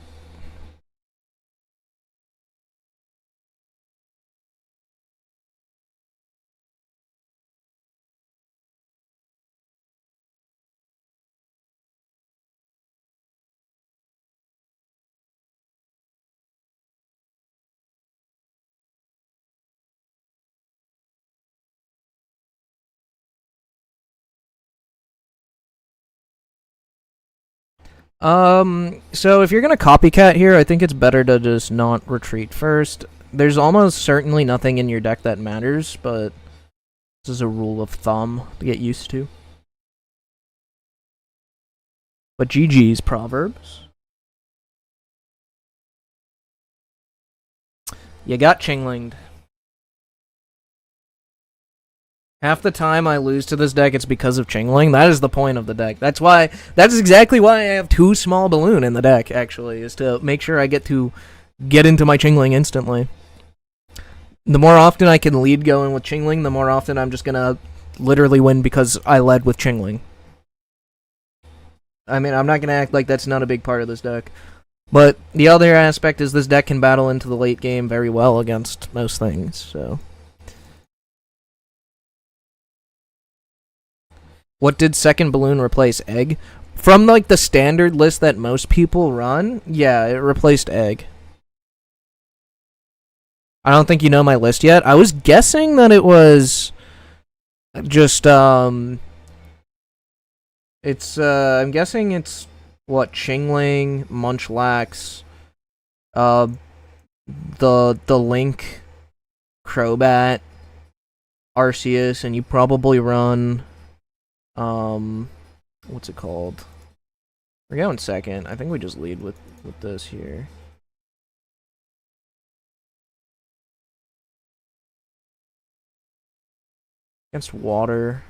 Speaker 1: So if you're gonna Copycat here, I think it's better to just not retreat first. There's almost certainly nothing in your deck that matters, but this is a rule of thumb to get used to. But GG's Proverbs. You got Chinglinged. Half the time I lose to this deck, it's because of Chingling. That is the point of the deck. That's exactly why I have 2 small balloon in the deck, actually, is to make sure I get into my Chingling instantly. The more often I can lead going with Chingling, the more often I'm just gonna literally win because I led with Chingling. I mean, I'm not gonna act like that's not a big part of this deck. But the other aspect is this deck can battle into the late game very well against most things, so... What did second balloon replace? Egg? From, like, the standard list that most people run, yeah, it replaced Egg. I don't think you know my list yet. I was guessing that it was just, I'm guessing it's, what, Chingling, Munchlax, the Link, Crobat, Arceus, and you probably run... what's it called? We're going second. I think we just lead with this here. Against water.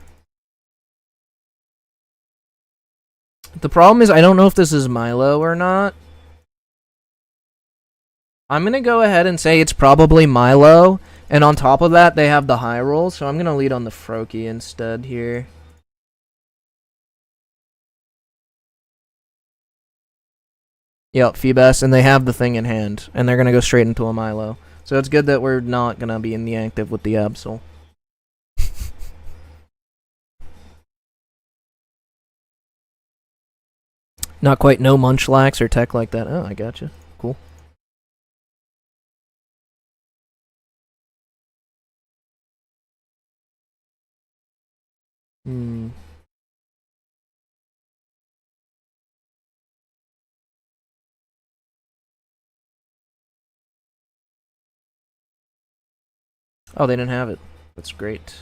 Speaker 1: The problem is I don't know if this is Milo or not. I'm gonna go ahead and say it's probably Milo, and on top of that they have the high roll, so I'm gonna lead on the Froakie instead here. Yep, Feebas, and they have the thing in hand, and they're gonna go straight into a Milo. So it's good that we're not gonna be in the active with the Absol. Not quite no Munchlax or tech like that. Oh, I gotcha. Cool. Hmm. Oh, they didn't have it. That's great.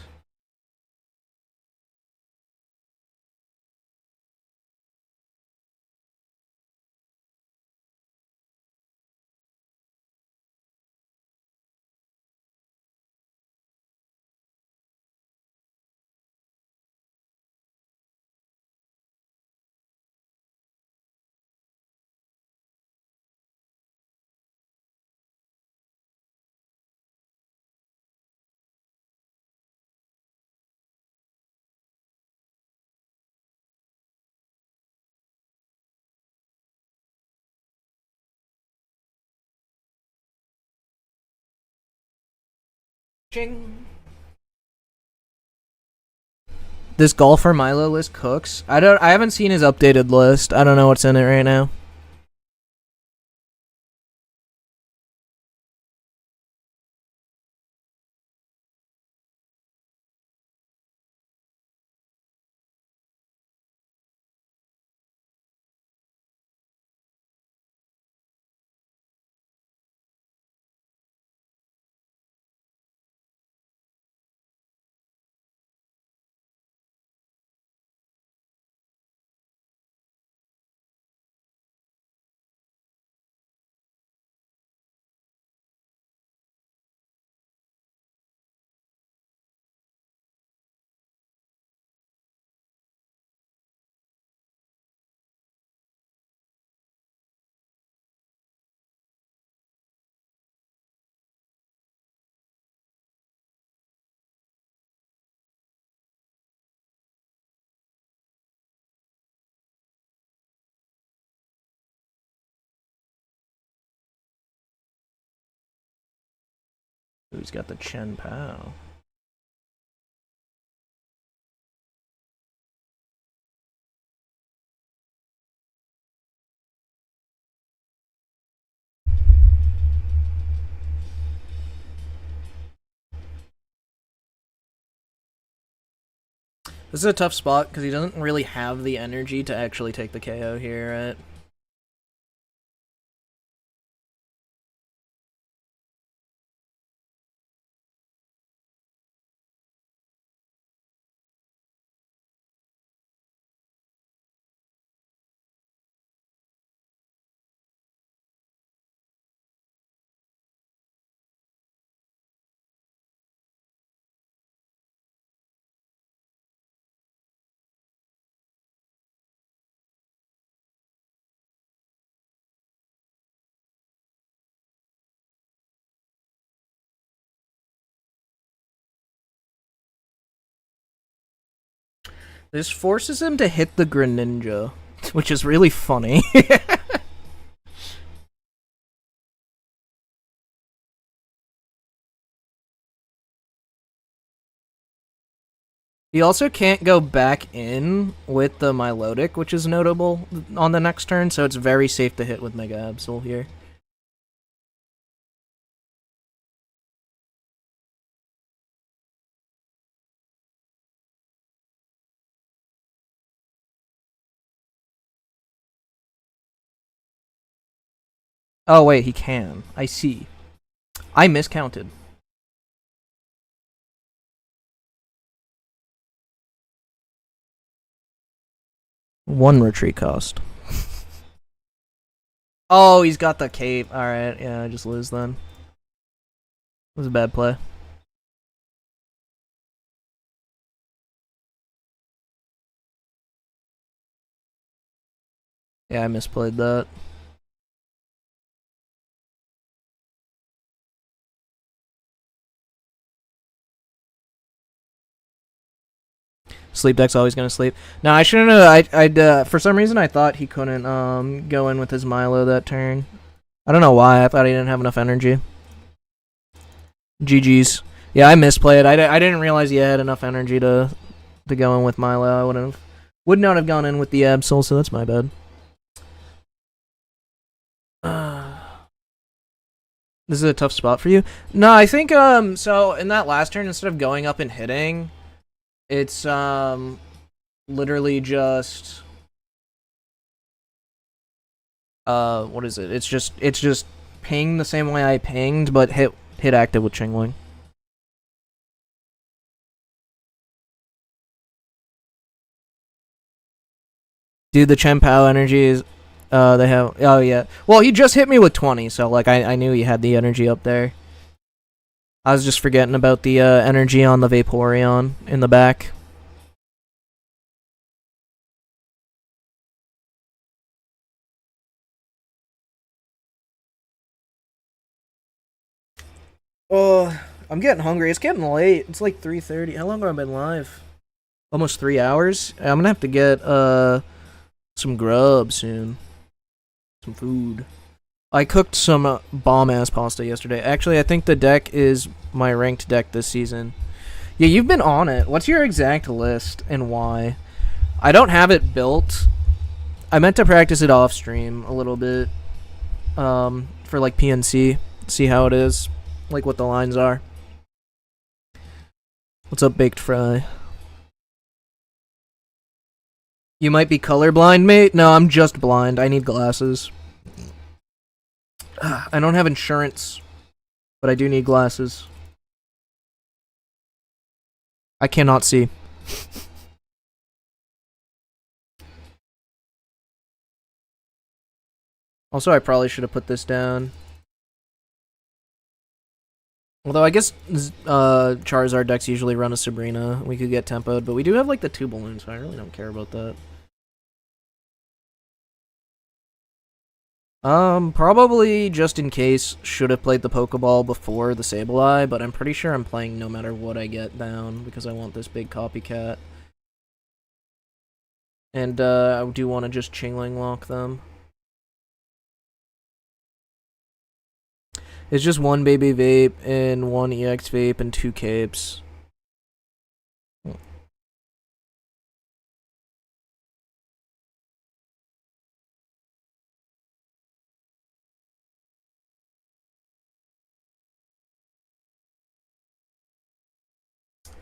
Speaker 1: Ching. This golfer Milo list cooks. I haven't seen his updated list. I don't know what's in it right now. Ooh, he's got the Chen Pao. This is a tough spot because he doesn't really have the energy to actually take the KO here, right? This forces him to hit the Greninja, which is really funny. He also can't go back in with the Milotic, which is notable on the next turn, so it's very safe to hit with Mega Absol here. Oh wait, he can. I see. I miscounted. One retreat cost. Oh, he's got the cape. Alright, yeah, I just lose then. It was a bad play. Yeah, I misplayed that. Sleep deck's always gonna sleep. No, I shouldn't have. I'd for some reason I thought he couldn't go in with his Milo that turn. I don't know why. I thought he didn't have enough energy. GG's. Yeah, I misplayed. I didn't realize he had enough energy to go in with Milo. I would not have gone in with the Absol, so that's my bad. This is a tough spot for you. No, I think so in that last turn, instead of going up and hitting, it's literally just what is it? It's just ping the same way I pinged, but hit active with Chingling. Dude, the Chen Pao energy is they have. Oh yeah. Well, he just hit me with 20, so like I knew he had the energy up there. I was just forgetting about the energy on the Vaporeon in the back. Oh, I'm getting hungry. It's getting late. It's like 3:30. How long have I been live? Almost 3 hours. I'm gonna have to get some grub soon. Some food. I cooked some bomb-ass pasta yesterday. Actually, I think the deck is my ranked deck this season. Yeah, you've been on it. What's your exact list and why? I don't have it built. I meant to practice it off stream a little bit. For like PNC. See how it is. Like what the lines are. What's up, Baked Fry? You might be colorblind, mate? No, I'm just blind. I need glasses. I don't have insurance, but I do need glasses. I cannot see. Also, I probably should have put this down. Although I guess Charizard decks usually run a Sabrina. We could get tempoed, but we do have like the 2 balloons, so I really don't care about that. Probably just in case, should have played the Pokeball before the Sableye, but I'm pretty sure I'm playing no matter what I get down, because I want this big copycat. And, I do want to just Chingling lock them. It's just 1 Baby Vape, and 1 EX Vape, and 2 Capes.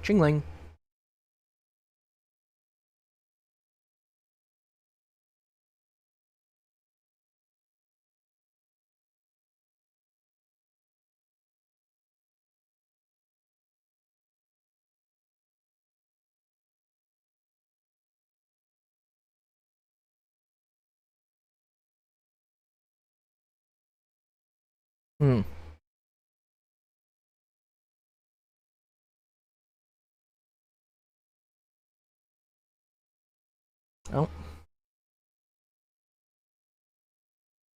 Speaker 1: Chingling. Hmm. Oh.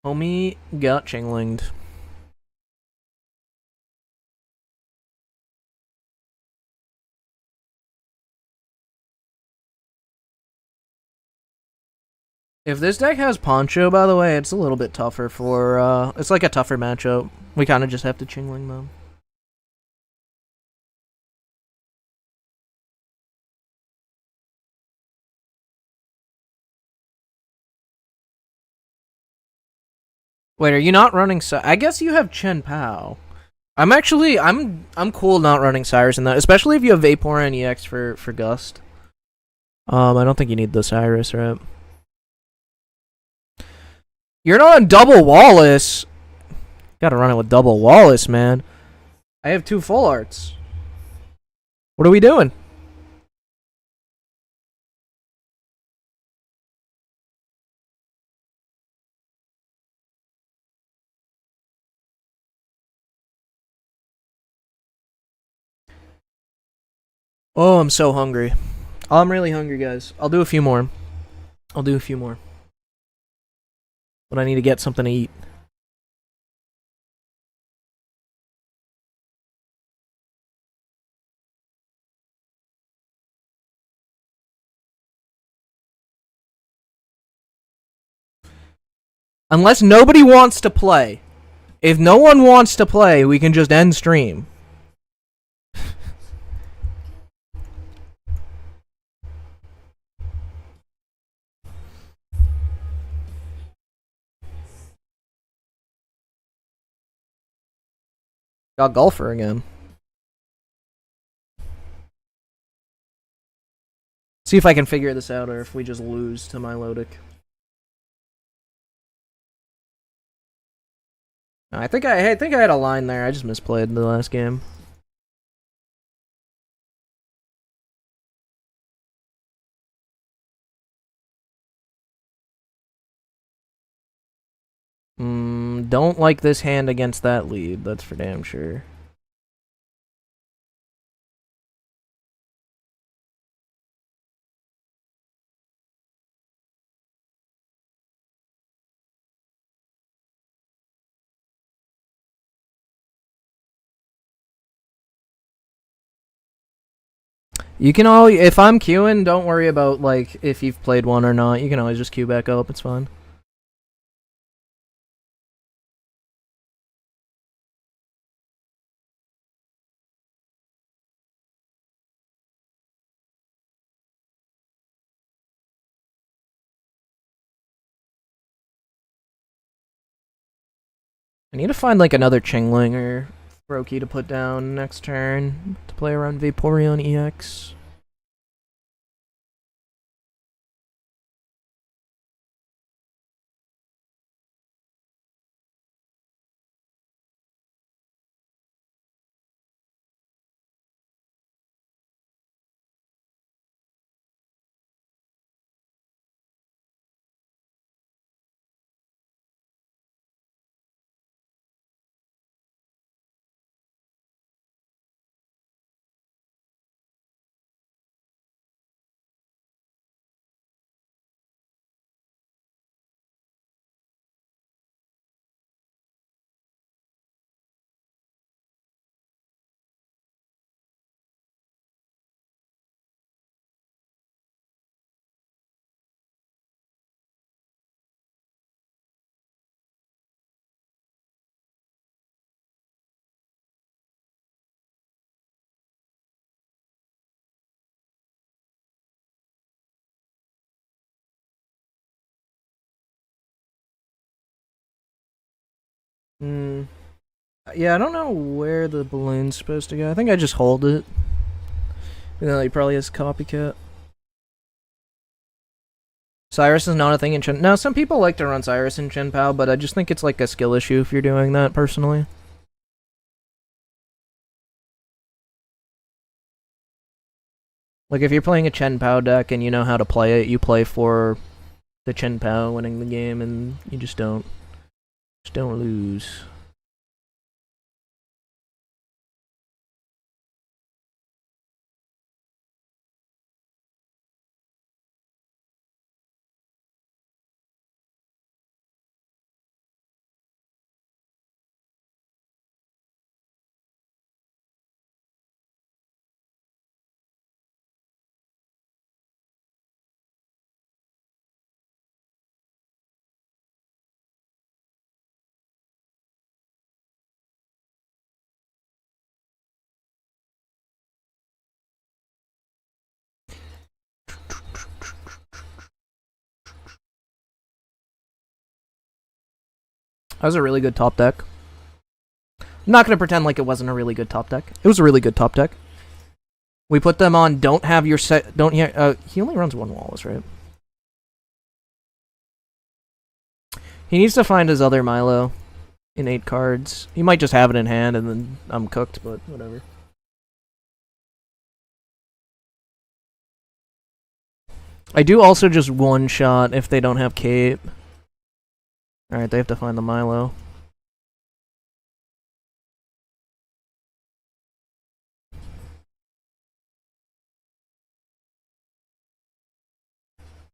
Speaker 1: Homie got Chinglinged. If this deck has Poncho, by the way, it's a little bit tougher for, it's like a tougher matchup. We kind of just have to Chingling them. Wait, are you not running I guess you have Chen Pao. I'm cool not running Cyrus in that, especially if you have Vapor and EX for Gust. I don't think you need the Cyrus, right? You're not on double Wallace. Gotta run it with double Wallace, man. I have 2 full arts. What are we doing? Oh, I'm so hungry. I'm really hungry, guys. I'll do a few more. But I need to get something to eat. Unless nobody wants to play. If no one wants to play, we can just end stream. Got Golfer again. See if I can figure this out, or if we just lose to Milotic. I think I had a line there. I just misplayed the last game. Don't like this hand against that lead. That's for damn sure. You can always, if I'm queuing, don't worry about like if you've played one or not. You can always just queue back up. It's fine. I need to find like another Chingling or Froakie to put down next turn to play around Vaporeon EX. Hmm. Yeah, I don't know where the balloon's supposed to go. I think I just hold it. You know, he probably has copycat. Cyrus is not a thing in Chen. Now, some people like to run Cyrus in Chen Pao, but I just think it's like a skill issue if you're doing that, personally. Like, if you're playing a Chen Pao deck and you know how to play it, you play for the Chen Pao winning the game, and you just don't lose. That was a really good top deck. I'm not gonna pretend like it wasn't a really good top deck. It was a really good top deck. We put them on. Don't have your set. Don't. He only runs one Wallace, right? He needs to find his other Milo in 8 cards. He might just have it in hand, and then I'm cooked. But whatever. I do also just one shot if they don't have cape. Alright, they have to find the Milo.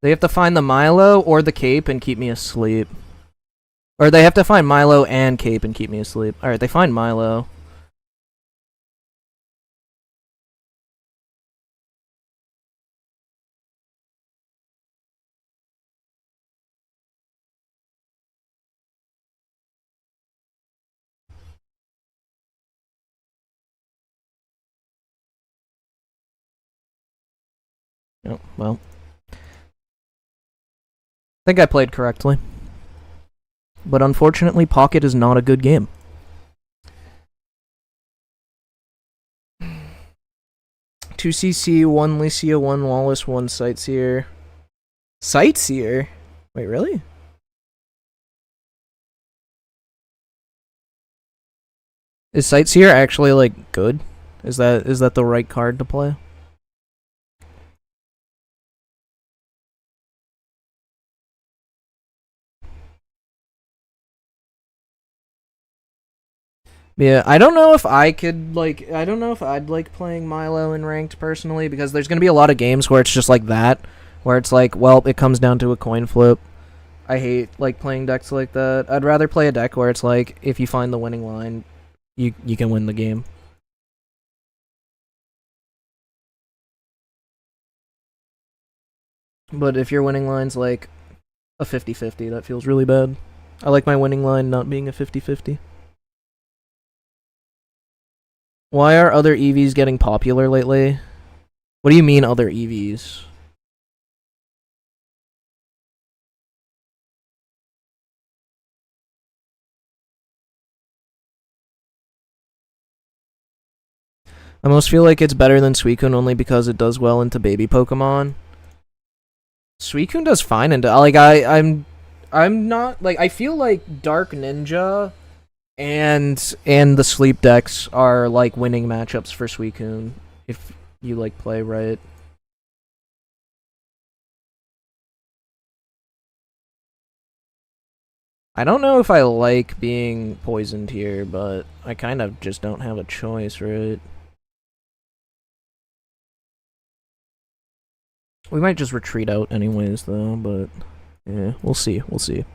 Speaker 1: They have to find the Milo or the cape and keep me asleep. Or they have to find Milo and cape and keep me asleep. Alright, they find Milo. Oh, well. I think I played correctly. But unfortunately, Pocket is not a good game. Two CC, one Lycia, one Wallace, one Sightseer. Sightseer? Wait, really? Is Sightseer actually like good? Is that the right card to play? Yeah, I don't know if I could like. I don't know if I'd like playing Milo in ranked personally, because there's gonna be a lot of games where it's just like that, where it's like, well, it comes down to a coin flip. I hate like playing decks like that. I'd rather play a deck where it's like, if you find the winning line, you can win the game. But if your winning line's like a 50-50, that feels really bad. I like my winning line not being a 50-50. Why are other EVs getting popular lately? What do you mean other EVs? I almost feel like it's better than Suicune only because it does well into baby Pokemon. Suicune does fine into like I'm not like I feel like Dark Ninja and the sleep decks are like winning matchups for Suicune if you like play right. I don't know if I like being poisoned here, but I kind of just don't have a choice, right? We might just retreat out anyways, though, but yeah, we'll see. We'll see.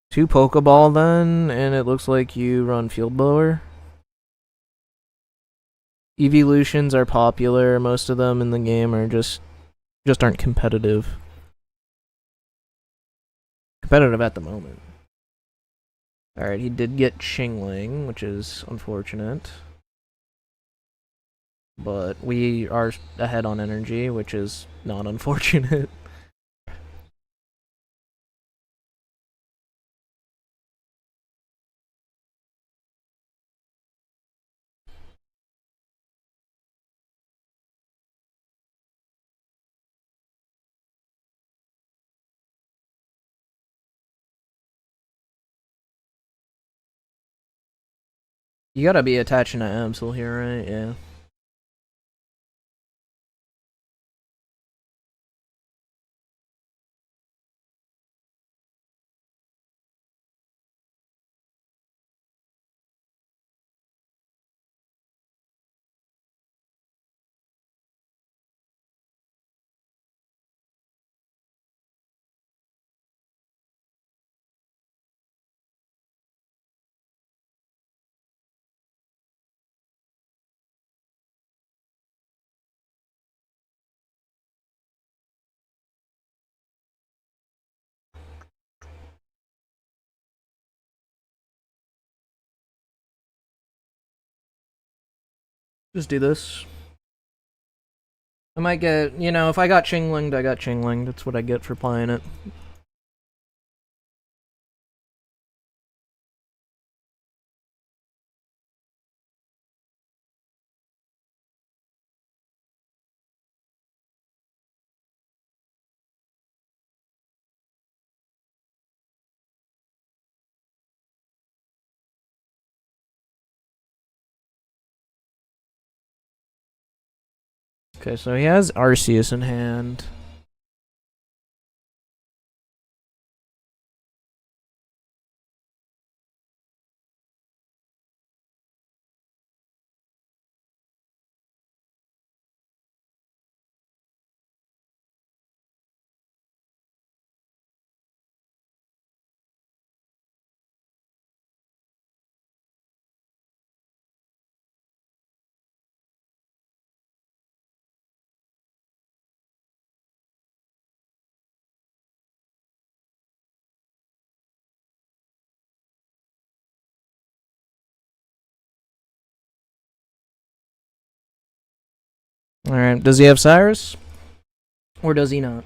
Speaker 1: Two Pokeball then, and it looks like you run Field Blower. Evolutions are popular. Most of them in the game are just aren't competitive. Competitive at the moment. Alright, he did get Chingling, which is unfortunate. But we are ahead on energy, which is not unfortunate. You gotta be attaching to Absol here, right? Yeah. Just do this. I might get, if I got Chinglinged, I got Chinglinged. That's what I get for playing it. Okay, so he has Arceus in hand. Alright, does he have Cyrus? Or does he not?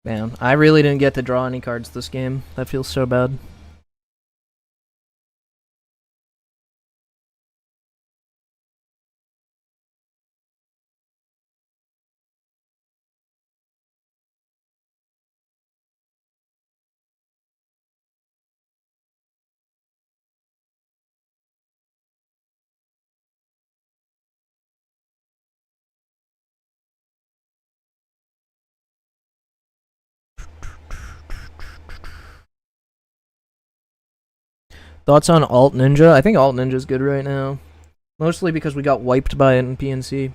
Speaker 1: Man, I really didn't get to draw any cards this game. That feels so bad. Thoughts on Alt Ninja? I think Alt Ninja's good right now. Mostly because we got wiped by it in PNC.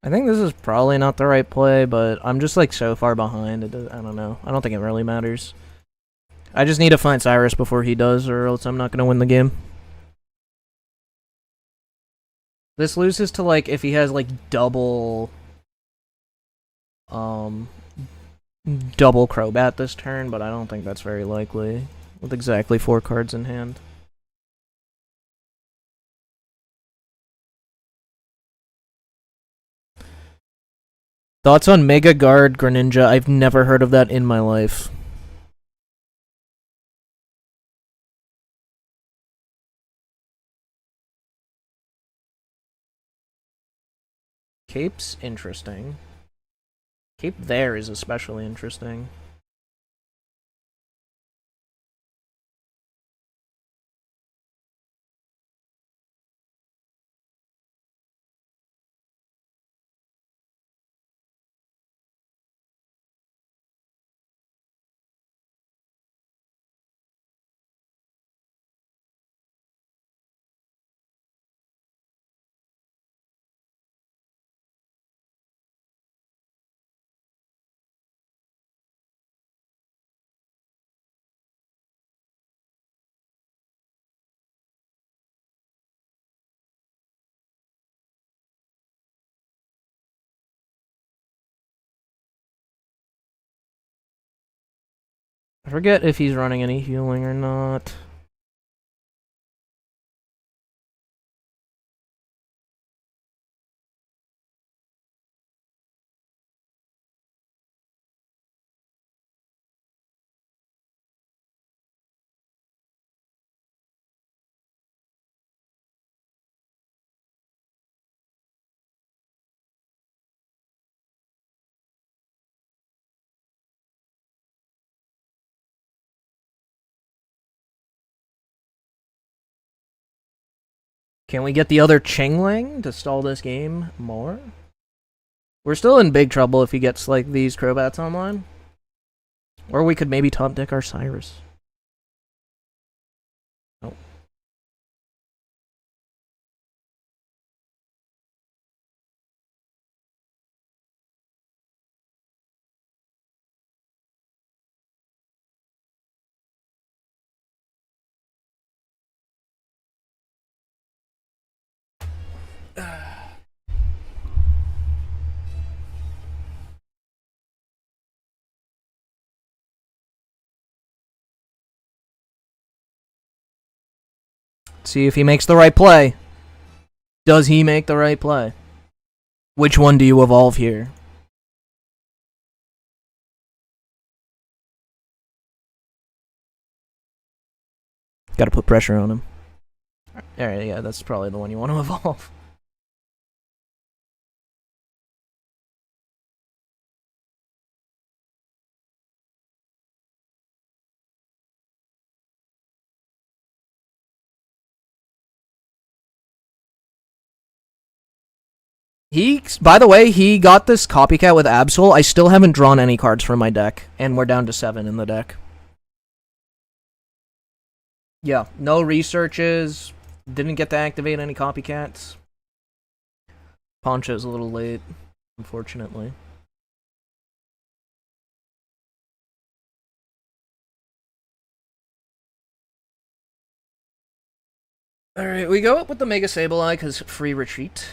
Speaker 1: I think this is probably not the right play, but I'm just like so far behind. I don't know. I don't think it really matters. I just need to find Cyrus before he does, or else I'm not gonna win the game. This loses to like if he has like double Crobat this turn, but I don't think that's very likely with exactly 4 cards in hand. Thoughts on Mega Guard Greninja? I've never heard of that in my life. Cape's interesting. Cape there is especially interesting. I forget if he's running any healing or not. Can we get the other Chingling to stall this game more? We're still in big trouble if he gets like these Crobats online. Or we could maybe top deck our Cyrus. Nope. See if he makes the right play. Does he make the right play? Which one do you evolve here? Gotta put pressure on him. Alright, yeah, that's probably the one you want to evolve. By the way, he got this copycat with Absol. I still haven't drawn any cards from my deck, and we're down to 7 in the deck. Yeah, no researches. Didn't get to activate any copycats. Poncho's a little late, unfortunately. Alright, we go up with the Mega Sableye because free retreat.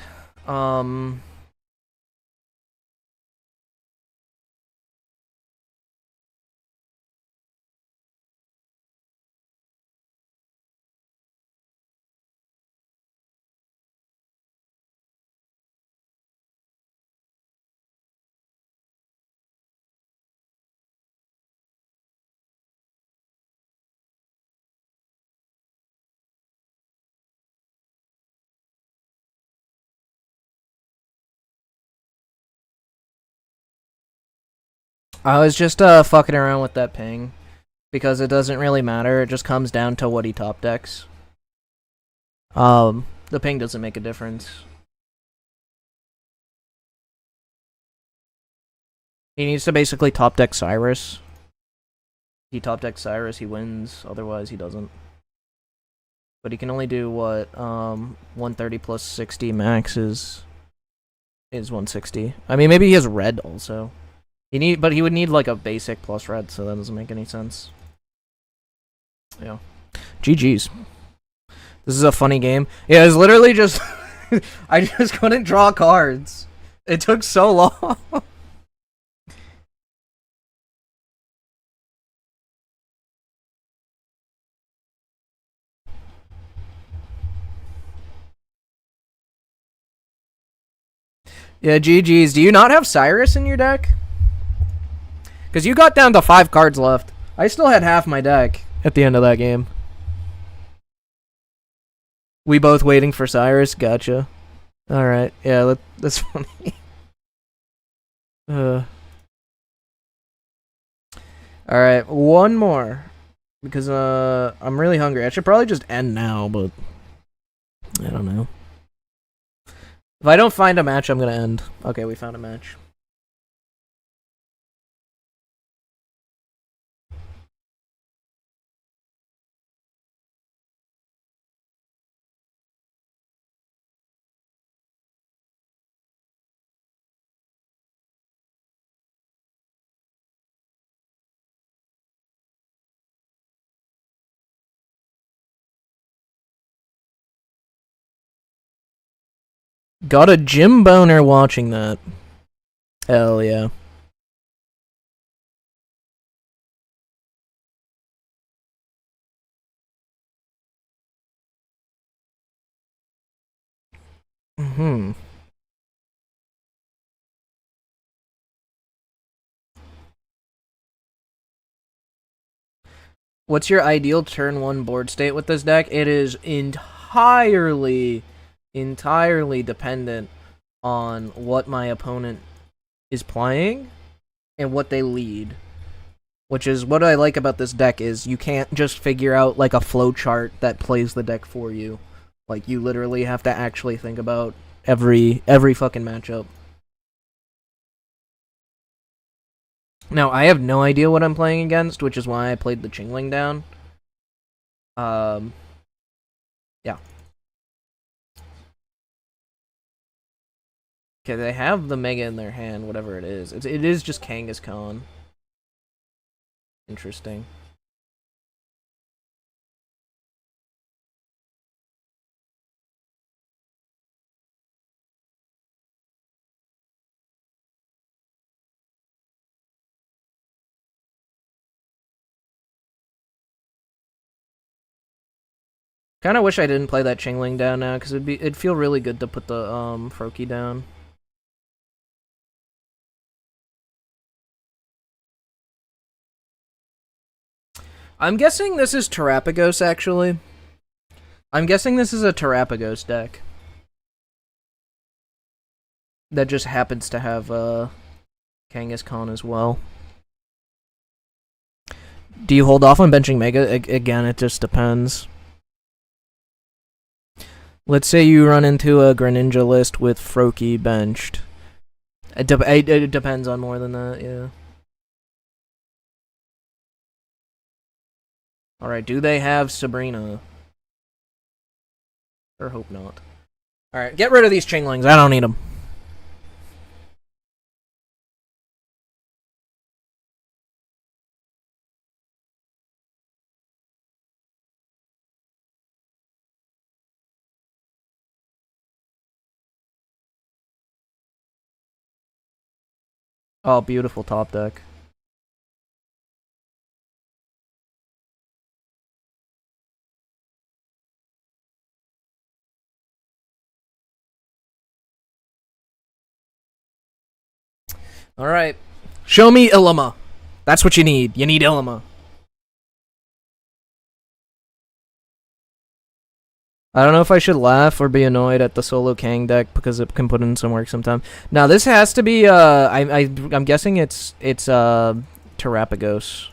Speaker 1: I was just fucking around with that ping because it doesn't really matter. It just comes down to what he top decks. The ping doesn't make a difference. He needs to basically top deck Cyrus. If he top decks Cyrus, he wins. Otherwise, he doesn't. But he can only do what 130 plus 60 max is is 160. I mean, maybe he has red also. But he would need like a basic plus red, so that doesn't make any sense. Yeah. GG's. This is a funny game. Yeah, it's literally just I just couldn't draw cards. It took so long. Yeah, GG's. Do you not have Cyrus in your deck? Because you got down to 5 cards left. I still had half my deck at the end of that game. We both waiting for Cyrus? Gotcha. Alright, yeah, that's funny. Alright, one more. Because, I'm really hungry. I should probably just end now, but I don't know. If I don't find a match, I'm gonna end. Okay, we found a match. Got a Jim boner watching that. Hell yeah. What's your ideal turn 1 board state with this deck? It is entirely dependent on what my opponent is playing and what they lead. Which is what I like about this deck is you can't just figure out like a flow chart that plays the deck for you. Like you literally have to actually think about every fucking matchup. Now, I have no idea what I'm playing against, which is why I played the Chingling down. Yeah. Okay, they have the Mega in their hand, whatever it is. It is just Kangaskhan. Interesting. Kind of wish I didn't play that Chingling down now, because it'd feel really good to put the Froakie down. I'm guessing this is Terapagos, actually. I'm guessing this is a Terapagos deck. That just happens to have Kangaskhan as well. Do you hold off on benching Mega? Again, it just depends. Let's say you run into a Greninja list with Froakie benched. It depends on more than that, yeah. Alright, do they have Sabrina? Or hope not. Alright, get rid of these Chinglings. I don't need them. Oh, beautiful top deck. Alright. Show me Ilima. That's what you need. You need Ilima. I don't know if I should laugh or be annoyed at the solo Kang deck because it can put in some work sometime. Now this has to be I'm guessing it's Terapagos.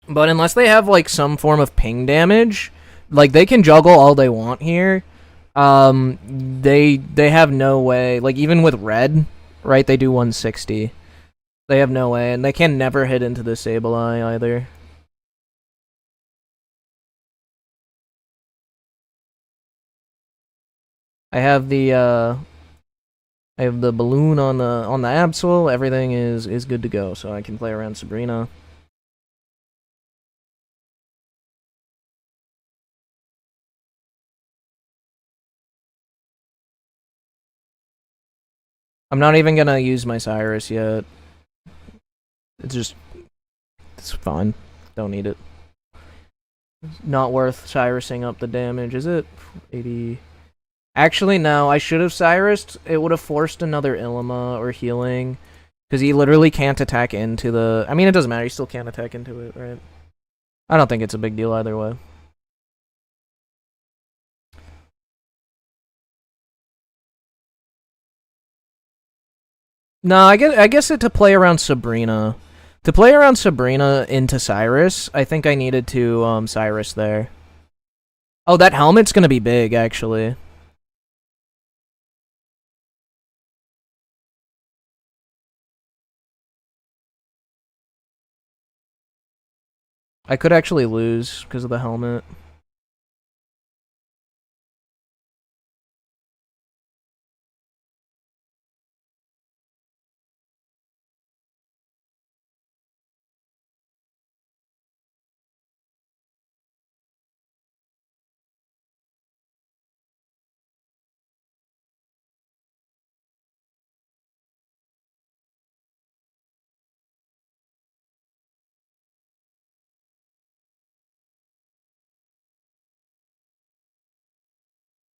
Speaker 1: But unless they have like some form of ping damage, like they can juggle all they want here. They have no way. Like even with red, right? They do 160. They have no way, and they can never hit into the Sableye either. I have the balloon on the Absol. Everything is good to go, so I can play around Sabrina. I'm not even gonna use my Cyrus yet. It's fine. Don't need it. Not worth Cyrusing up the damage, is it? 80. Actually, no. I should have Cyrused. It would have forced another Ilima or healing. Because he literally can't attack into the... I mean, it doesn't matter. He still can't attack into it, right? I don't think it's a big deal either way. No, I guess it to play around Sabrina. To play around Sabrina into Cyrus, I think I needed to Cyrus there. Oh, that helmet's gonna be big, actually. I could actually lose because of the helmet.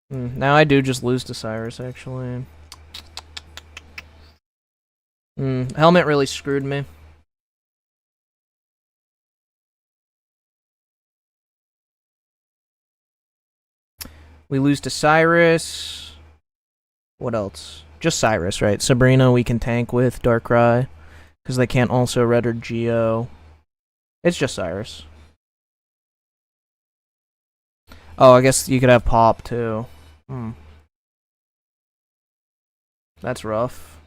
Speaker 1: Now I do just lose to Cyrus, actually. Helmet really screwed me. We lose to Cyrus. What else? Just Cyrus, right? Sabrina we can tank with Darkrai. Because they can't also Red or Geo. It's just Cyrus. Oh, I guess you could have Pop, too. That's rough.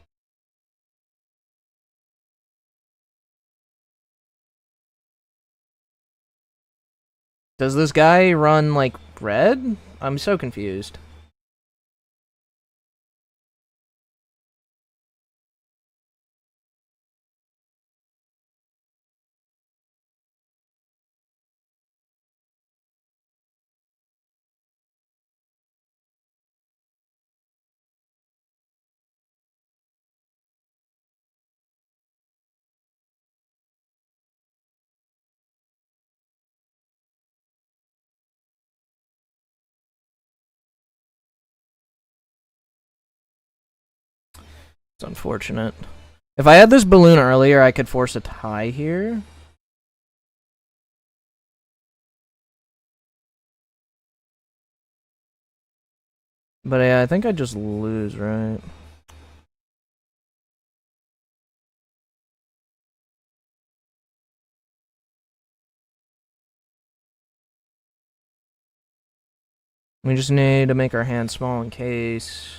Speaker 1: Does this guy run, like, red? I'm so confused. It's unfortunate. If I had this balloon earlier, I could force a tie here. But yeah, I think I just lose, right? We just need to make our hand small in case.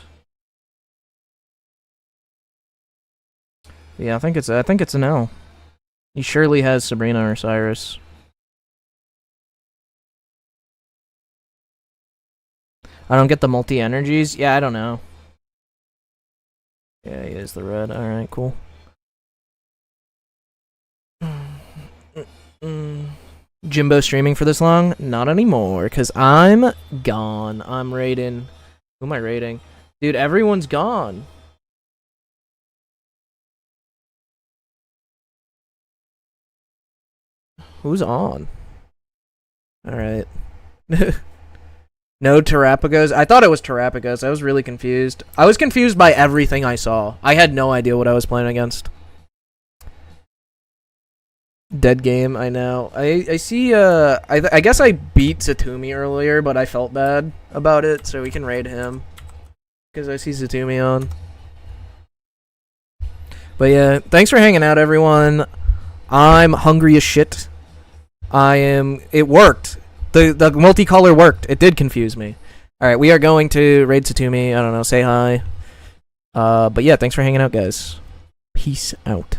Speaker 1: Yeah, I think it's an L. He surely has Sabrina or Cyrus. I don't get the multi-energies? Yeah, I don't know. Yeah, he is the red. Alright, cool. Jimbo streaming for this long? Not anymore, because I'm gone. I'm raiding. Who am I raiding? Dude, everyone's gone. Who's on? Alright. No Terrapagos? I thought it was Terrapagos. I was really confused. I was confused by everything I saw. I had no idea what I was playing against. Dead game, I know. I see, I guess I beat Satumi earlier, but I felt bad about it, so we can raid him. Because I see Satumi on. But yeah, thanks for hanging out, everyone. I'm hungry as shit. It worked. The multicolor worked. It did confuse me. Alright, we are going to raid Satumi. I don't know, say hi. But yeah, thanks for hanging out, guys. Peace out.